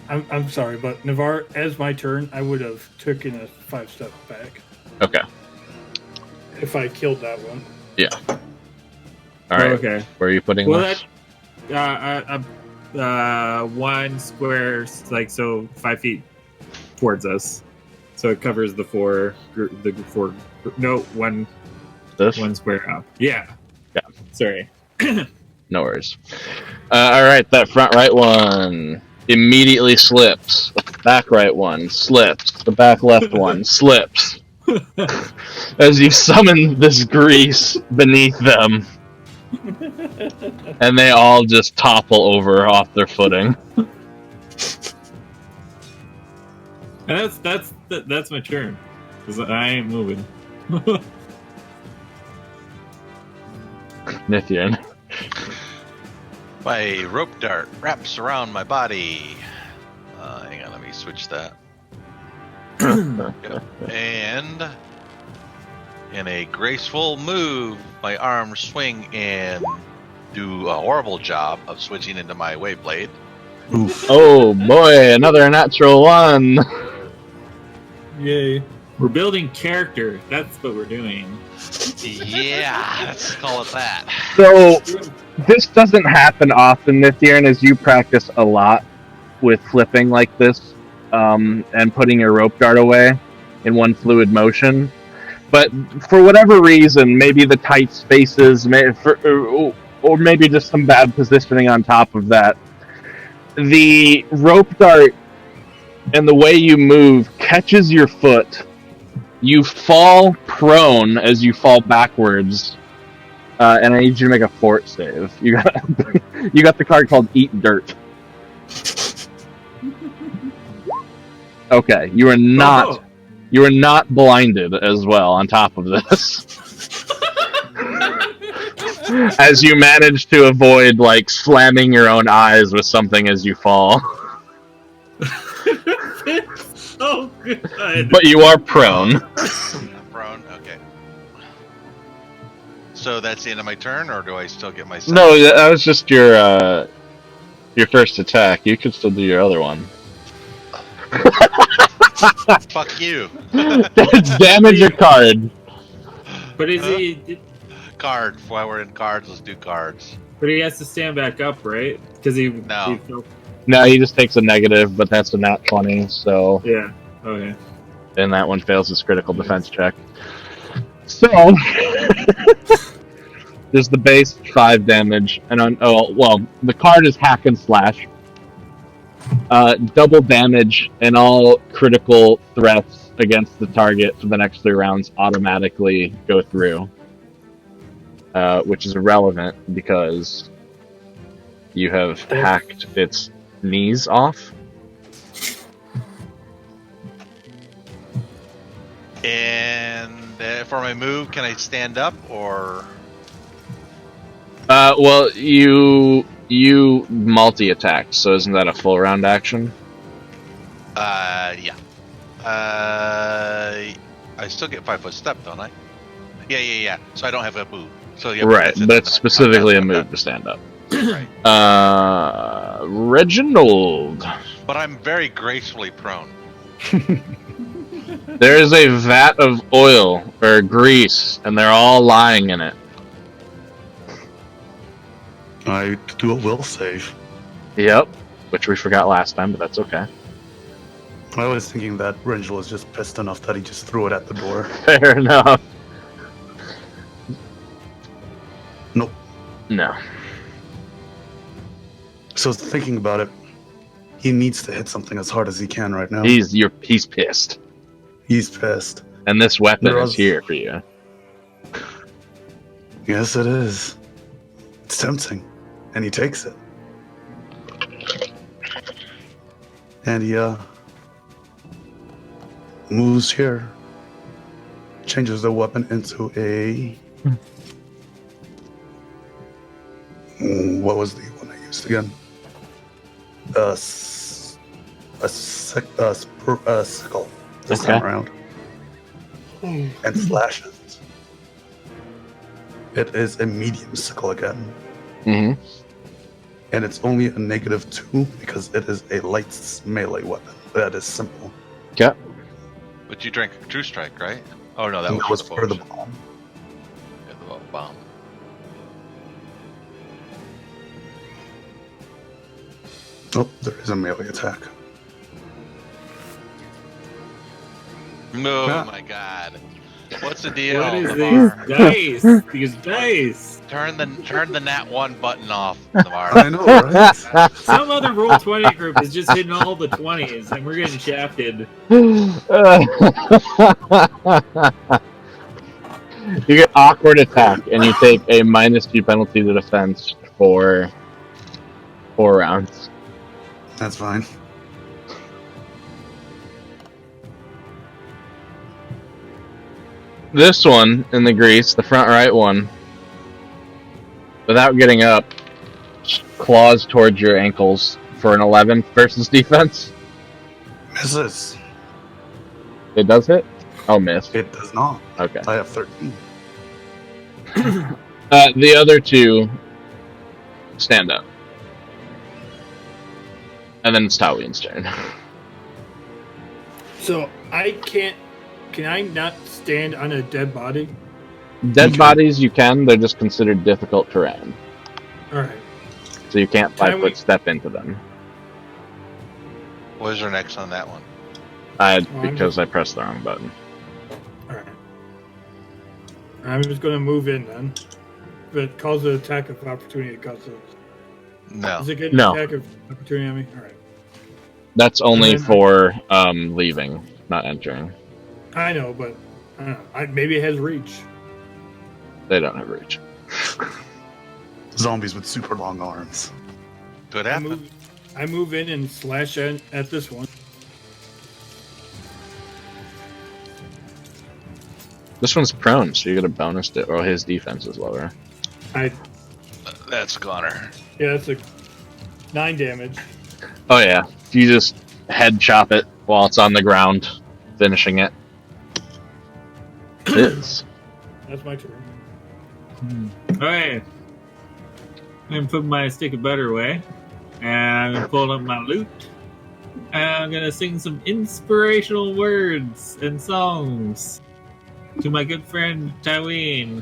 I'm sorry, but Navarre, as my turn, I would have taken a 5-step back Okay. if I killed that one. All right. Okay. Where are you putting Well, this? that 1 square, like so, 5 feet towards us, so it covers the 4. No, one This? 1 square up. Yeah. Sorry. No worries. All right, that front right one immediately slips. The back right one slips. The back left one slips. As you summon this grease beneath them, and they all just topple over off their footing. And that's my turn, because I ain't moving. Nithian. My rope dart wraps around my body. Hang on, let me switch that. Yep. And in a graceful move, my arms swing and do a horrible job of switching into my Wayblade. Oh boy, another natural 1. Yay. We're building character. That's what we're doing. Yeah, let's call it that. So, this doesn't happen often, Nithian, as you practice a lot with flipping like this, and putting your rope dart away in one fluid motion. But for whatever reason, maybe the tight spaces, or maybe just some bad positioning on top of that, the rope dart and the way you move catches your foot. You fall prone as you fall backwards, and I need you to make a fort save. You got the card called Eat Dirt. Okay, you are not blinded as well. On top of this, as you manage to avoid like slamming your own eyes with something as you fall, Oh, good. but you are prone. Bro. So that's the end of my turn, or do I still get my? No, that was just your first attack. You could still do your other one. Fuck you. Damage a card. But is he? Card. While we're in cards, let's do cards. But he has to stand back up, right? Because he. No. No, he just takes a negative, but that's a nat 20, so... Yeah. Okay. And that one fails his critical defense check. So... there's the base 5 damage, and the card is hack and slash. Double damage, and all critical threats against the target for the next 3 rounds automatically go through. Which is irrelevant because you have hacked its knees off. And for my move, can I stand up or? Well, you multi-attacked, so isn't that a full round action? Yeah. I still get 5 foot step, don't I? Yeah. So I don't have a move. So yeah, Right, but it's specifically a move to stand up. Right. Reginald. But I'm very gracefully prone. There is a vat of oil or grease, and they're all lying in it. I do a will save. Yep, which we forgot last time, but that's okay. I was thinking that Rangel was just pissed enough that he just threw it at the door. Fair enough. Nope. No. So thinking about it, he needs to hit something as hard as he can right now. He's pissed. He's pissed. And this weapon There is was- here for you. Yes, it is. It's tempting. And he takes it. And he, moves here. Changes the weapon into a... What was the one I used again? A sickle this time around. And slashes. It is a medium sickle again. Mm-hmm. And it's only a -2 because it is a light melee weapon. That is simple. Okay. But you drank True Strike, right? Oh no, that And was, that was for the bomb. Yeah, the bomb. Oh, there is a melee attack. Oh Yeah. my god. What's the deal? What is Navarre? these dice? These dice. Turn the nat 1 button off, Navarre. I know, right? Some other roll 20 group is just hitting all the 20s, and we're getting shafted. You get awkward attack, and you take a -2 penalty to defense for 4 rounds. That's fine. This one in the grease, the front right one, without getting up, claws towards your ankles for an 11 versus defense. Misses. It does hit? Oh, miss. It does not. Okay. I have 13. The other 2 stand up. And then it's Taween's turn. So I can't. Can I not stand on a dead body? Dead bodies you can, they're just considered difficult terrain. All right. So you can't Can 5-foot step into them. What is your next on that one? Because I pressed the wrong button. All right. I'm just going to move in then. If it calls an attack of opportunity, it causes. No. Does it get an No. attack of opportunity on me? All right. That's only And then- for leaving, not entering. I know, but I don't know. Maybe it has reach. They don't have reach. Zombies with super long arms. Could happen. I move in and slash at this one. This one's prone, so you get a bonus to, or his defense is lower. That's Connor. Yeah, that's a 9 damage. Oh yeah, you just head chop it while it's on the ground, finishing it. It is. That's my turn. Alright. I'm gonna put my stick of butter away. And I'm gonna pull up my lute. And I'm gonna sing some inspirational words and songs to my good friend Tyween.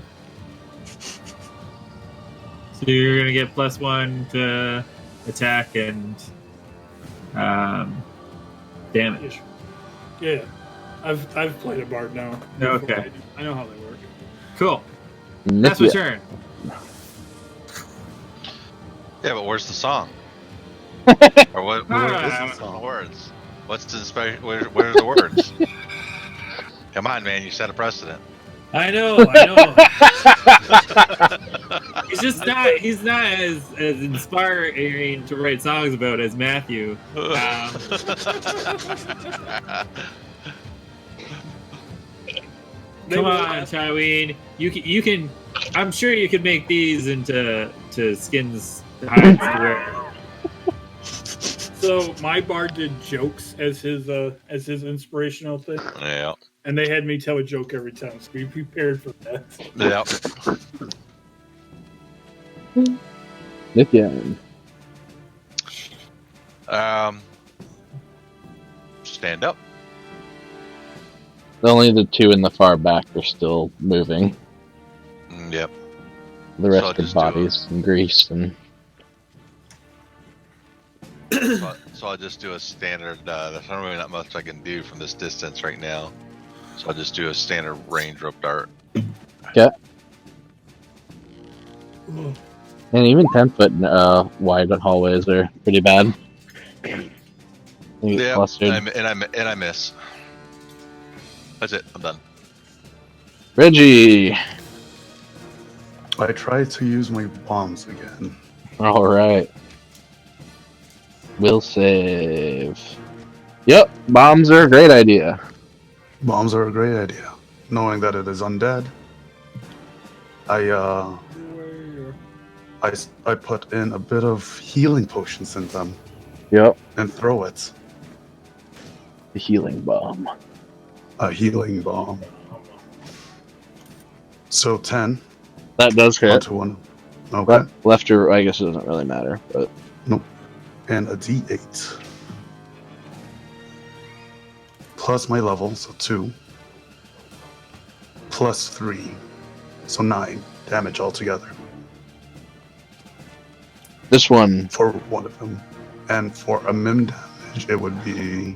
So you're gonna get +1 to attack and damage. Yeah, I've played a bard now. Okay. I know how they work. Cool. That's my Nithya. turn. Yeah, but where's the song? Or what? Ah. Where's the words? What's the where's the words? Come on, man! You set a precedent. I know. He's not as inspiring to write songs about as Matthew. Come on, Tyween. You can. I'm sure you can make these into skins hides to wear. So my bard did jokes as his inspirational thing, Yeah. and they had me tell a joke every time. So be prepared for that. Yeah. Nithya. Stand up. Only the two in the far back are still moving. Yep. The So I'll rest are just do bodies and grease and So I'll just do a standard. There's really not much I can do from this distance right now. So I'll just do a standard range rope dart. okay. And even 10-foot wide hallways are pretty bad. You get Yeah, clustered. and I miss. That's it. I'm done. Reggie. I tried to use my bombs again. All right. Will save. Yep, bombs are a great idea. Bombs are a great idea. Knowing that it is undead, I put in a bit of healing potions in them Yep, and throw it. the healing bomb. A healing bomb. So 10 That does hit. onto one. Okay. But left or right, I guess it doesn't really matter. But And a D8. Plus my level, so 2. Plus 3. So 9 damage altogether this one, for one of them. And for a mim damage, it would be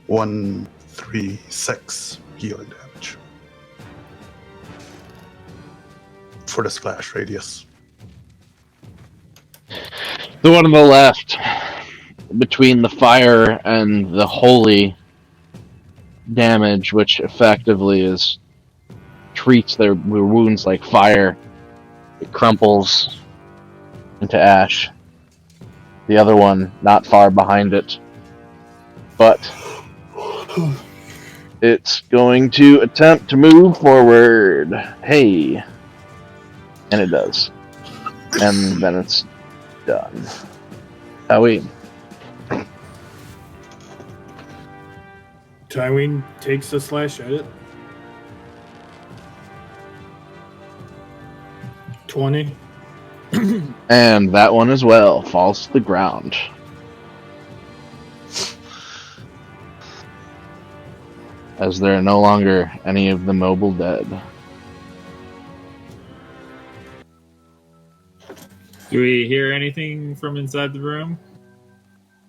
1, 3, 6 healing damage. For the splash radius. the one on the left, between the fire and the holy damage, which effectively is treats their wounds like fire. It crumples into ash. The other one, not far behind it, but it's going to attempt to move forward. Hey, and it does, and then it's done. Howie. Tyween takes a slash at it. 20. And that one as well falls to the ground. As there are no longer any of the mobile dead. Do we hear anything from inside the room?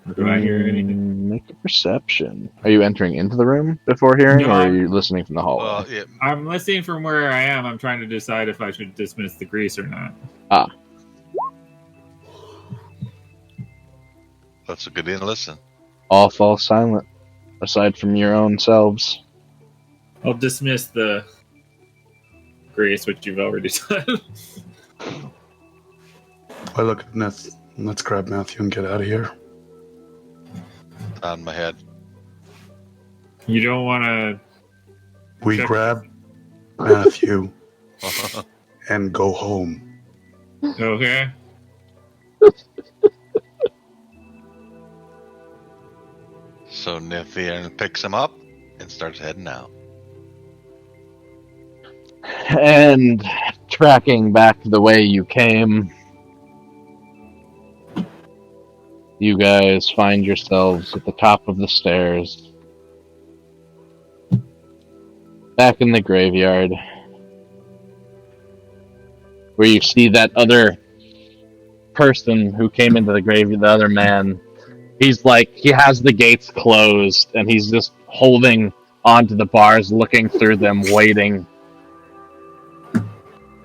Or do I hear anything? Make a perception. Are you entering into the room before hearing, No, or are I'm- you listening from the hallway? Well, yeah. I'm listening from where I am. I'm trying to decide if I should dismiss the grease or not. That's a good thing to listen. All fall silent, aside from your own selves. I'll dismiss the grease, which you've already done. I look at this. Let's grab Matthew and get out of here. On my head. You don't want to. We Check. grab Matthew and go home. Okay. So Nithya picks him up and starts heading out. And tracking back the way you came, you guys find yourselves at the top of the stairs, back in the graveyard, where you see that other person who came into the grave, the other man. He's like, he has the gates closed, and he's just holding onto the bars, looking through them, waiting.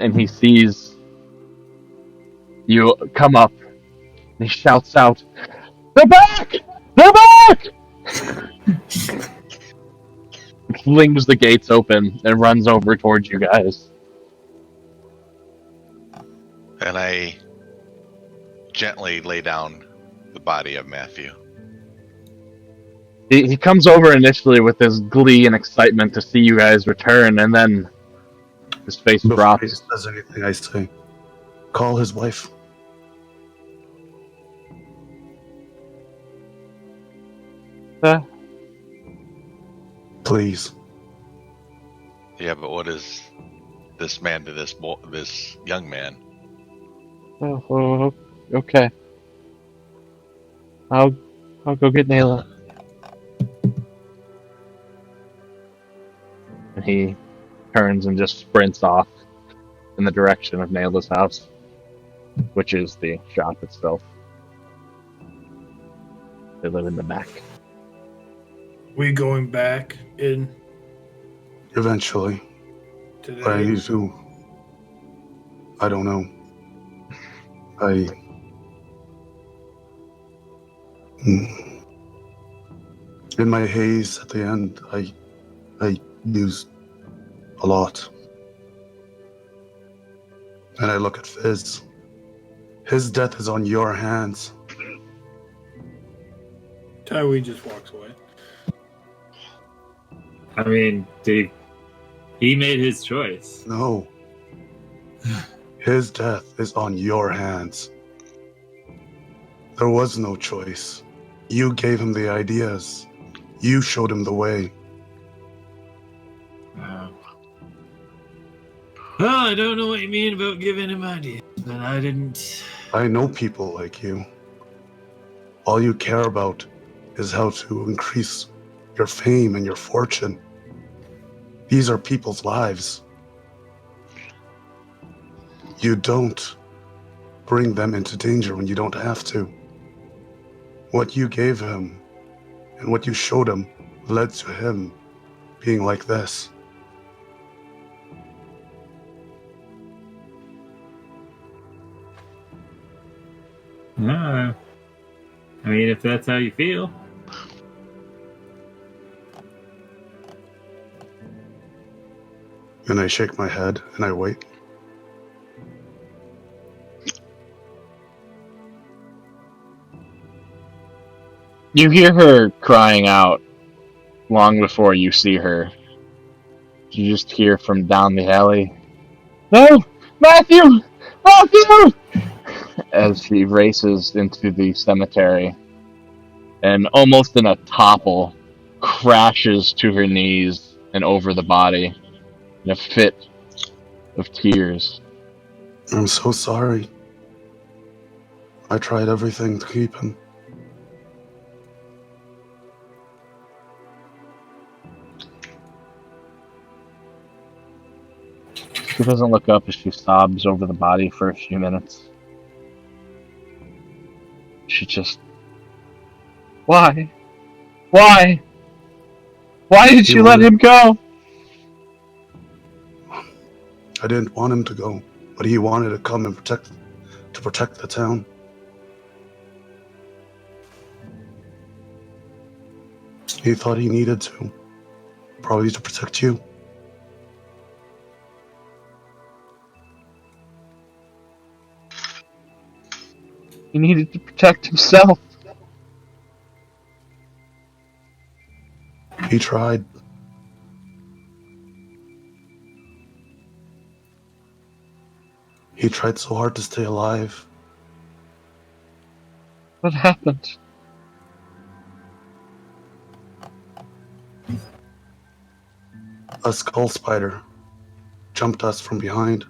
And he sees you come up, and he shouts out, "They're back! They're back!" Flings the gates open and runs over towards you guys. And I gently lay down the body of Matthew. He comes over initially with this glee and excitement to see you guys return, and then his face Before he drops. says anything, I say, call his wife. Please. Yeah, but what is this man to this young man? Oh, okay. I'll go get Nayla. And he turns and just sprints off in the direction of Nayla's house, which is the shop itself. They live in the back. We going back in Eventually. today? But I need to. I don't know. In my haze at the end, I used a lot. And I look at Fizz. His death is on your hands. Tywee just walks away. I mean, he made his choice. No. His death is on your hands. There was no choice. You gave him the ideas. You showed him the way. Well, I don't know what you mean about giving him ideas, but I didn't. I know people like you. All you care about is how to increase your fame and your fortune. These are people's lives. You don't bring them into danger when you don't have to. What you gave him and what you showed him led to him being like this. I mean, if that's how you feel. And I shake my head and I wait. You hear her crying out long before you see her. You just hear from down the alley, "No! Matthew! Matthew!" as she races into the cemetery and almost in a topple crashes to her knees and over the body in a fit of tears. I'm so sorry. I tried everything to keep him. She doesn't look up as she sobs over the body for a few minutes. She just... Why? Why? Why did you let him go? I didn't want him to go, but he wanted to come and protect the town. He thought he needed to. Probably to protect you. He needed to protect himself. He tried. He tried so hard to stay alive. What happened? A skull spider jumped us from behind.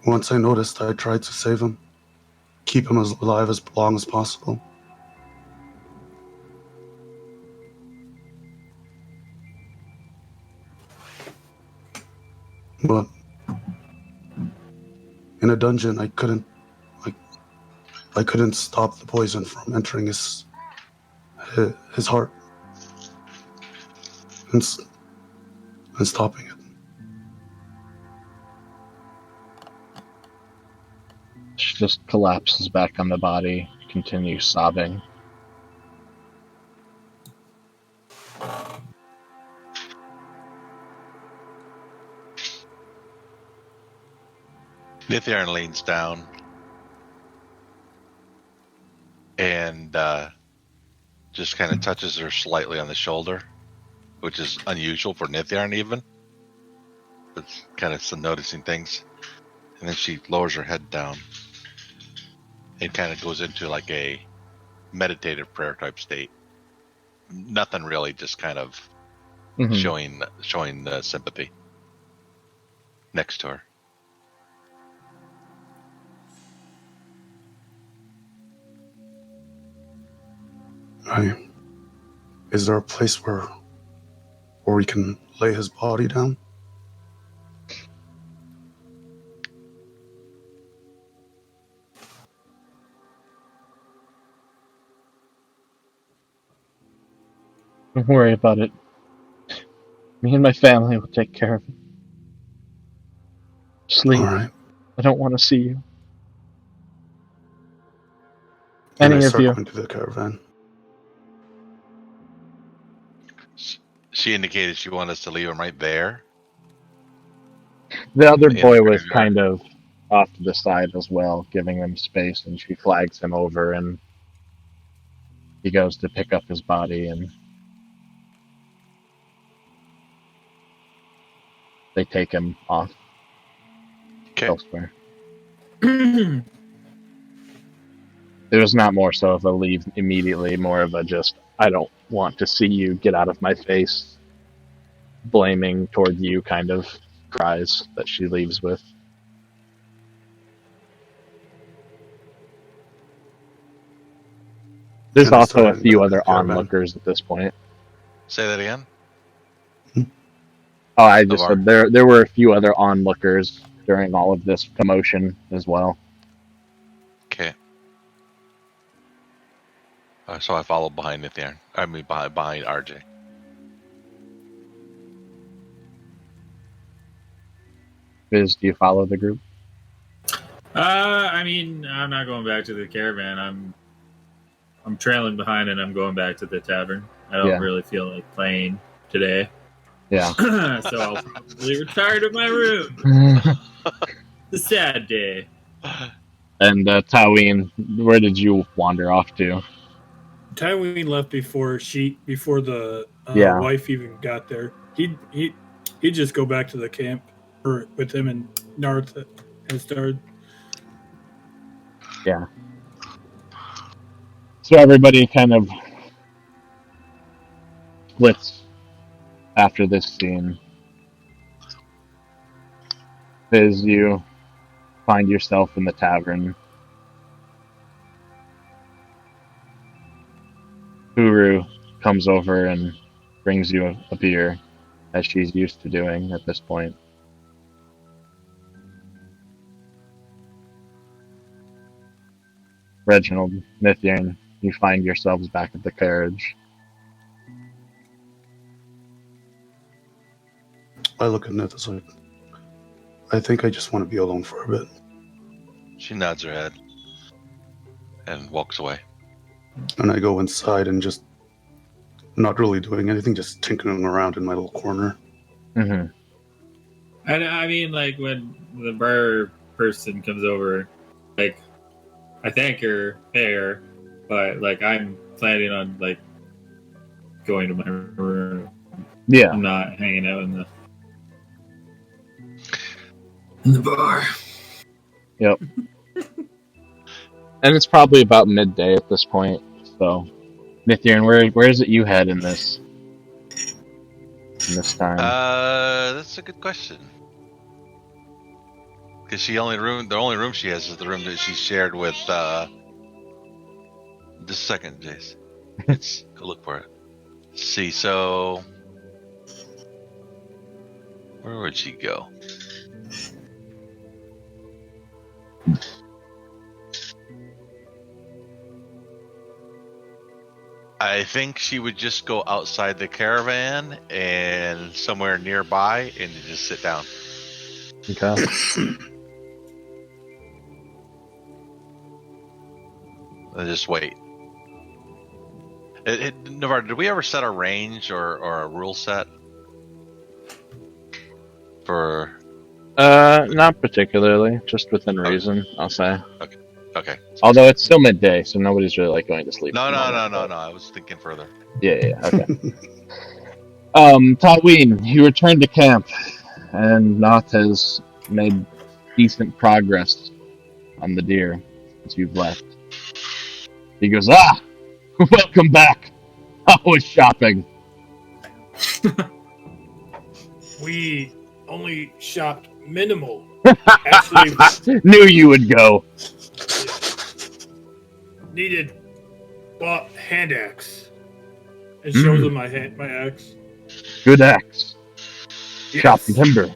Once I noticed, I tried to save him, keep him as alive as long as possible. But in a dungeon, I couldn't stop the poison from entering his heart and stopping it. She just collapses back on the body, continues sobbing. Nithiarn leans down and just kind of touches her slightly on the shoulder, which is unusual for Nithiarn even. It's kind of some noticing things. And then she lowers her head down and kind of goes into like a meditative prayer type state. Nothing really, just kind of showing sympathy next to her. Is there a place where we can lay his body down? Don't worry about it. Me and my family will take care of it. Sleep. All right. I don't want to see you. And I Any of start you. going to the caravan. She indicated she wanted us to leave him right there. The other In boy the was graveyard. kind of off to the side as well, giving him space, and she flags him over, and he goes to pick up his body, and they take him off Okay. elsewhere. It was not more so of a leave immediately, more of a just, I don't want to see you, get out of my face, blaming toward you kind of cries that she leaves with. There's And I also start a heading few back to other the caravan. onlookers at this point. Say that again. Oh, I just Of said there were a few other onlookers during all of this commotion as well. Okay. So I follow behind Nithiarn. I mean, behind RJ. Biz, do you follow the group? I mean, I'm not going back to the caravan. I'm trailing behind, and I'm going back to the tavern. I don't Yeah. really feel like playing today, Yeah. so I'll probably retire to my room. It's a sad day. And Taween, where did you wander off to? Tywin left before the Yeah. wife even got there. He'd just go back to the camp or with him and Narth had started. Yeah. So everybody kind of splits after this scene. Biz, you find yourself in the tavern. Uru comes over and brings you a beer, as she's used to doing at this point. Reginald, Nithiarn, you find yourselves back at the carriage. I look at Nith, like, I think I just want to be alone for a bit. She nods her head and walks away. And I go inside and just not really doing anything, just tinkering around in my little corner. Mm-hmm. And I mean, like, when the bar person comes over, like, I thank her there, but like, I'm planning on like going to my room. Yeah. I'm not hanging out in the bar. Yep. And it's probably about midday at this point. So, Nithiarn, where is it you head in this time? That's a good question. Because the only room she has is the room that she shared with. Just a second, Jace. Let's go look for it. Let's see, so where would she go? I think she would just go outside the caravan and somewhere nearby and just sit down. Okay. And just wait. Navarre, did we ever set a range or a rule set for? Not particularly, just within reason, I'll say. Okay. Although it's still midday, so nobody's really like going to sleep. No. at the moment, I was thinking further. Yeah, okay. Talween, you return to camp, and Noth has made decent progress on the deer since you've left. He goes, welcome back. How was shopping? We only shopped minimal. Actually, Knew you would go. bought hand axe. It shows him my axe. Good axe. Yes. Chopping timber.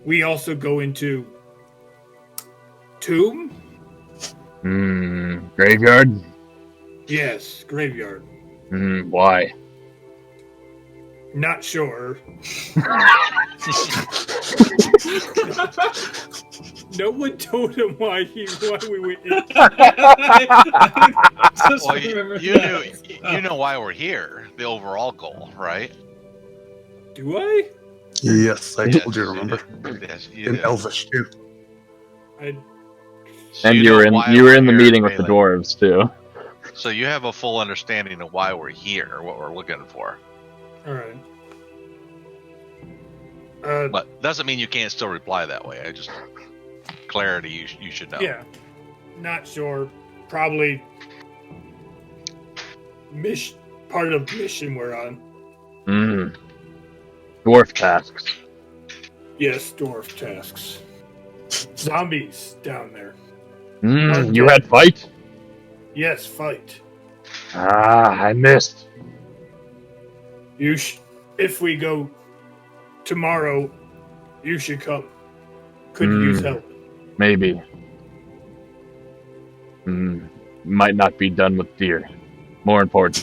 We also go into tomb. Graveyard. Yes, graveyard. Why? Not sure. No one told him why we went in. Well, you know why we're here. The overall goal, right? Do I? Yes, I told you, Yes, remember? Yes, In Elvish, too. And you were in the meeting with the dwarves too. So you have a full understanding of why we're here, what we're looking for. All right. But doesn't mean you can't still reply that way. I just clarity you should know. Yeah. Not sure. Probably part of mission we're on. Dwarf tasks. Yes, dwarf tasks. Zombies down there. You had fight? Yes, fight. I missed. If we go tomorrow, you should come. Could use help. Maybe. Might not be done with deer. More important.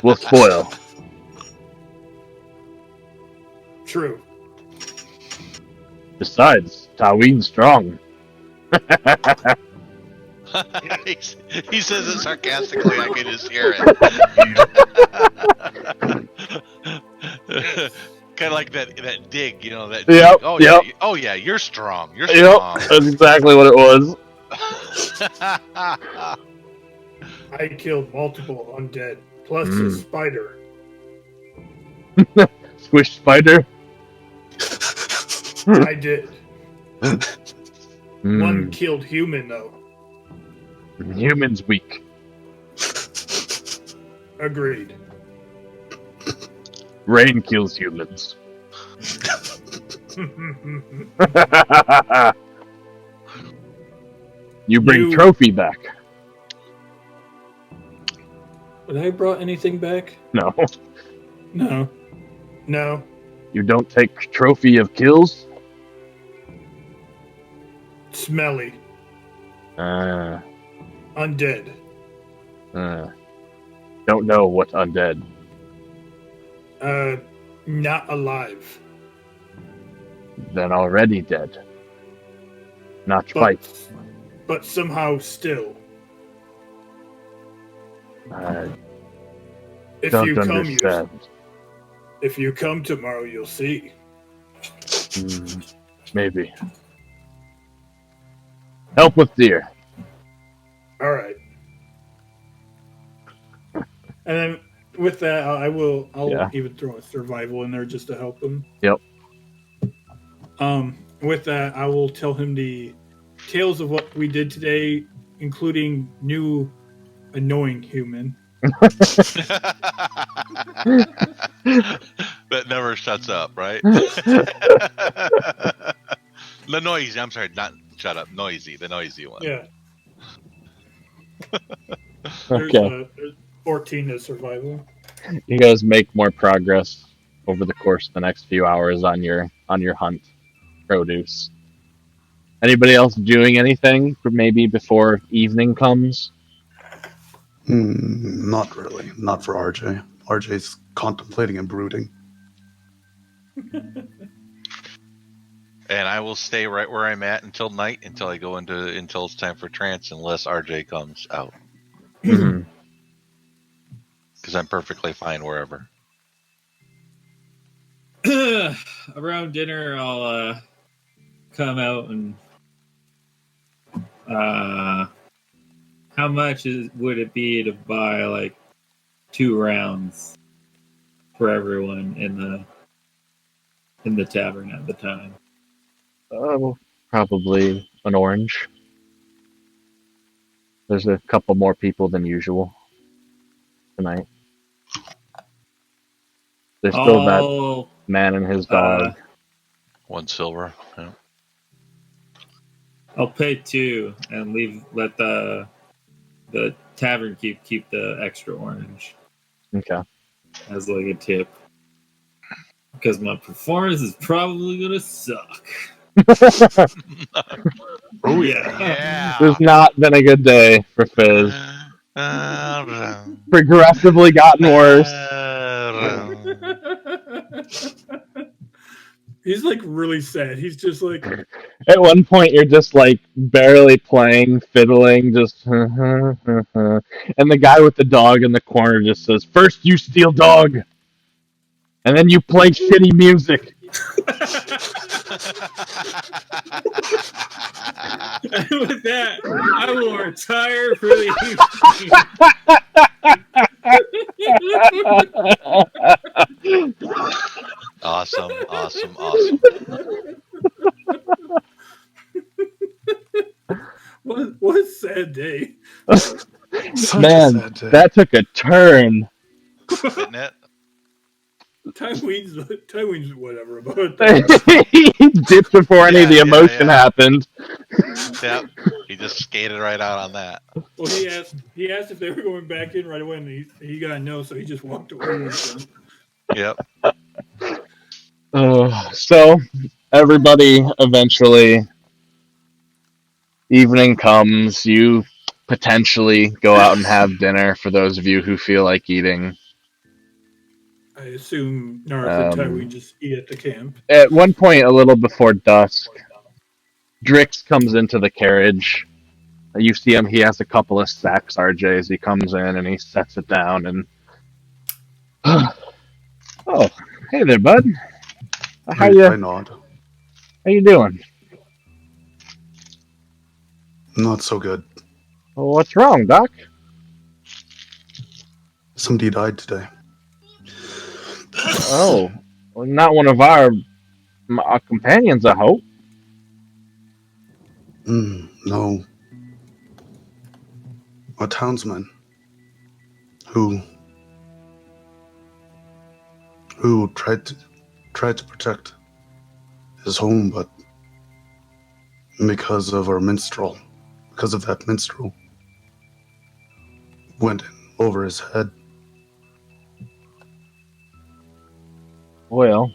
We'll spoil. True. Besides, Taween's strong. He says it sarcastically. I can just hear it. Kind of like that dig, you know? That dig. Yep. Oh yeah, you're strong. You're strong. Yep. That's exactly what it was. I killed multiple undead, plus a spider. Squish spider. I did. One killed human though. Human's weak. Agreed. Rain kills humans. You bring trophy back. Would I brought anything back? No. No. You don't take trophy of kills? Smelly. Undead. Don't know what's undead. Not alive. Then already dead. Not fight. But somehow still. If Don't you come, understand. if you come tomorrow, you'll see. Maybe. Help with deer. All right. And then with that, I'll even throw a survival in there just to help him. Yep. With that, I will tell him the tales of what we did today, including new annoying human. That never shuts up, right? The noisy. I'm sorry, not shut up. Noisy. The noisy one. Yeah. Okay. There's 14 to survival. You guys make more progress over the course of the next few hours on your hunt produce. Anybody else doing anything for maybe before evening comes? Not really. Not for RJ. RJ's contemplating and brooding. And I will stay right where I'm at until night, until it's time for trance, unless RJ comes out. Mhm. Because I'm perfectly fine wherever. Around dinner, I'll come out and how much would it be to buy like 2 rounds for everyone in the tavern at the time? Probably an orange. There's a couple more people than usual tonight. There's still that I'll man and his dog. 1 silver. Yeah. I'll pay 2 and let the tavern keep the extra orange Okay. as like a tip. Because my performance is probably gonna suck. Oh Yeah. It's not been a good day for Fizz. Progressively gotten worse. He's like really sad. He's just like, At one point, you're just like barely playing, fiddling, just. And the guy with the dog in the corner just says, "First you steal dog, and then you play shitty music." With that, I will retire for the evening. Awesome. what a sad day. Such Man, a sad day. that took a turn. Isn't it? Tywin's whatever about that. He dipped before any of the emotion happened. Yep. He just skated right out on that. Well, he asked if they were going back in right away, and he got no, so he just walked away. Yep. So everybody eventually, evening comes. You potentially go out and have dinner for those of you who feel like eating. I assume Narth and Tywin just eat at the camp. At one point, a little before dusk, Drix comes into the carriage. You see him. He has a couple of sacks, RJ, as he comes in and he sets it down. And oh, hey there, bud. I nod. How you doing? Not so good. Well, what's wrong, Doc? Somebody died today. Oh, well, not one of our companions, I hope. No. A townsman who tried to protect his home, but because of that minstrel, went in over his head. Well,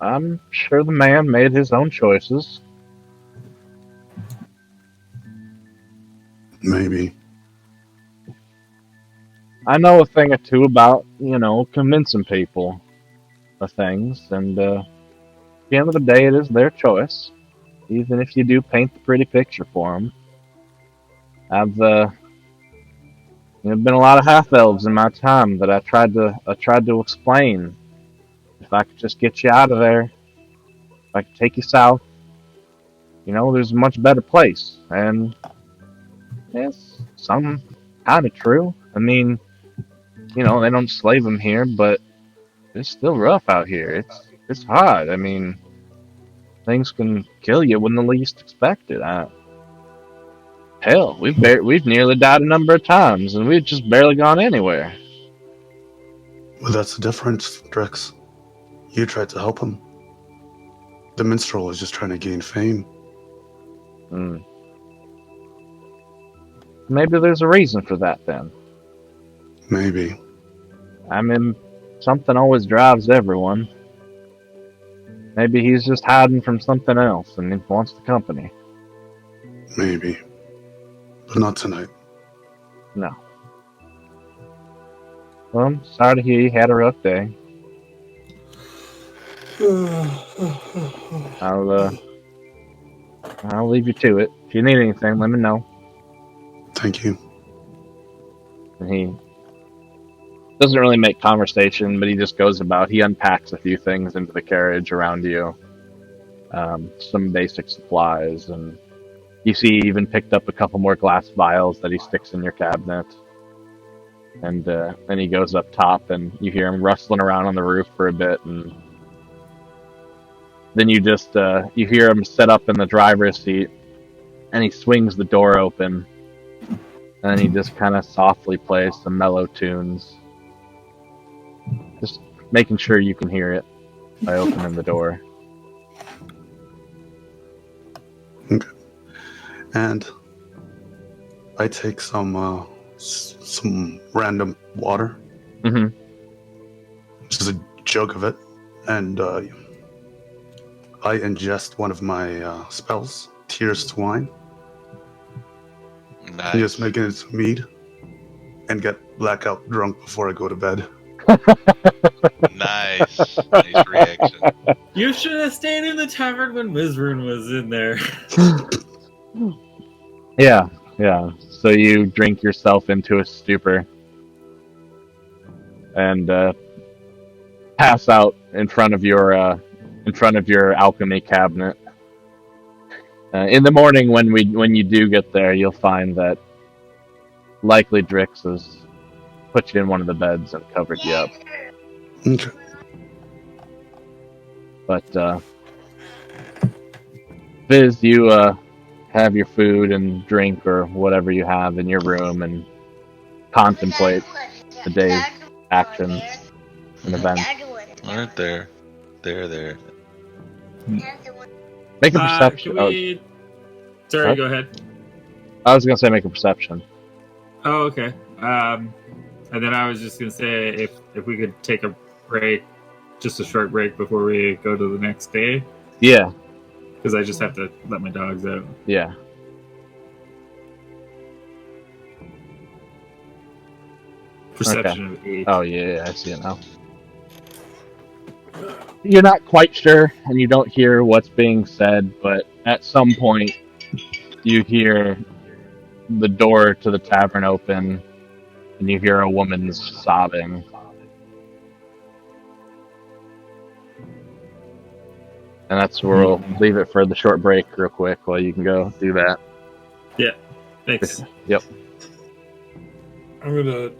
I'm sure the man made his own choices. Maybe. I know a thing or two about, convincing people of things, and at the end of the day, it is their choice, even if you do paint the pretty picture for them. I've been a lot of half elves in my time that I tried to explain. If I could just get you out of there, if I could take you south, there's a much better place, and it's some kind of true. I mean, they don't slave them here, but it's still rough out here. It's hard. I mean, things can kill you when the least expect it. Hell, we've nearly died a number of times, and we've just barely gone anywhere. Well, that's the difference, Drix. You tried to help him. the minstrel is just trying to gain fame. Hmm. Maybe there's a reason for that then. Maybe. I mean, something always drives everyone. Maybe he's just hiding from something else and he wants the company. Maybe. But not tonight. No. Well, I'm sorry to hear you had a rough day. I'll leave you to it. If you need anything, let me know. Thank you. And he doesn't really make conversation, but he just goes about. He unpacks a few things into the carriage around you. Some basic supplies, and you see he even picked up a couple more glass vials that he sticks in your cabinet. And then he goes up top, and you hear him rustling around on the roof for a bit, and then you just you hear him set up in the driver's seat, and he swings the door open, and then he just kind of softly plays some mellow tunes, just making sure you can hear it by opening the door. Okay. And I take some random water, Mm-hmm. just a jug of it, and I ingest one of my spells, Tears to Wine. Nice. I just make it into mead and get blackout drunk before I go to bed. Nice. Nice reaction. You should have stayed in the tavern when Mizrun was in there. Yeah. So you drink yourself into a stupor and pass out in front of your alchemy cabinet. In the morning, when you do get there, you'll find that likely Drix has put you in one of the beds and covered you up. Okay. But Viz, you have your food and drink or whatever you have in your room and contemplate the day's actions and events. Aren't there? There. Make a perception. Can we... Sorry, What? go ahead. I was gonna say make a perception. Oh, okay. And then I was just gonna say if we could take a break, just a short break before we go to the next day, Yeah. because I just have to let my dogs out. Yeah. Perception of 8. Oh yeah, I see it now. You're not quite sure, and you don't hear what's being said, but at some point, you hear the door to the tavern open, and you hear a woman's sobbing. And that's where we'll leave it for the short break real quick while you can go do that. Thanks. Yep. I'm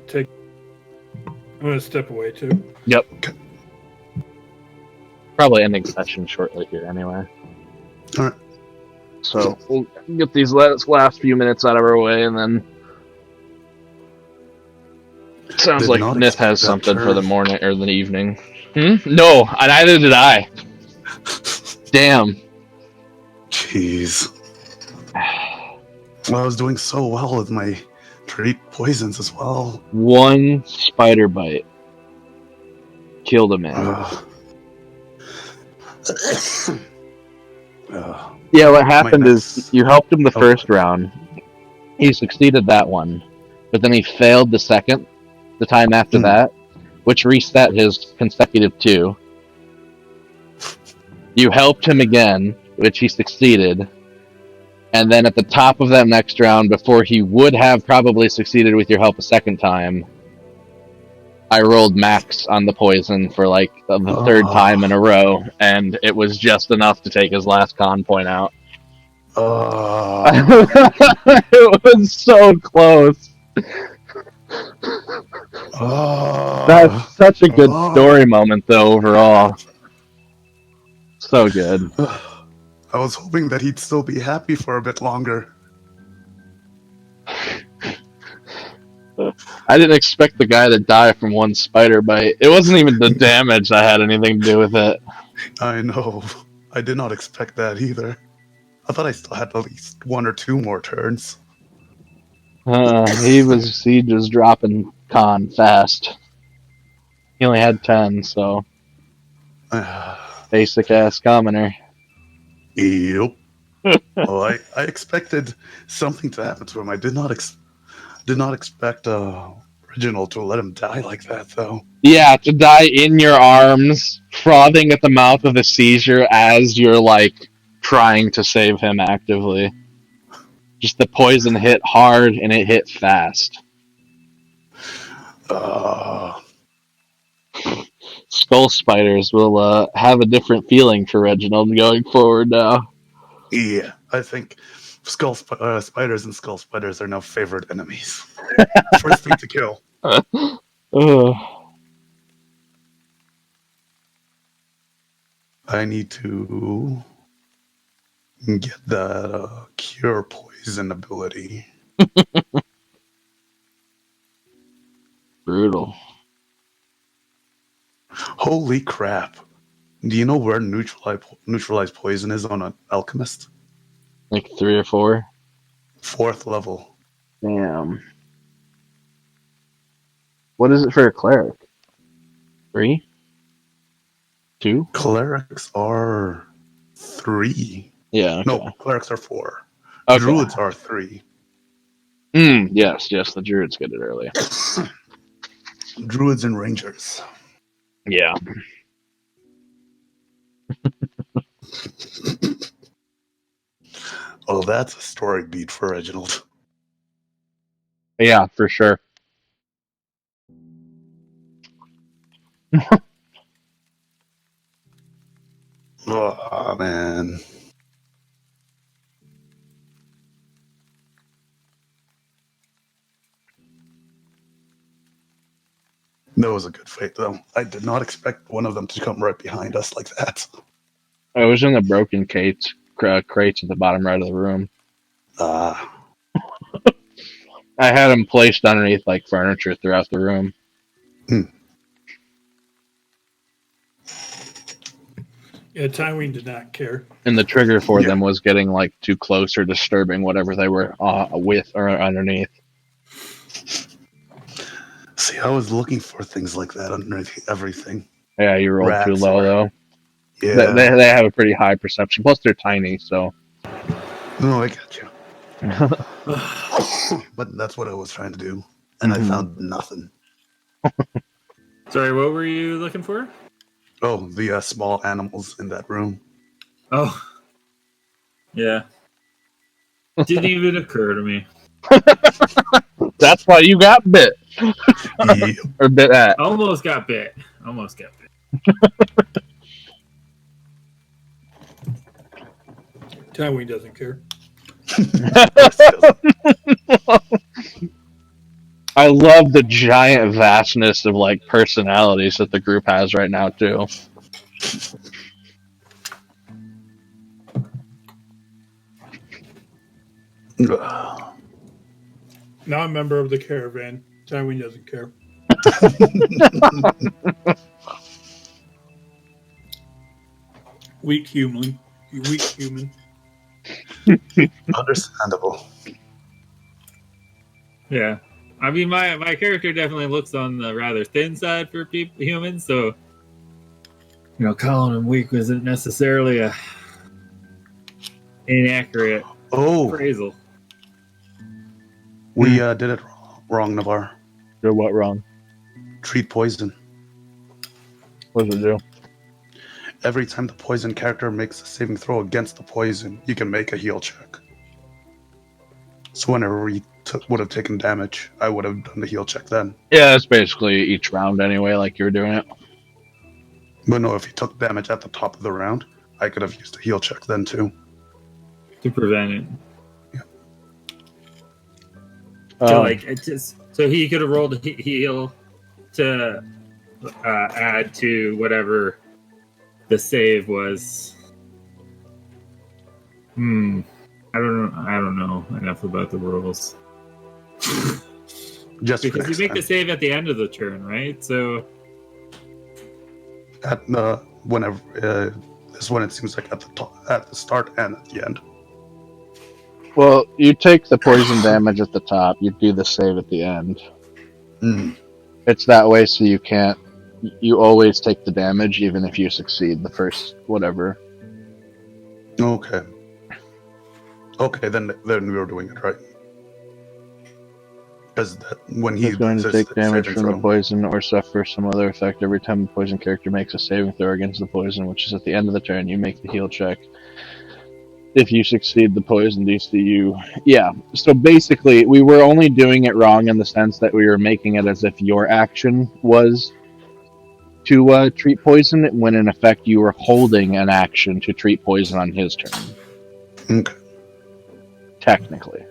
gonna step away too. Yep. Probably ending session shortly here anyway. Alright. So we'll get these last few minutes out of our way, and then sounds Did like not Nith has expect that something for turn. the morning or the evening. No, neither did I. Damn. Jeez. Well, I was doing so well with my treat poisons as well. One spider bite killed a man. Yeah, what happened is you helped him the first round. He succeeded that one, but then he failed the time after that, which reset his consecutive 2. You helped him again, which he succeeded, and then at the top of that next round, before he would have probably succeeded with your help a second time, I rolled max on the poison for like the third time in a row, and it was just enough to take his last con point out. It was so close. That's such a good story moment, though, overall. So good. I was hoping that he'd still be happy for a bit longer. I didn't expect the guy to die from one spider bite. It wasn't even the damage that had anything to do with it. I know. I did not expect that either. I thought I still had at least 1 or 2 more turns. He just dropping con fast. He only had 10, so basic ass commoner. Yep. Well, I expected something to happen to him. I did not expect Reginald to let him die like that, though. Yeah, to die in your arms, frothing at the mouth with a seizure as you're like trying to save him actively. Just the poison hit hard and it hit fast. Skull spiders will have a different feeling for Reginald going forward now. Yeah, I think spiders and skull spiders are now favorite enemies. First thing to kill. I need to get that cure poison ability. Brutal. Holy crap. Do you know where neutralized poison is on an alchemist? Like 3 or 4. 4th level. Damn. What is it for a cleric? 3? 2? Clerics are 3. Yeah, okay. No, clerics are 4. Okay. Druids are 3. Yes, the druids get it early. Druids and rangers. Yeah. Oh, that's a story beat for Reginald. Yeah, for sure. Oh, man. That was a good fight, though. I did not expect one of them to come right behind us like that. I was in the broken crates at the bottom right of the room. Ah. I had them placed underneath like furniture throughout the room. Yeah, Tywin did not care. And the trigger for them was getting like too close or disturbing whatever they were with or underneath. See, I was looking for things like that underneath everything. Yeah, you rolled too Rats low or- though. Yeah. They have a pretty high perception. Plus they're tiny, so. No, I got you. But that's what I was trying to do. And I found nothing. Sorry, what were you looking for? Oh, the small animals in that room. Oh, yeah. Didn't even occur to me. That's why you got bit. Yep. Or bit at. Almost got bit. Tywin doesn't care. I love the giant vastness of like personalities that the group has right now too. Now I'm a member of the caravan. Tywin doesn't care. Weak human. You weak human. Understandable. Yeah. I mean, my character definitely looks on the rather thin side for humans, so calling him weak isn't necessarily a inaccurate appraisal. We did it wrong, Navarre. Did what wrong? Treat poison. What does it do? Every time the poison character makes a saving throw against the poison, you can make a heal check. So whenever we would have taken damage, I would have done the heal check then. Yeah, it's basically each round anyway, like you were doing it. But no, if he took damage at the top of the round, I could have used a heal check then too. To prevent it. Yeah. So he could have rolled a heal to add to whatever the save was. I don't know enough about the rules. Just because you make the save at the end of the turn, right? So at whenever this one it seems like at the start and at the end. Well, you take the poison damage at the top. You do the save at the end. Mm. It's that way so you can't. You always take the damage even if you succeed the first whatever. Okay. Okay, then we were doing it right. Because when He's going to says take the damage saving from the throw- poison or suffer some other effect every time the poison character makes a saving throw against the poison, which is at the end of the turn. You make the heal check. If you succeed the poison DCU. Yeah, so basically, we were only doing it wrong in the sense that we were making it as if your action was to treat poison, when in effect you were holding an action to treat poison on his turn. Okay. Technically.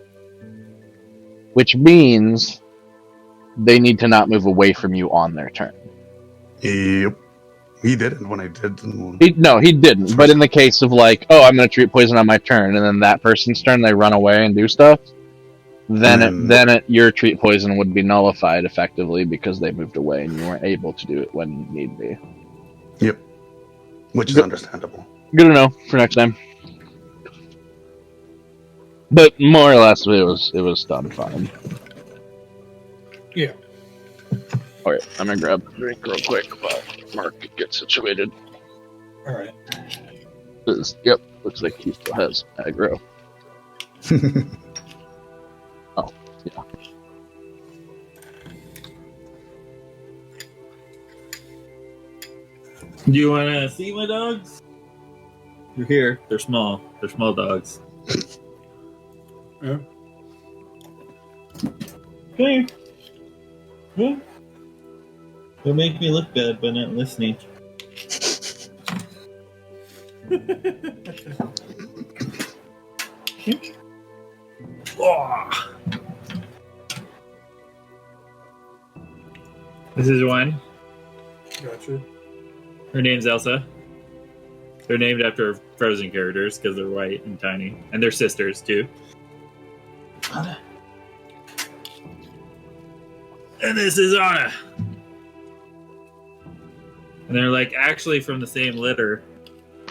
Which means they need to not move away from you on their turn. Yep. He didn't when I did. He didn't. But in the case of like, oh, I'm going to treat poison on my turn, and then that person's turn, they run away and do stuff, then your treat poison would be nullified effectively because they moved away and you weren't able to do it when need be. Yep. Which is Good. understandable. Good to know for next time. But more or less, it was done fine. Yeah. Alright, I'm gonna grab a drink real quick while Mark gets situated. All right. Yep, looks like he still has aggro. Oh, yeah. Do you want to see my dogs? They're here. They're small. They're small dogs. Yeah. Hey. Yeah. They'll make me look bad by not listening. Oh. This is one. Gotcha. Her name's Elsa. They're named after Frozen characters because they're white and tiny. And they're sisters, too. And this is Anna. And they're like actually from the same litter.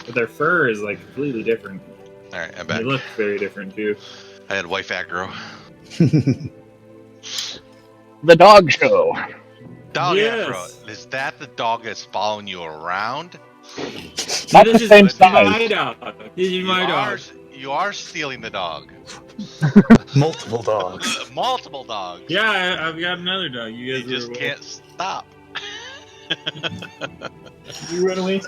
But their fur is like completely different. Alright, I'm They back. look very different, too. I had wife aggro. The dog show. Dog Yes. aggro. Is that the dog that's following you around? Not This the is same my size. dog. This is my dog. You are stealing the dog. Multiple dogs. Multiple dogs. Yeah, I've got another dog. You You guys just were can't stop. You run away.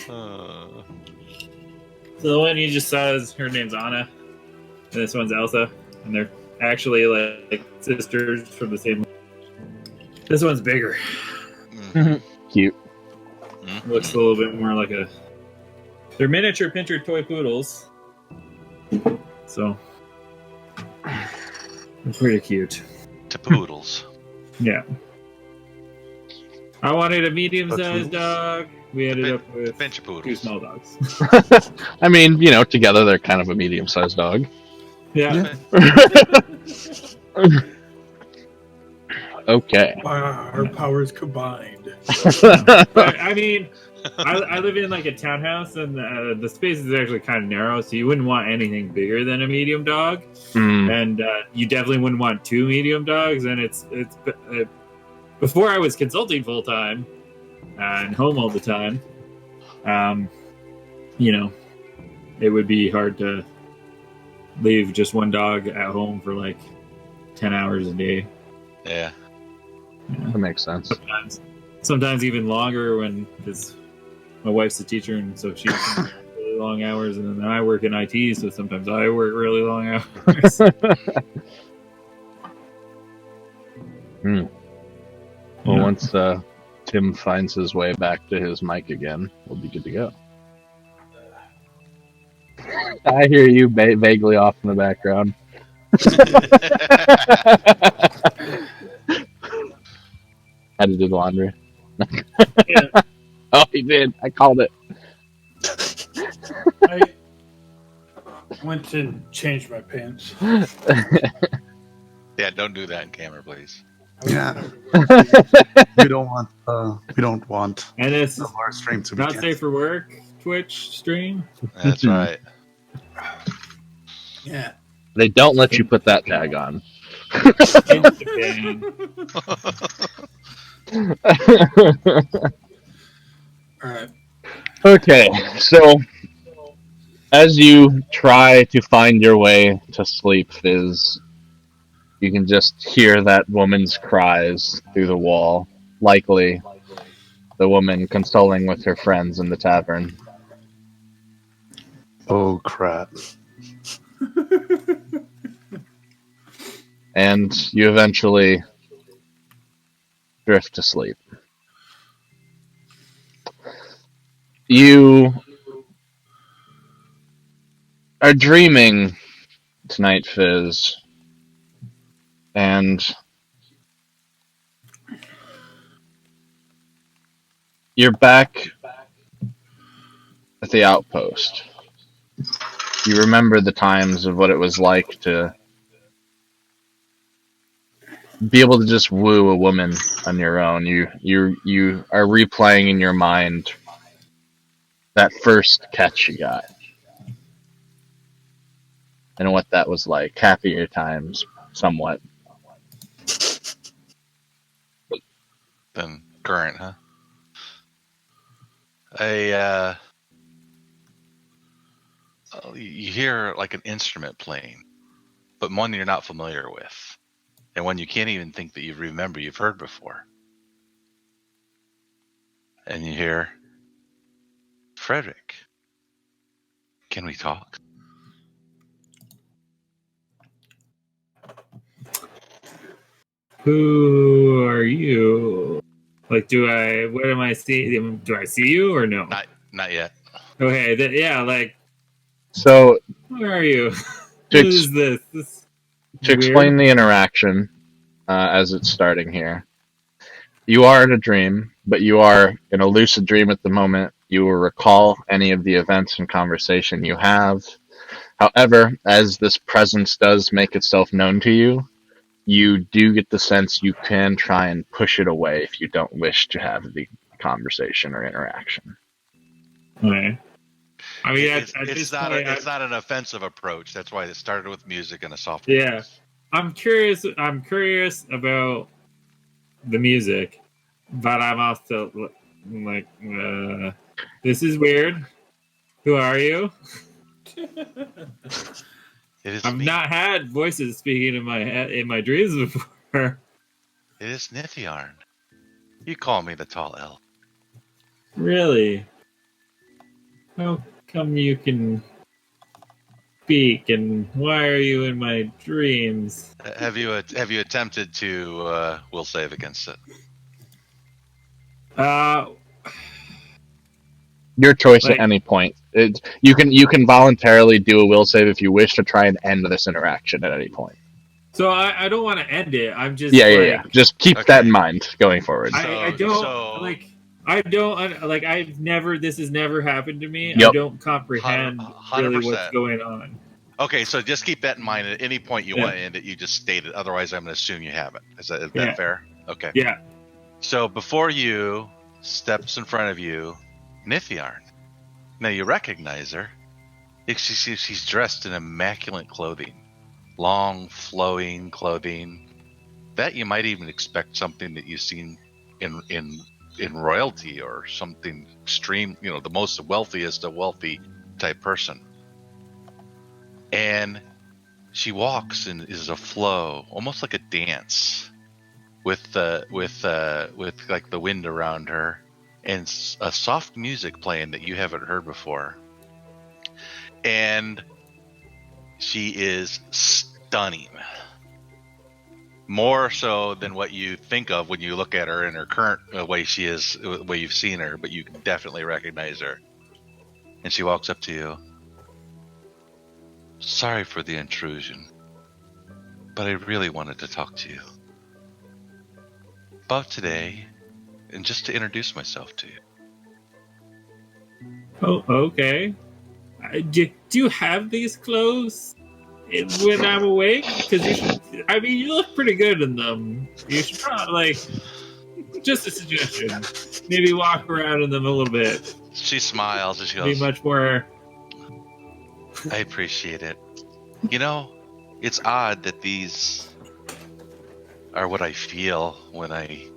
Uh, So the one you just saw is her name's Anna, and this one's Elsa, and they're actually like sisters from the same. This one's bigger. Cute. Looks a little bit more like a. They're miniature pincher toy poodles, so they're pretty cute. to poodles. Yeah. I wanted a Poodles? medium-sized dog. We ended up with Pinch of two poodles. small dogs. I mean, together they're kind of a medium-sized dog. Yeah. Okay. Our powers combined. But, I mean, I live in like a townhouse, and the space is actually kind of narrow, so you wouldn't want anything bigger than a medium dog, and you definitely wouldn't want two medium dogs. And it's before I was consulting full time and home all the time, it would be hard to leave just one dog at home for like 10 hours a day. Yeah. That makes sense. Sometimes even longer because my wife's a teacher, and so she works really long hours, and then I work in IT, so sometimes I work really long hours. Well, once Tim finds his way back to his mic again, we'll be good to go. I hear you vaguely off in the background. Had to do the laundry. Yeah. Oh, he did. I called it. I went and changed my pants. Yeah, don't do that in camera, please. Yeah, we don't want And it's the horror stream to be not safe canceled. for work. Twitch stream. That's right. Yeah. They don't let you put that tag on. Insta-ban. All right. Okay, so as you try to find your way to sleep, Fizz, you can just hear that woman's cries through the wall. Likely the woman consoling with her friends in the tavern. Oh crap! And you eventually drift to sleep. You are dreaming tonight, Fizz, and you're back at the outpost. You remember the times of what it was like to be able to just woo a woman on your own. You are replaying in your mind that first catch you got and what that was like. Happier times, somewhat. Then current, huh? You hear like an instrument playing, but one you're not familiar with, and one you can't even think that you remember you've heard before. And you hear, Frederick, can we talk? Who are you? Like, what am I seeing? Do I see you or no? Not yet. Okay, yeah, like, So where are you? To What ex- is this? This to explain the interaction as it's starting here, you are in a dream, but you are in a lucid dream at the moment. You will recall any of the events and conversation you have. However, as this presence does make itself known to you, you do get the sense you can try and push it away if you don't wish to have the conversation or interaction. Okay. I mean, It's at this not point, it's not an offensive approach. That's why it started with music and a soft yeah. voice. I'm curious about the music, but I'm also like, this is weird. Who are you? It is I've me. not had voices speaking in my dreams before. It is Nithiarn. You call me the tall elf. Really? How come you can speak, and why are you in my dreams? Have you attempted to will save against it? Your choice at Like, any point. You can voluntarily do a will save if you wish to try and end this interaction at any point. so I don't want to end it. I'm just Yeah. Just keep that in mind going forward. I don't like I've never this has never happened to me. I Yep. don't comprehend really 100%. what's going on. Okay, so just keep that in mind. At any point you Yeah. want to end it, you just state it. Otherwise, I'm going to assume you haven't. Is that Yeah. fair? Okay. Yeah. So before you steps in front of you, Nithiarn. Now you recognize her. She's dressed in immaculate clothing, long flowing clothing. That you might even expect something that you've seen in royalty or something extreme. You know, the most wealthiest of wealthy type person. And she walks and is a flow, almost like a dance, with like the wind around her, and a soft music playing that you haven't heard before. And she is stunning, more so than what you think of when you look at her in her current way she is, the way you've seen her. But you can definitely recognize her. And she walks up to you. Sorry for the intrusion, but I really wanted to talk to you about today, and just to introduce myself to you. Oh, okay. Do you have these clothes when I'm awake? Because you should I mean, you look pretty good in them. You should probably, like, just a suggestion. Maybe walk around in them a little bit. She smiles and she Be goes, much more. I appreciate it. You know, it's odd that these are what I feel when I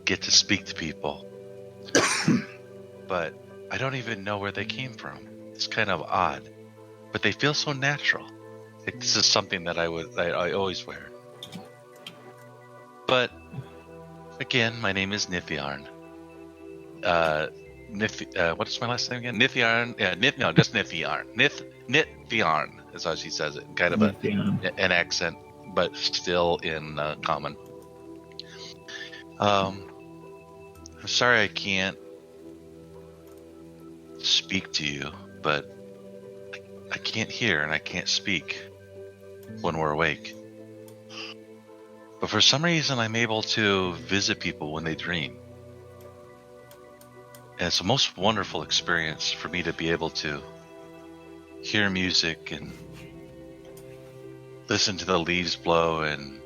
get to speak to people. But I don't even know where they came from. It's kind of odd. But they feel so natural. Like, this is something that I always wear. But again, my name is Nithiarn. What is my last name again? Nithiarn. Yeah, just Nithiarn. Nithiarn is how she says it. Kind of an accent, but still in common. I'm sorry I can't speak to you, but I can't hear and I can't speak when we're awake. But for some reason, I'm able to visit people when they dream. And it's a most wonderful experience for me to be able to hear music and listen to the leaves blow and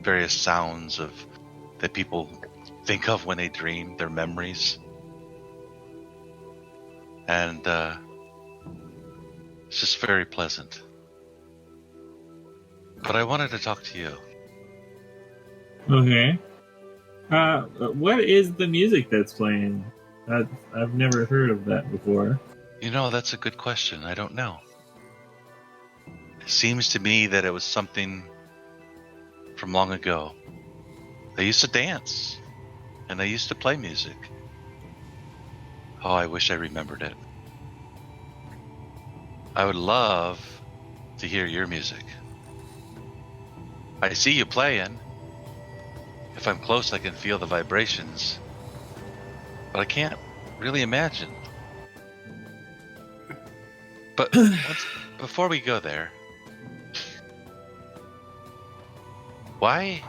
various sounds that people think of when they dream, their memories. And it's just very pleasant. But I wanted to talk to you. Okay. What is the music that's playing? I've never heard of that before. You know, that's a good question. I don't know. It seems to me that it was something from long ago. They used to dance, and they used to play music. Oh, I wish I remembered it. I would love to hear your music. I see you playing. If I'm close, I can feel the vibrations. But I can't really imagine. But before we go there, why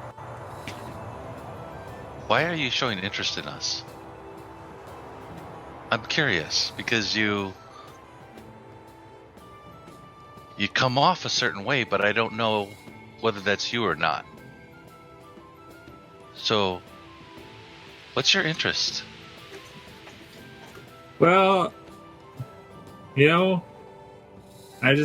are you showing interest in us? I'm curious because you come off a certain way, but I don't know whether that's you or not. So, what's your interest? Well, you know, I've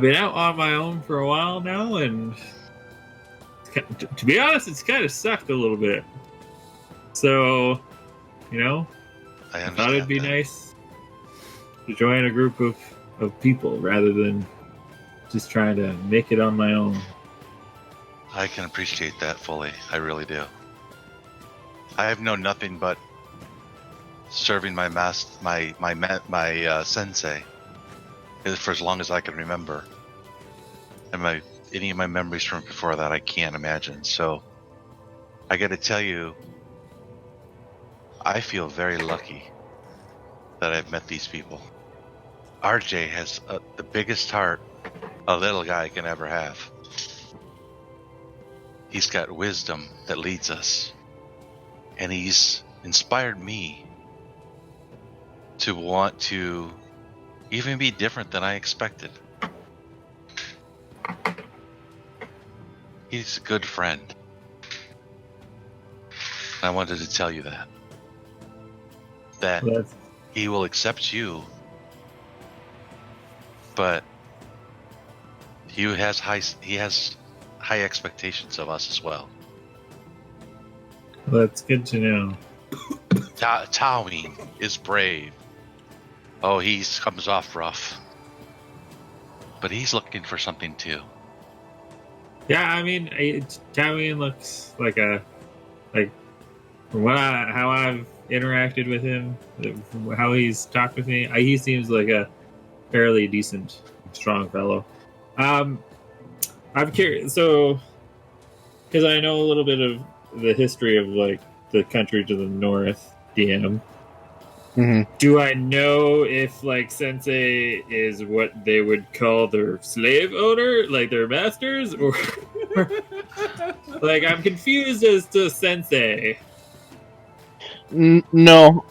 been out on my own for a while now, and to be honest, it's kind of sucked a little bit. So, you know, I thought it'd be that. nice to join a group of people rather than just trying to make it on my own. I can appreciate that fully. I really do. I have known nothing but serving my sensei for as long as I can remember, and any of my memories from before that I can't imagine. So I got to tell you, I feel very lucky that I've met these people. RJ has the biggest heart a little guy can ever have. He's got wisdom that leads us. And he's inspired me to want to even be different than I expected. He's a good friend. I wanted to tell you that. That he will accept you, but he has high expectations of us as well. That's good to know. Tawin is brave. Oh, he comes off rough. But he's looking for something too. Yeah, I mean, Tawin looks like from how I've interacted with him, from how he's talked with me, he seems like a fairly decent, strong fellow. I'm curious, so because I know a little bit of the history of like the country to the north, DM. Mm-hmm. Do I know if like Sensei is what they would call their slave owner, like their masters, or like I'm confused as to Sensei. No.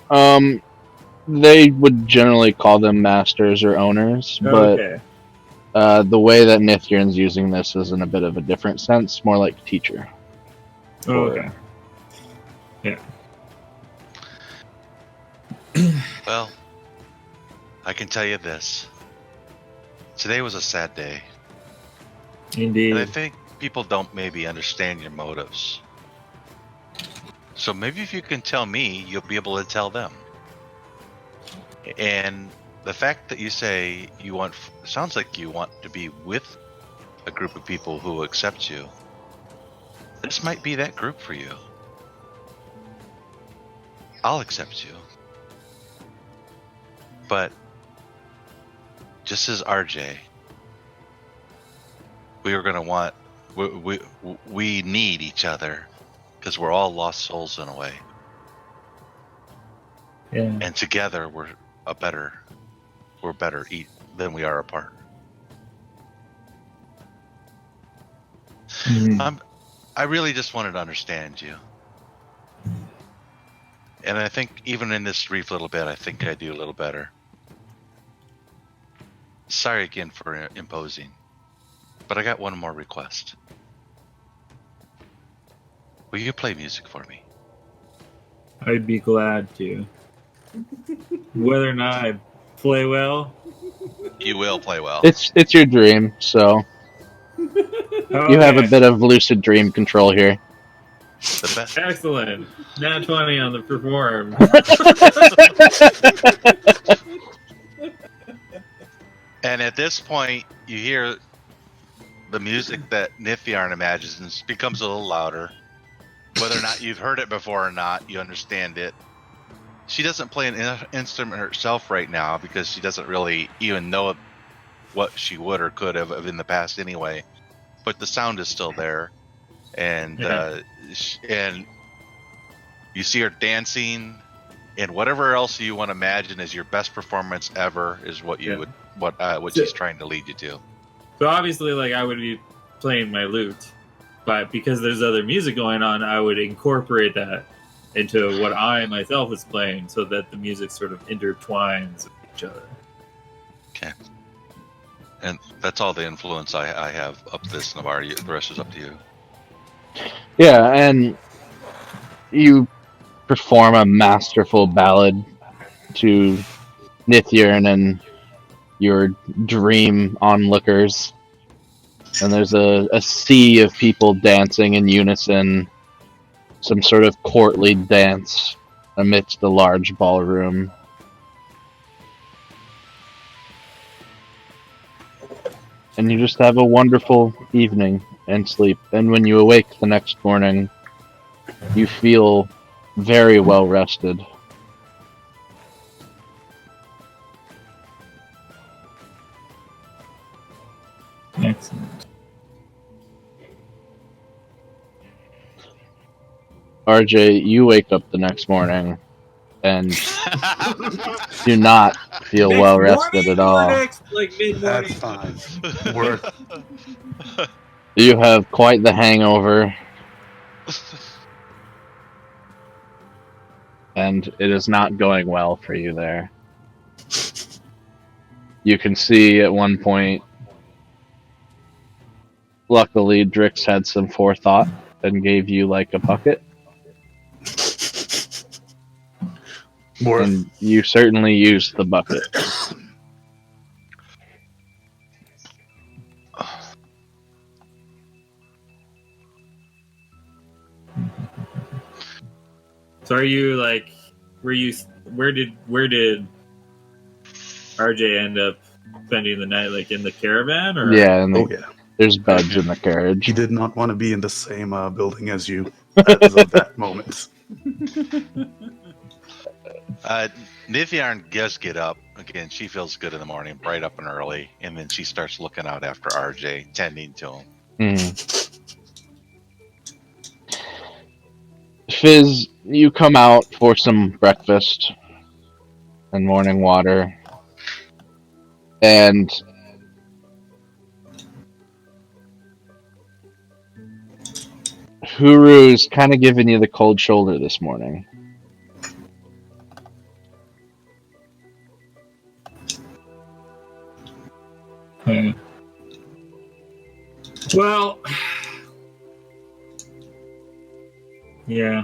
They would generally call them masters or owners, but Okay. the way that Nithyan's using this is in a bit of a different sense, more like teacher. Okay. Well, I can tell you this. Today was a sad day. Indeed. And I think people don't maybe understand your motives. So maybe if you can tell me, you'll be able to tell them. And the fact that you say you want, sounds like you want to be with a group of people who will accept you. This might be that group for you. I'll accept you. But just as RJ, we are going to want, we need each other because we're all lost souls in a way. Yeah. And together we're better than we are apart. Mhm. I really just wanted to understand you. And I think even in this brief little bit, I think I do a little better. Sorry again for imposing, but I got one more request. Will you play music for me? I'd be glad to. Whether or not I play well. You will play well. It's your dream, so you have a bit of lucid dream control here. The best. Excellent. Nat 20 on the perform. And at this point, you hear the music that Nithyann imagines becomes a little louder. Whether or not you've heard it before or not, you understand it. She doesn't play an instrument herself right now because she doesn't really even know what she would or could have in the past anyway. But the sound is still there, and and you see her dancing, and whatever else you want to imagine as your best performance ever is what you would what she's trying to lead you to. So obviously, like, I would be playing my lute, but because there's other music going on, I would incorporate that into what I myself is playing, so that the music sort of intertwines with each other. Okay. And that's all the influence I have up this, Navarre. The rest is up to you. Yeah, and you perform a masterful ballad to Nithyann and your dream onlookers. And there's a sea of people dancing in unison, some sort of courtly dance amidst a large ballroom. And you just have a wonderful evening and sleep. And when you awake the next morning, you feel very well rested. Excellent. RJ, you wake up the next morning and do not feel well rested at all. Next, like mid-morning. That's fine. Worth. You have quite the hangover, and it is not going well for you there. You can see at one point, luckily, Drix had some forethought and gave you like a bucket. Worth. And you certainly used the bucket. So are you like, where did RJ end up spending the night? Like in the caravan, or Yeah, and Oh yeah. there's beds in the carriage. He did not want to be in the same building as you as of that moment. Nithyann does get up. Again, she feels good in the morning, bright up and early, and then she starts looking out after RJ, tending to him. Fizz, you come out for some breakfast and morning water, and Huru's kind of giving you the cold shoulder this morning. Yeah. Well, yeah.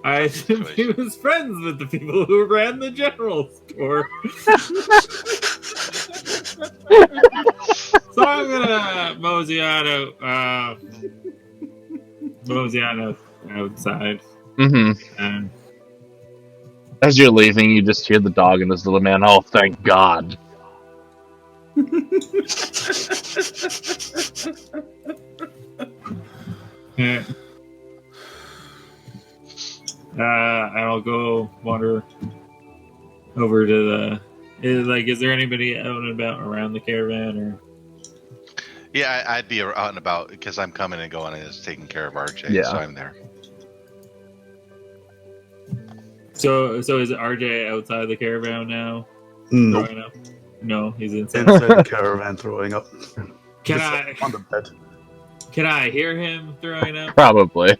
I assume he was friends with the people who ran the general store. So I'm gonna mosey on outside. Mm-hmm. And As you're leaving, you just hear the dog and this little man. Oh, thank God! yeah. I'll go wander over to the. Is there anybody out and about around the caravan, or? Yeah, I'd be out and about because I'm coming and going and it's taking care of RJ, Yeah. so I'm there. So is RJ outside the caravan now? No, Throwing up? No, he's inside. inside the caravan throwing up. Can Just I on the bed? can I hear him throwing up? Probably.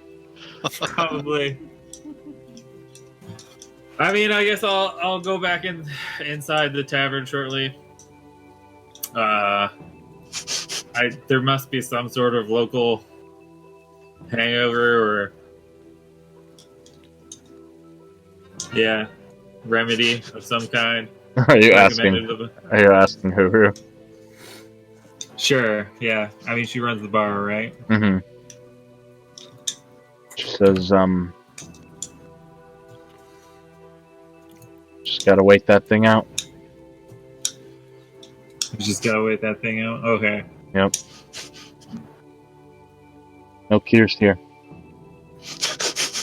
Probably. I mean, I guess I'll go back inside the tavern shortly. There must be some sort of local hangover or remedy of some kind. Are you asking? Recommended of- Are you asking who? Sure, yeah. I mean, she runs the bar, right? Mm-hmm. She says, just gotta wait that thing out. You just gotta wait that thing out. Okay. Yep. No cures here.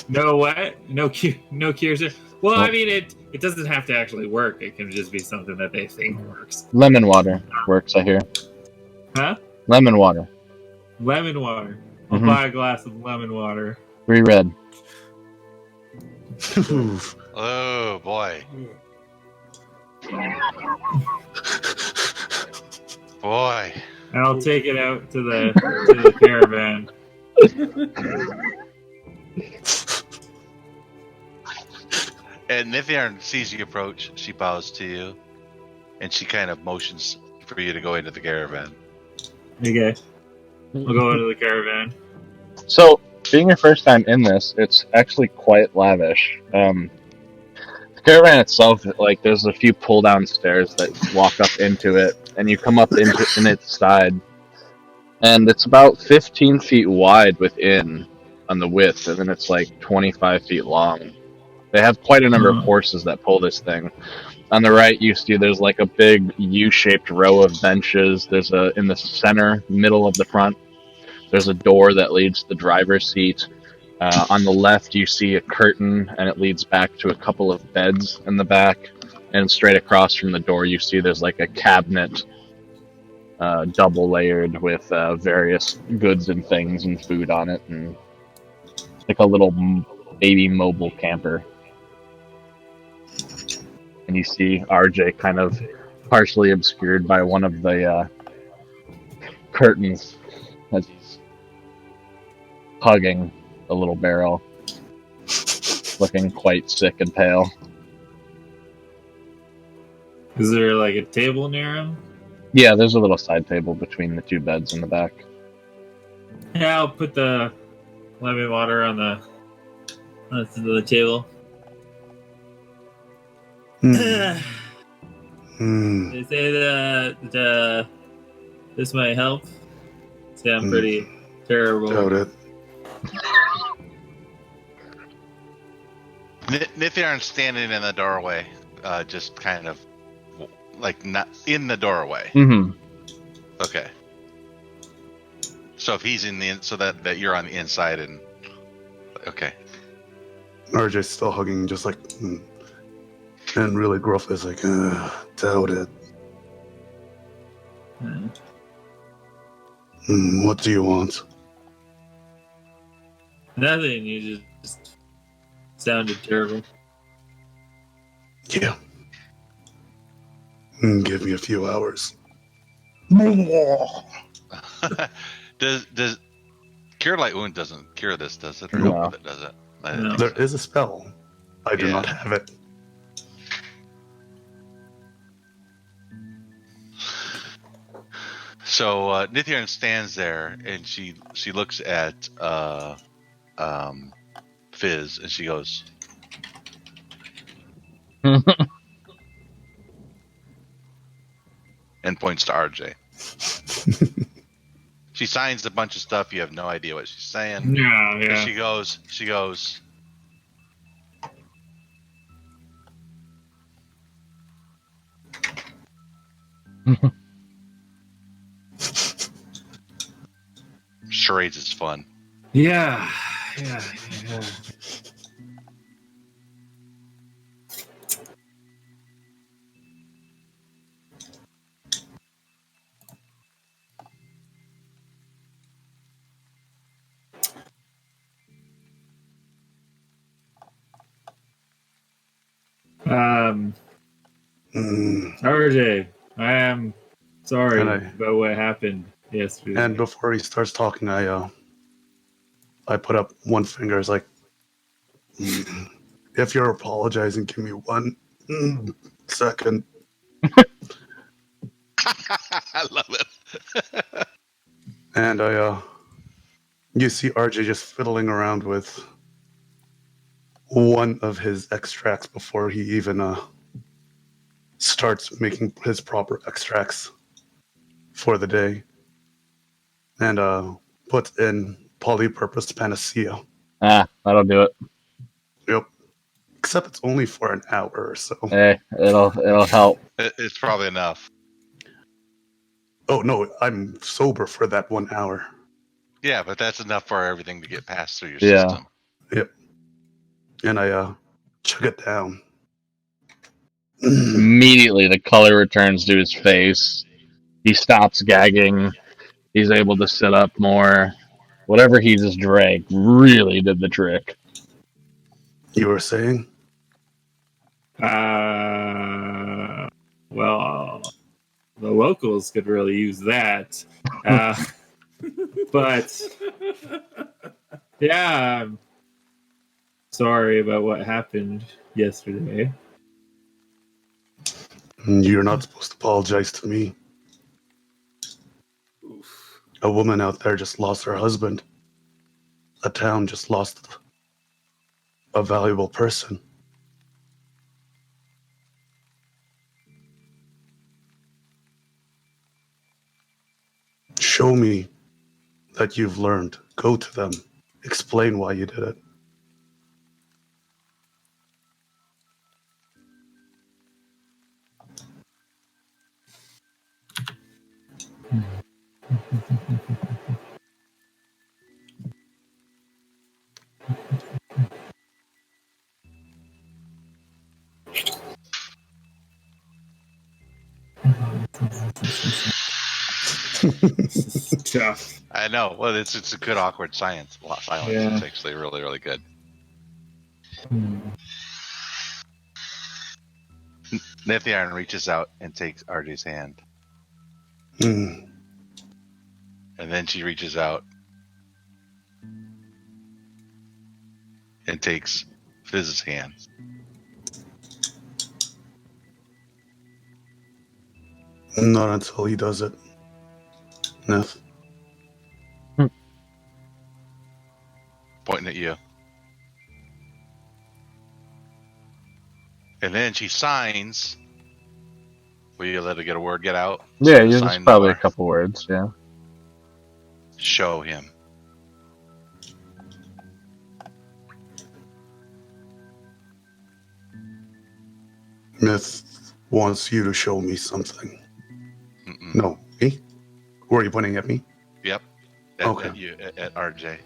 No what? No cures. Well, Nope. I mean, it doesn't have to actually work. It can just be something that they think works. Lemon water works, I hear. Huh? Lemon water. Lemon water. I'll Mhm. buy a glass of lemon water. 3 red. Oh boy, boy. And I'll take it out to the caravan. And Nithiarn sees you approach. She bows to you, and she kind of motions for you to go into the caravan. Okay. We'll go into the caravan. So, being your first time in this, it's actually quite lavish. The caravan itself, like, there's a few pull-down stairs that walk up into it, and you come up in its side, and it's about 15 feet wide within on the width, and then it's like 25 feet long. They have quite a number of horses that pull this thing. On the right, you see there's like a big U-shaped row of benches. There's in the center, middle of the front, there's a door that leads to the driver's seat. On the left, you see a curtain, and it leads back to a couple of beds in the back. And straight across from the door, you see there's like a cabinet, double layered with various goods and things and food on it, and like a little baby mobile camper. And you see RJ kind of partially obscured by one of the curtains as he's hugging a little barrel, looking quite sick and pale. Is there like a table near him? Yeah, there's a little side table between the 2 beds in the back. Yeah, I'll put the lemon water on the table. They say that this might help. See, I'm pretty terrible. Doubt it. Nithiarn's standing in the doorway, just kind of like not in the doorway. Mm-hmm. Okay. So if he's so that you're on the inside and okay. RJ's still hugging, just like, and really gruff is like, doubt it. What do you want? Nothing. You just sounded terrible. Yeah. Give me a few hours. Does Cure Light Wound doesn't cure this, does it? Or No. help with it, does it? No. There is a spell. I do not have it. So Nithyan stands there and she looks at Fizz and she goes, and points to RJ. She signs a bunch of stuff. You have no idea what she's saying. Yeah, But yeah. she goes. Charades is fun. Yeah. RJ, I am sorry And about what happened yesterday. And before he starts talking, I put up one finger. It's like, if you're apologizing, give me 1 second. I love it. And you see RJ just fiddling around with one of his extracts before he even starts making his proper extracts for the day, and puts in polypurpose panacea. That'll do it. Yep. Except it's only for an hour or so. Hey, it'll help. It's probably enough. Oh no, I'm sober for that 1 hour. Yeah, but that's enough for everything to get passed through your Yeah. system. Yep. And I chug it down. Immediately, the color returns to his face. He stops gagging. He's able to sit up more. Whatever he just drank really did the trick. You were saying? Well, the locals could really use that. But yeah, I'm sorry about what happened yesterday. You're not supposed to apologize to me. A woman out there just lost her husband. A town just lost a valuable person. Show me that you've learned. Go to them. Explain why you did it. Tough. I know. Well, it's a good awkward silence. Yeah. It's actually really, really good. Nithyan reaches out and takes RJ's hand. Hmm. And then she reaches out and takes Fizz's hand. Not until he does it. Neth. Pointing at you. And then she signs. Will you let her get a word get out? Yeah, So just sign probably a the- couple words. Yeah. Show him. Neth wants you to show me something. Mm-mm. No, me? Were you pointing at me? Yep. Okay. At you, at RJ.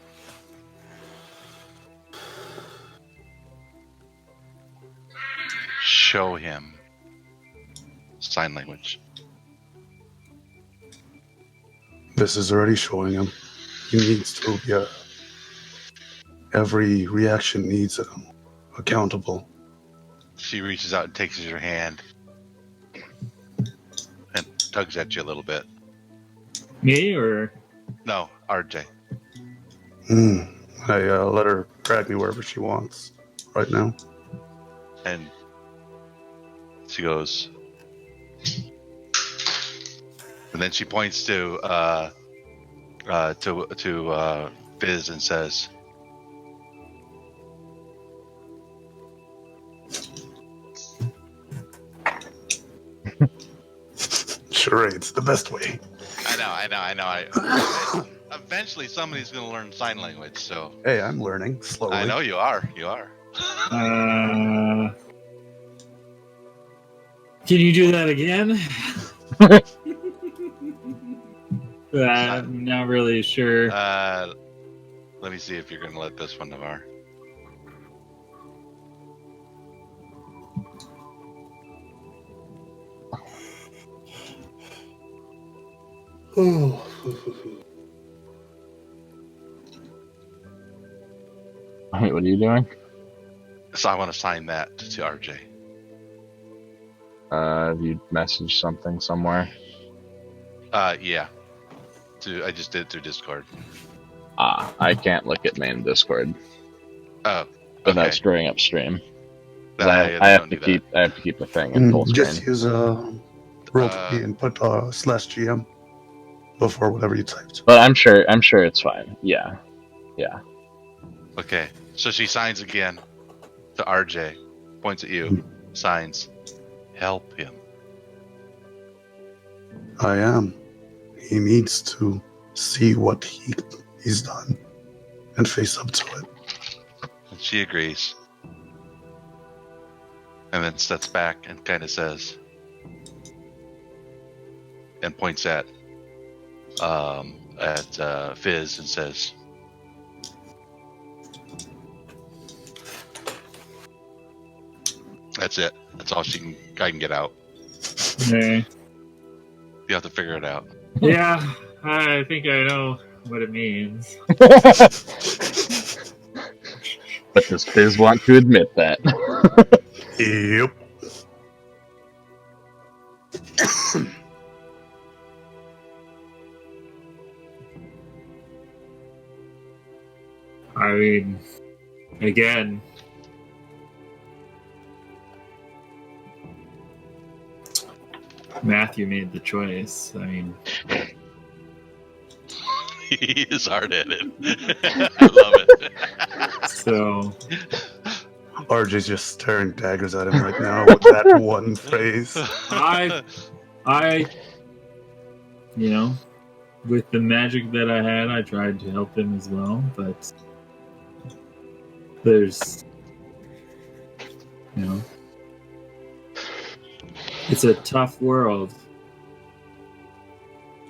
Show him. Sign language. This is already showing him. He needs to be every reaction needs him accountable. She reaches out and takes your hand and tugs at you a little bit. Me or No, RJ. I let her drag me wherever she wants right now. And she goes, And then she points to Fizz and says, Charades, the best way. I know. Eventually, somebody's going to learn sign language, so. Hey, I'm learning slowly. I know you are. Can you do that again? I'm not really sure. Let me see if you're going to let this one, Navarre. Oh. Wait, what are you doing? So I want to sign that to RJ. You messaged something somewhere. Yeah. I just did it through Discord. I can't look at main Discord Oh, without okay. screwing up stream. Then I have to keep the thing in full screen. Just use roll20 and put /GM before whatever you typed. But I'm sure it's fine. Yeah. Okay. So she signs again to RJ, points at you, signs, help him. I am. He needs to see what he's done and face up to it. And she agrees. And then steps back and kind of says, and points at Fizz and says, that's it. That's all I can get out. Okay. You have to figure it out. Yeah, I think I know what it means. But does Fizz want to admit that? Yep. I mean, again, Matthew made the choice. I mean, He is hard-headed. I love it. so RJ's just staring daggers at him right now with that one phrase. I, you know, with the magic that I had, I tried to help him as well, but there's, you know, it's a tough world.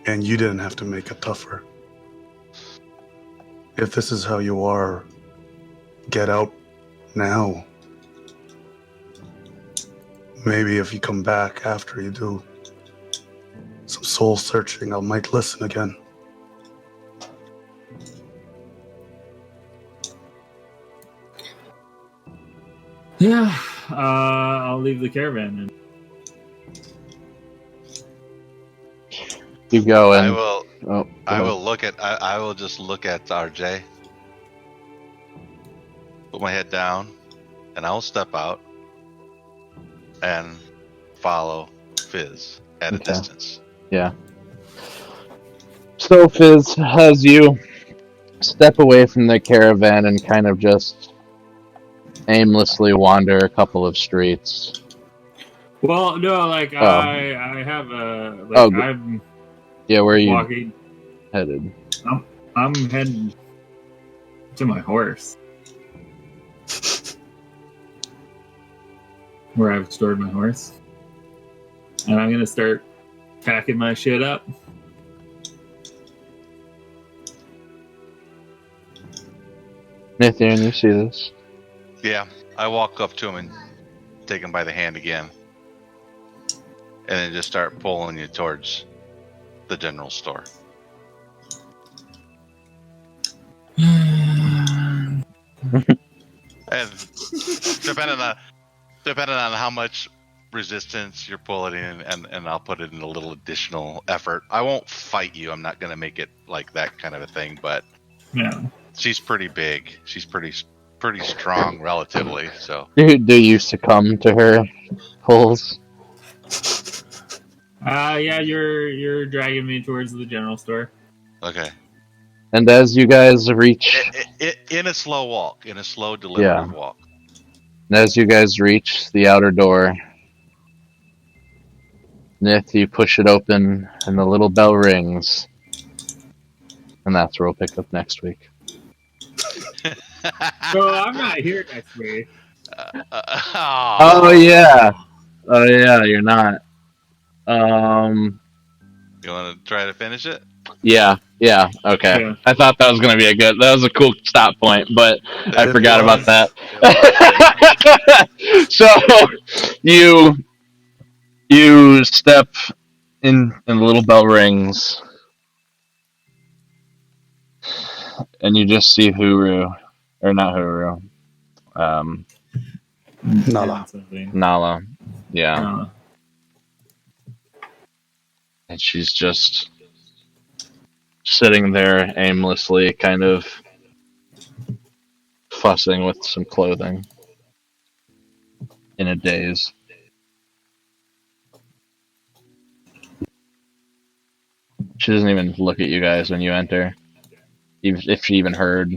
And you didn't have to make it tougher. If this is how you are, get out now. Maybe if you come back after you do some soul searching, I might listen again. Yeah, I'll leave the caravan and Keep going. I will. Oh, I will just look at RJ, put my head down, and I'll step out and follow Fizz at a Okay. distance. Yeah. So Fizz, as you step away from the caravan and kind of just aimlessly wander a couple of streets. well, no, like Oh. I have a like Oh, good. I'm Yeah, where are you walking. headed? I'm heading to my horse, where I've stored my horse, and I'm gonna start packing my shit up. Nathan, you see this? Yeah, I walk up to him and take him by the hand again, and then just start pulling you towards the general store. And depending on how much resistance you're pulling in, and I'll put in a little additional effort. I won't fight you. I'm not going to make it like that kind of a thing, but Yeah. she's pretty big. She's pretty strong relatively. So Do you succumb to her pulls? Yeah, you're dragging me towards the general store. Okay. And as you guys reach, In a slow walk, in a slow, yeah, deliberative walk. and as you guys reach the outer door, Nith, you push it open, and the little bell rings, and that's where we'll pick up next week. So I'm not here next week. Oh yeah, you're not. You want to try to finish it? Yeah, okay. Yeah. I thought that was a cool stop point, but I It forgot about was. that. It was. So you step in, and the little bell rings, and you just see Huru, or not Huru, Nala. Something. Nala. Yeah, Uh, and she's just sitting there aimlessly, kind of fussing with some clothing in a daze. She doesn't even look at you guys when you enter, even if she even heard.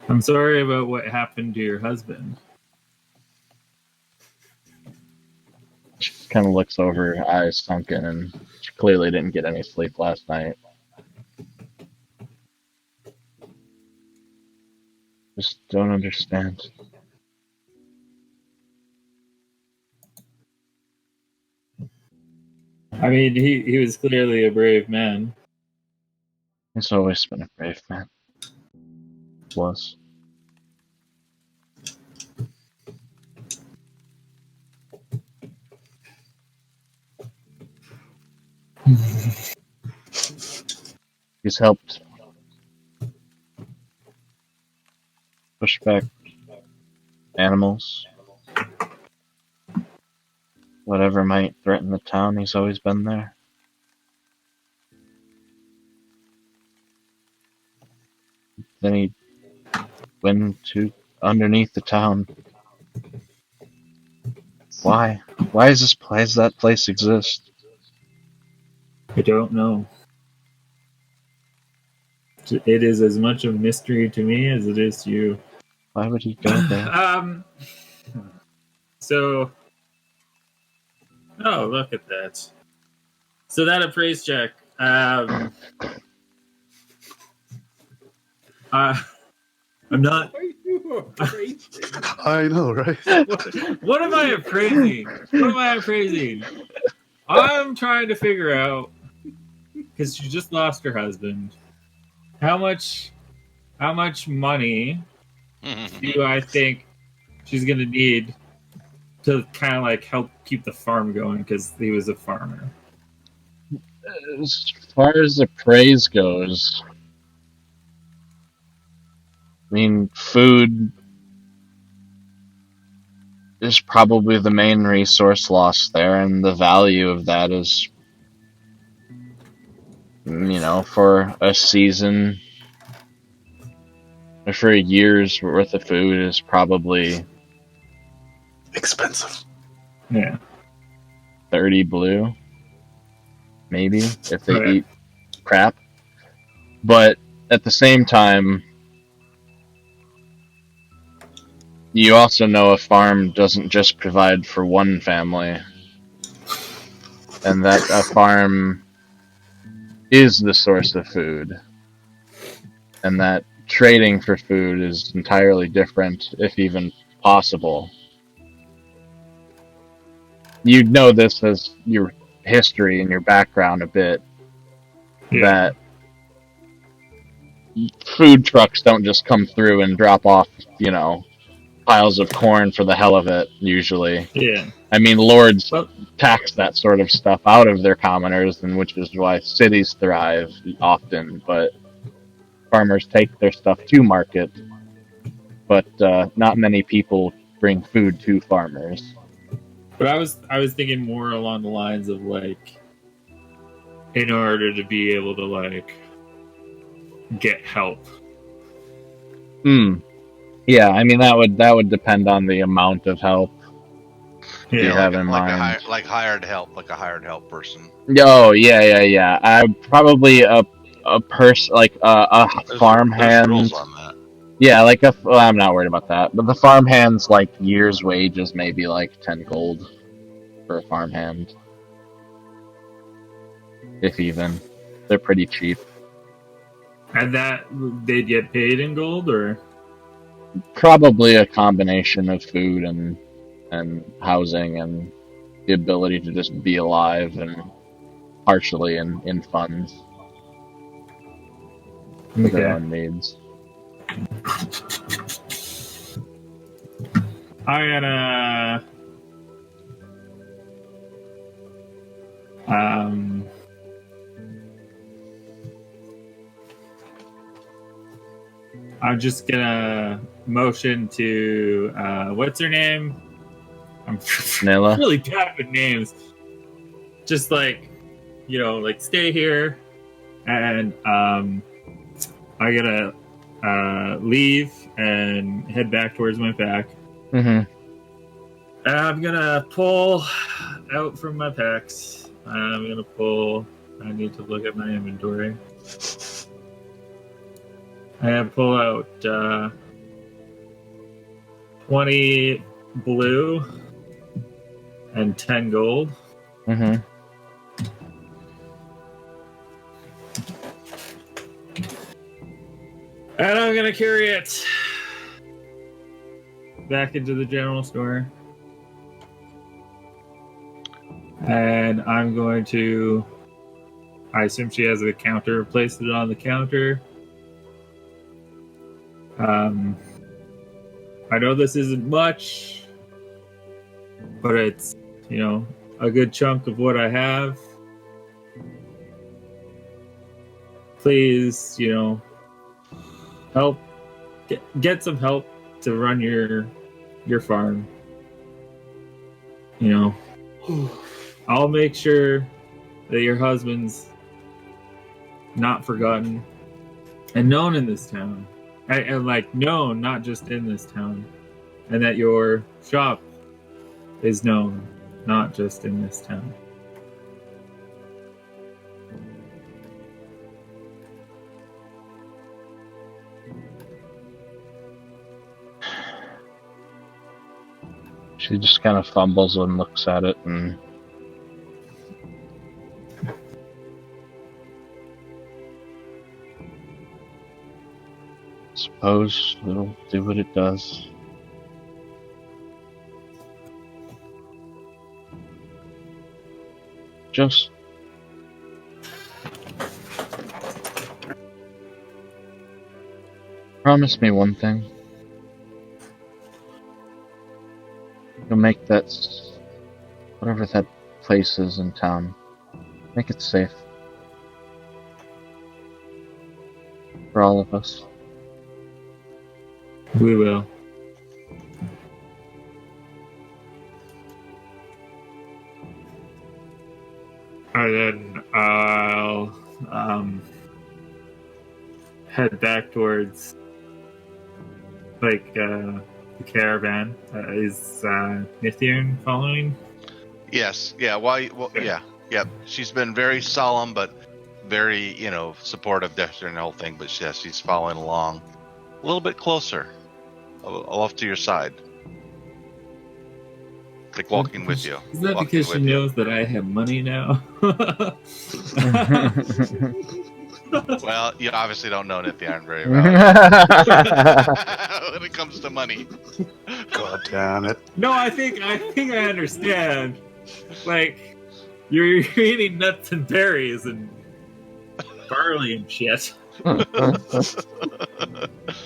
I'm sorry about what happened to your husband. She kind of looks over, her eyes sunken, and she clearly didn't get any sleep last night. Just don't understand. I mean, he was clearly a brave man. He's always been a brave man. Was. He's helped push back animals. Whatever might threaten the town, he's always been there. Then he went to underneath the town. Why? Why does that place exist? I don't know. It is as much a mystery to me as it is to you. Why would he go there? So, oh, look at that. So that appraise check. I'm not. Are you afraid? I know, right? What am I appraising? What am I appraising? I'm trying to figure out, because she just lost her husband. How much money do I think she's gonna need to kind of like help keep the farm going? Because he was a farmer. As far as the praise goes, I mean, food is probably the main resource lost there, and the value of that is, for a season or for a year's worth of food is probably Expensive. Yeah. 30 blue, maybe, if they Okay. eat crap. But at the same time, you also know a farm doesn't just provide for one family, and that a farm is the source of food, and that trading for food is entirely different, if even possible. You know this as your history and your background a bit, Yeah. that food trucks don't just come through and drop off, piles of corn for the hell of it, usually. Yeah. I mean, lords Well, tax that sort of stuff out of their commoners, and which is why cities thrive often, but farmers take their stuff to market, but not many people bring food to farmers. but I was thinking more along the lines of like, in order to be able to like get help. Yeah, I mean that would depend on the amount of help you Yeah. have in mind. like hired help, like a hired help person. Oh yeah. I probably a person like a farm There's rules hand. on that. Yeah, like well, I'm not worried about that. But the farm hand's like year's wages, maybe like 10 gold for a farm hand, if even. They're pretty cheap. And that they'd get paid in gold, or Probably a combination of food and housing and the ability to just be alive and partially in funds for their okay. own needs. I gotta um. I'm just gonna motion to what's her name? I'm Nayla? really bad with names. Just like, like stay here, and I gotta leave and head back towards my pack. Mm-hmm. And I'm gonna pull out from my packs. I'm gonna pull. I need to look at my inventory. I have to pull out 20 blue and 10 gold. Mm-hmm. And I'm gonna carry it back into the general store. And I'm going to. I assume she has a counter, place it on the counter. I know this isn't much, but it's, a good chunk of what I have. Please, help get some help to run your farm. I'll make sure that your husband's not forgotten and known in this town, and like known not just in this town, and that your shop is known not just in this town. She just kind of fumbles and looks at it and suppose it'll do what it does. Just promise me one thing. You'll make that, whatever that place is in town, make it safe. For all of us. We will. And then I'll head back towards the caravan. Is Nithirn following? Yes. Yeah. Yeah. She's been very solemn, but very, supportive during the whole thing. But yes, she's following along a little bit closer, off to your side, like walking with you. Is that Walking because she with you. knows that I have money now? Well, you obviously don't know Nithyan very well when it comes to money. God damn it. No, I think I understand. Like, you're eating nuts and berries and barley and shit.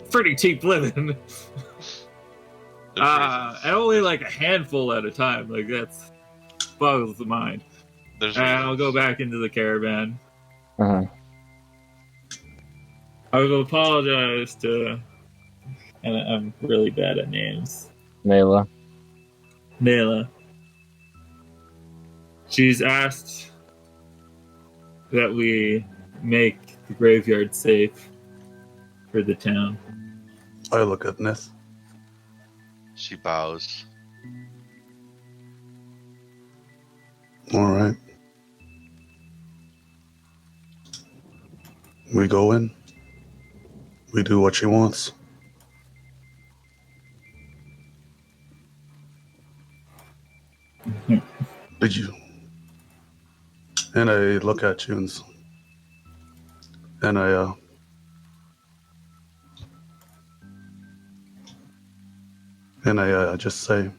Pretty cheap living. And only like a handful at a time. Like, that's boggles the mind. There's And I'll go back into the caravan. Uh-huh. I will apologize to, and I'm really bad at names. Nayla. She's asked that we make the graveyard safe. for the town. I look at Nith. She bows. All right. We go in. We do what she wants. Did you? And I look at you and I just say,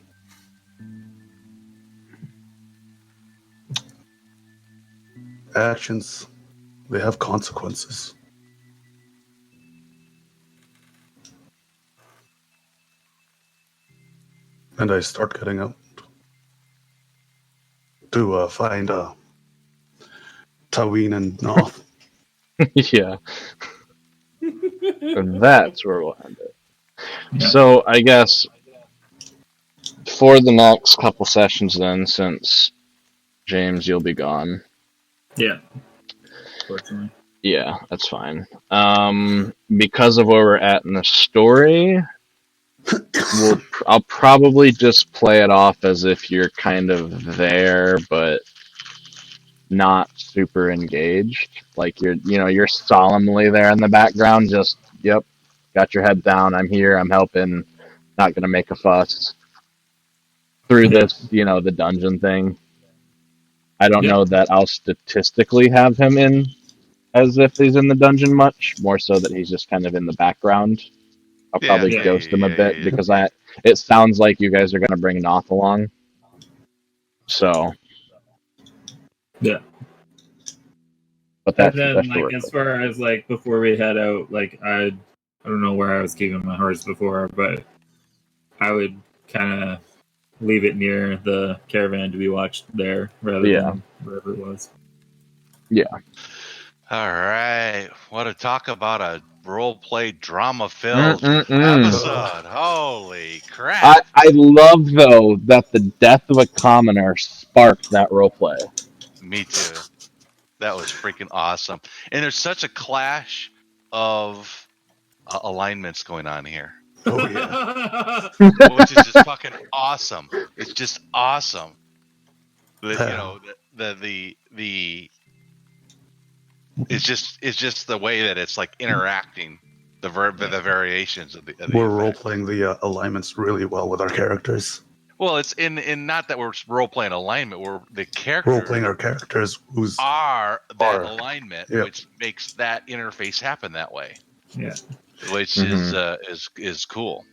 actions, they have consequences. And I start getting out to find Taween and Noth. Yeah. And that's where we'll end it. So I guess for the next couple sessions then, since James, you'll be gone. Yeah. Fortunately. Yeah, that's fine. Because of where we're at in the story, I'll probably just play it off as if you're kind of there, but not super engaged. Like you're solemnly there in the background, just yep, got your head down. I'm here. I'm helping. Not gonna make a fuss through this, the dungeon thing. I don't know that I'll statistically have him in as if he's in the dungeon much. More so that he's just kind of in the background. I'll probably ghost him a bit because it sounds like you guys are gonna bring Noth along. So yeah. But that's then, like, as far as like before we head out, like I don't know where I was keeping my horse before, but I would kind of leave it near the caravan to be watched there rather than wherever it was. Yeah. All right. What to talk about a role-play drama-filled episode. Holy crap. I love, though, that the death of a commoner sparked that roleplay. Me too. That was freaking awesome. And there's such a clash of alignments going on here. Oh, yeah. Which is just fucking awesome. It's just awesome. It's just the way that it's like interacting, the variations of the we're role playing the alignments really well with our characters. Well, it's in not that we're role playing alignment. We're the characters role playing our characters who's are that alignment, which makes that interface happen that way. Yeah, which is cool.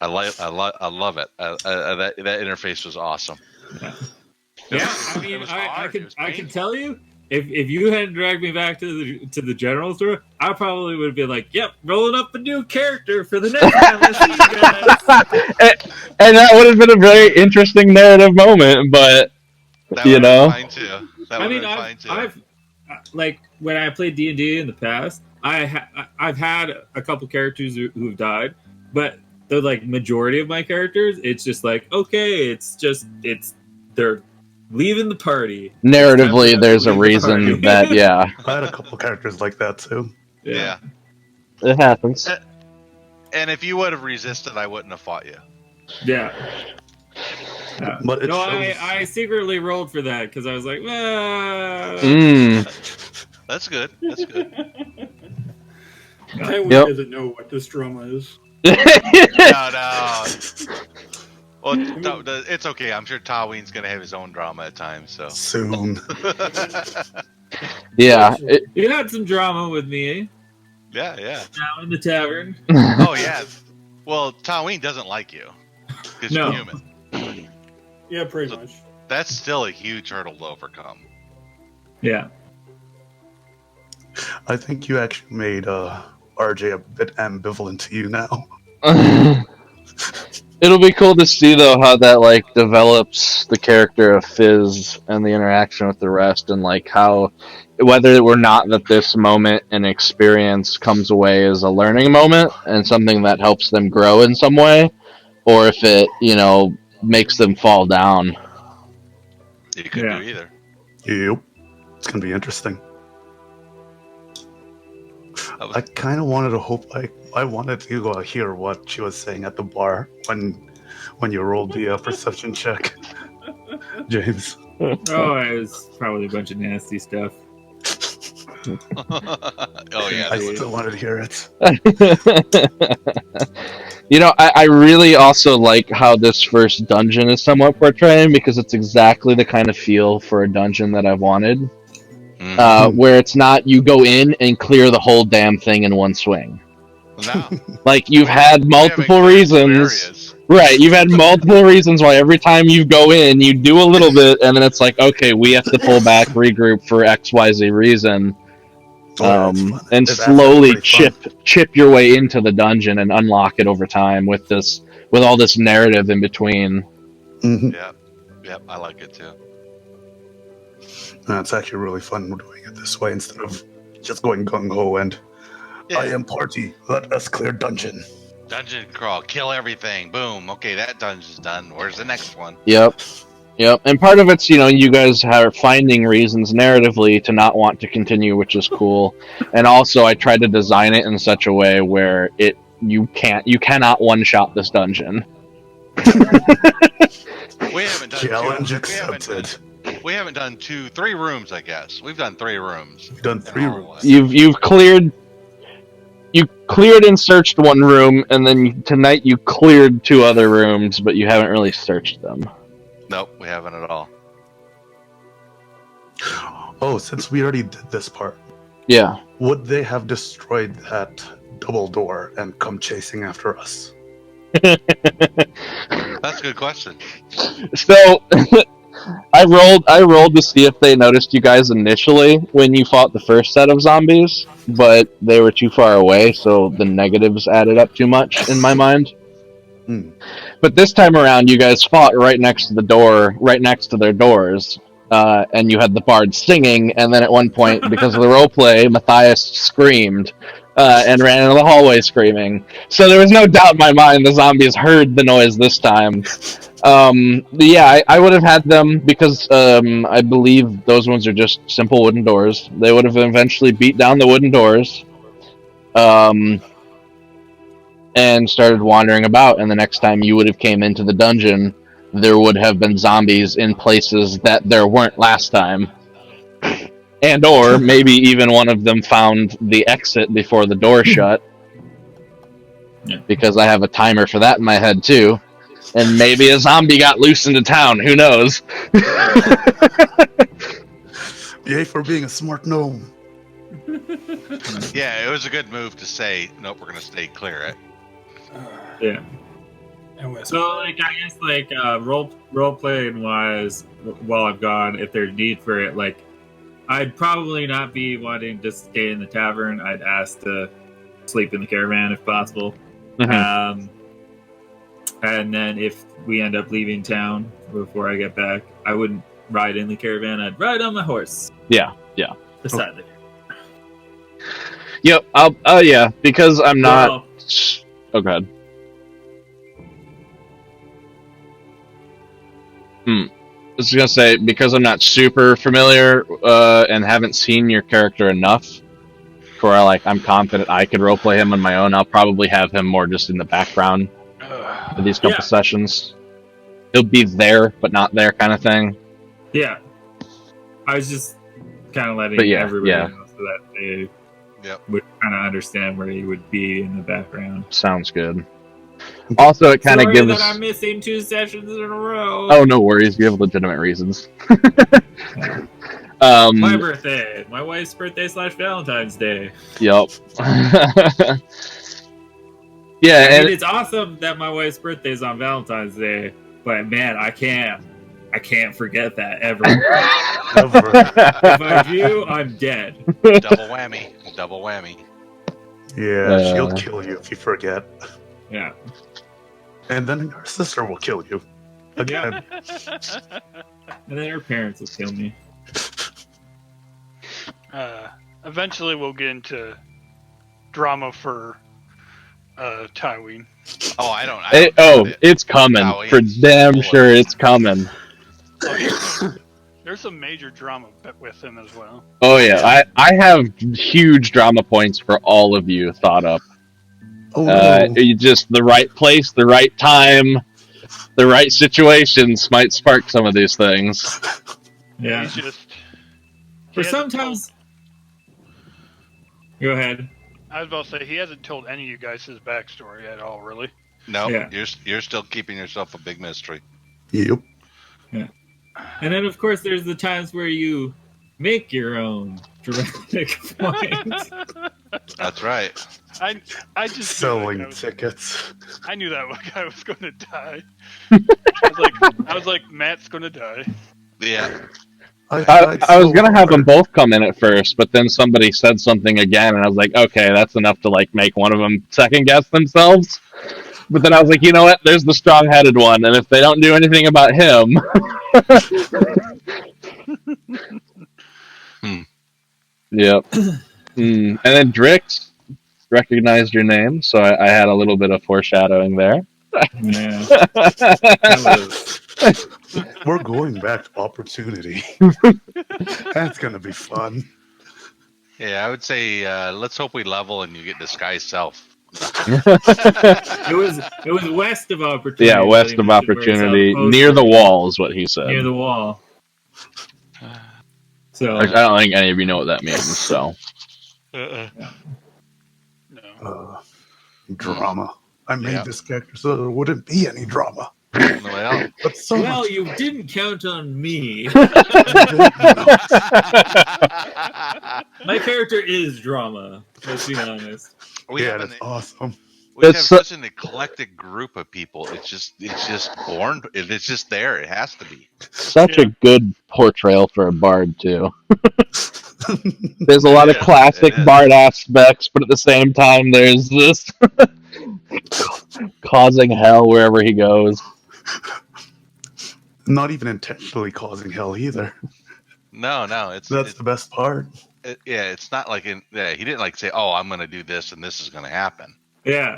I love it. That interface was awesome. Yeah, I mean, I can tell you, if you hadn't dragged me back to the general store, I probably would have been like, "Yep, rolling up a new character for the next time I see you guys." and that would have been a very interesting narrative moment, but that would have been fine too. That would have been fine too. I've like when I played D&D in the past, I've had a couple characters who've died, but the like majority of my characters, it's just like okay, they're leaving the party. Narratively, there's a reason that, I had a couple characters like that too. Yeah. It happens. And if you would have resisted, I wouldn't have fought you. Yeah. But it shows... I secretly rolled for that because I was like, That's good. That's good. Tywin doesn't know what this drama is. No. Well, it's okay. I'm sure Tywin's gonna have his own drama at times. So soon. Yeah, you had some drama with me. Eh? Yeah. Down in the tavern. Oh yeah. Well, Tywin doesn't like you because you're human. Yeah, pretty much. That's still a huge hurdle to overcome. Yeah. I think you actually made RJ a bit ambivalent to you now. It'll be cool to see, though, how that, like, develops the character of Fizz and the interaction with the rest, and, like, how, whether or not that this moment and experience comes away as a learning moment and something that helps them grow in some way, or if it, makes them fall down. You could do either. Yep. It's going to be interesting. I kind of wanted to hope. I wanted to go hear what she was saying at the bar when you rolled the perception check, James. Oh, it was probably a bunch of nasty stuff. Oh yeah, I that was still wanted to hear it. You know, I really also like how this first dungeon is somewhat portraying because it's exactly the kind of feel for a dungeon that I wanted. Where it's not you go in and clear the whole damn thing in one swing. no. Like you've had multiple reasons. Right, you've had multiple reasons why every time you go in, you do a little bit, and then it's like, okay, we have to pull back, regroup for XYZ reason, and slowly chip your way into the dungeon and unlock it over time with all this narrative in between. Mm-hmm. Yep, I like it too. It's actually really fun doing it this way instead of just going gung ho and I am party. Let us clear dungeon. Dungeon crawl, kill everything. Boom. Okay, that dungeon's done. Where's the next one? Yep. And part of it's, you guys are finding reasons narratively to not want to continue, which is cool. And also, I tried to design it in such a way where you cannot one shot this dungeon. We haven't done challenge accepted. We haven't done 3 rooms, I guess. We've done 3 rooms. We've done 3 rooms. You've cleared and searched one room, and then tonight you cleared 2 other rooms, but you haven't really searched them. Nope, we haven't at all. Oh, since we already did this part. Yeah. Would they have destroyed that double door and come chasing after us? That's a good question. So I rolled to see if they noticed you guys initially when you fought the first set of zombies, but they were too far away, so the negatives added up too much in my mind. But this time around, you guys fought right next to the door, right next to their doors, and you had the bard singing, and then at one point, because of the roleplay, Matthias screamed and ran into the hallway screaming. So there was no doubt in my mind the zombies heard the noise this time. I would have had them because I believe those ones are just simple wooden doors. They would have eventually beat down the wooden doors and started wandering about, and the next time you would have came into the dungeon, there would have been zombies in places that there weren't last time. And or maybe even one of them found the exit before the door shut. Because I have a timer for that in my head too. And maybe a zombie got loose into town. Who knows? Yay for being a smart gnome. Yeah, it was a good move to say, nope, we're going to stay clear it. Yeah. So, I guess, role playing wise, while I'm gone, if there's need for it, I'd probably not be wanting to stay in the tavern. I'd ask to sleep in the caravan if possible. Mm-hmm. And then if we end up leaving town before I get back, I wouldn't ride in the caravan. I'd ride on my horse. Yeah. Beside the caravan. Yep. Because I'm not. Oh, God. I was gonna say, because I'm not super familiar and haven't seen your character enough, where I'm confident I could roleplay him on my own. I'll probably have him more just in the background for these couple sessions. He'll be there, but not there, kind of thing. Yeah, I was just kind of letting everybody know so that they would kind of understand where he would be in the background. Sounds good. Also, it kind of gives. That I'm missing 2 sessions in a row. Oh, no worries. You have legitimate reasons. My birthday, my wife's birthday / Valentine's Day. Yep. And it's awesome that my wife's birthday is on Valentine's Day, but man, I can't forget that ever. If I do, I'm dead. Double whammy. Yeah, she'll kill you if you forget. Yeah. And then her sister will kill you. Again. And then her parents will kill me. Eventually we'll get into drama for Tywin. Oh, I don't it's coming. For damn sure it's coming. There's There's some major drama with him as well. Oh yeah, I have huge drama points for all of you thought up. Oh no. You just the right place, the right time, the right situations might spark some of these things. Yeah. He's just. For he hasn't sometimes. Go ahead. I was about to say he hasn't told any of you guys his backstory at all, really. No, Yeah. you're still keeping yourself a big mystery. Yep. And then, of course, there's the times where you make your own dramatic points. That's right. I just Selling tickets. I knew that guy was going to die. I was like, Matt's going to die. Yeah. I was gonna have them both come in at first, but then somebody said something again, and I was like, okay, that's enough to like make one of them second guess themselves. But then I was like, you know what? There's the strong-headed one, and if they don't do anything about him, yep. And then Drix recognized your name, so I had a little bit of foreshadowing there. Yeah. We're going back to opportunity. That's gonna be fun. Yeah, I would say let's hope we level and you get disguised self. It was west of opportunity. Yeah, west of opportunity, near the wall is what he said. Near the wall. So I don't think any of you know what that means. So No. Drama. I made this character so there wouldn't be any drama. Well, But so well, much. you didn't count on me. My character is drama. Let's be honest. we Yeah, have that's awesome. we have It's such an eclectic group of people. It's just born. It's just there. It has to be. such a good portrayal for a bard too. There's a lot of It is, classic it is. bard aspects, but at the same time, there's this causing hell wherever he goes. Not even intentionally causing hell either. No, That's the best part. it's not like he didn't like say, "Oh, I'm going to do this and this is going to happen." Yeah.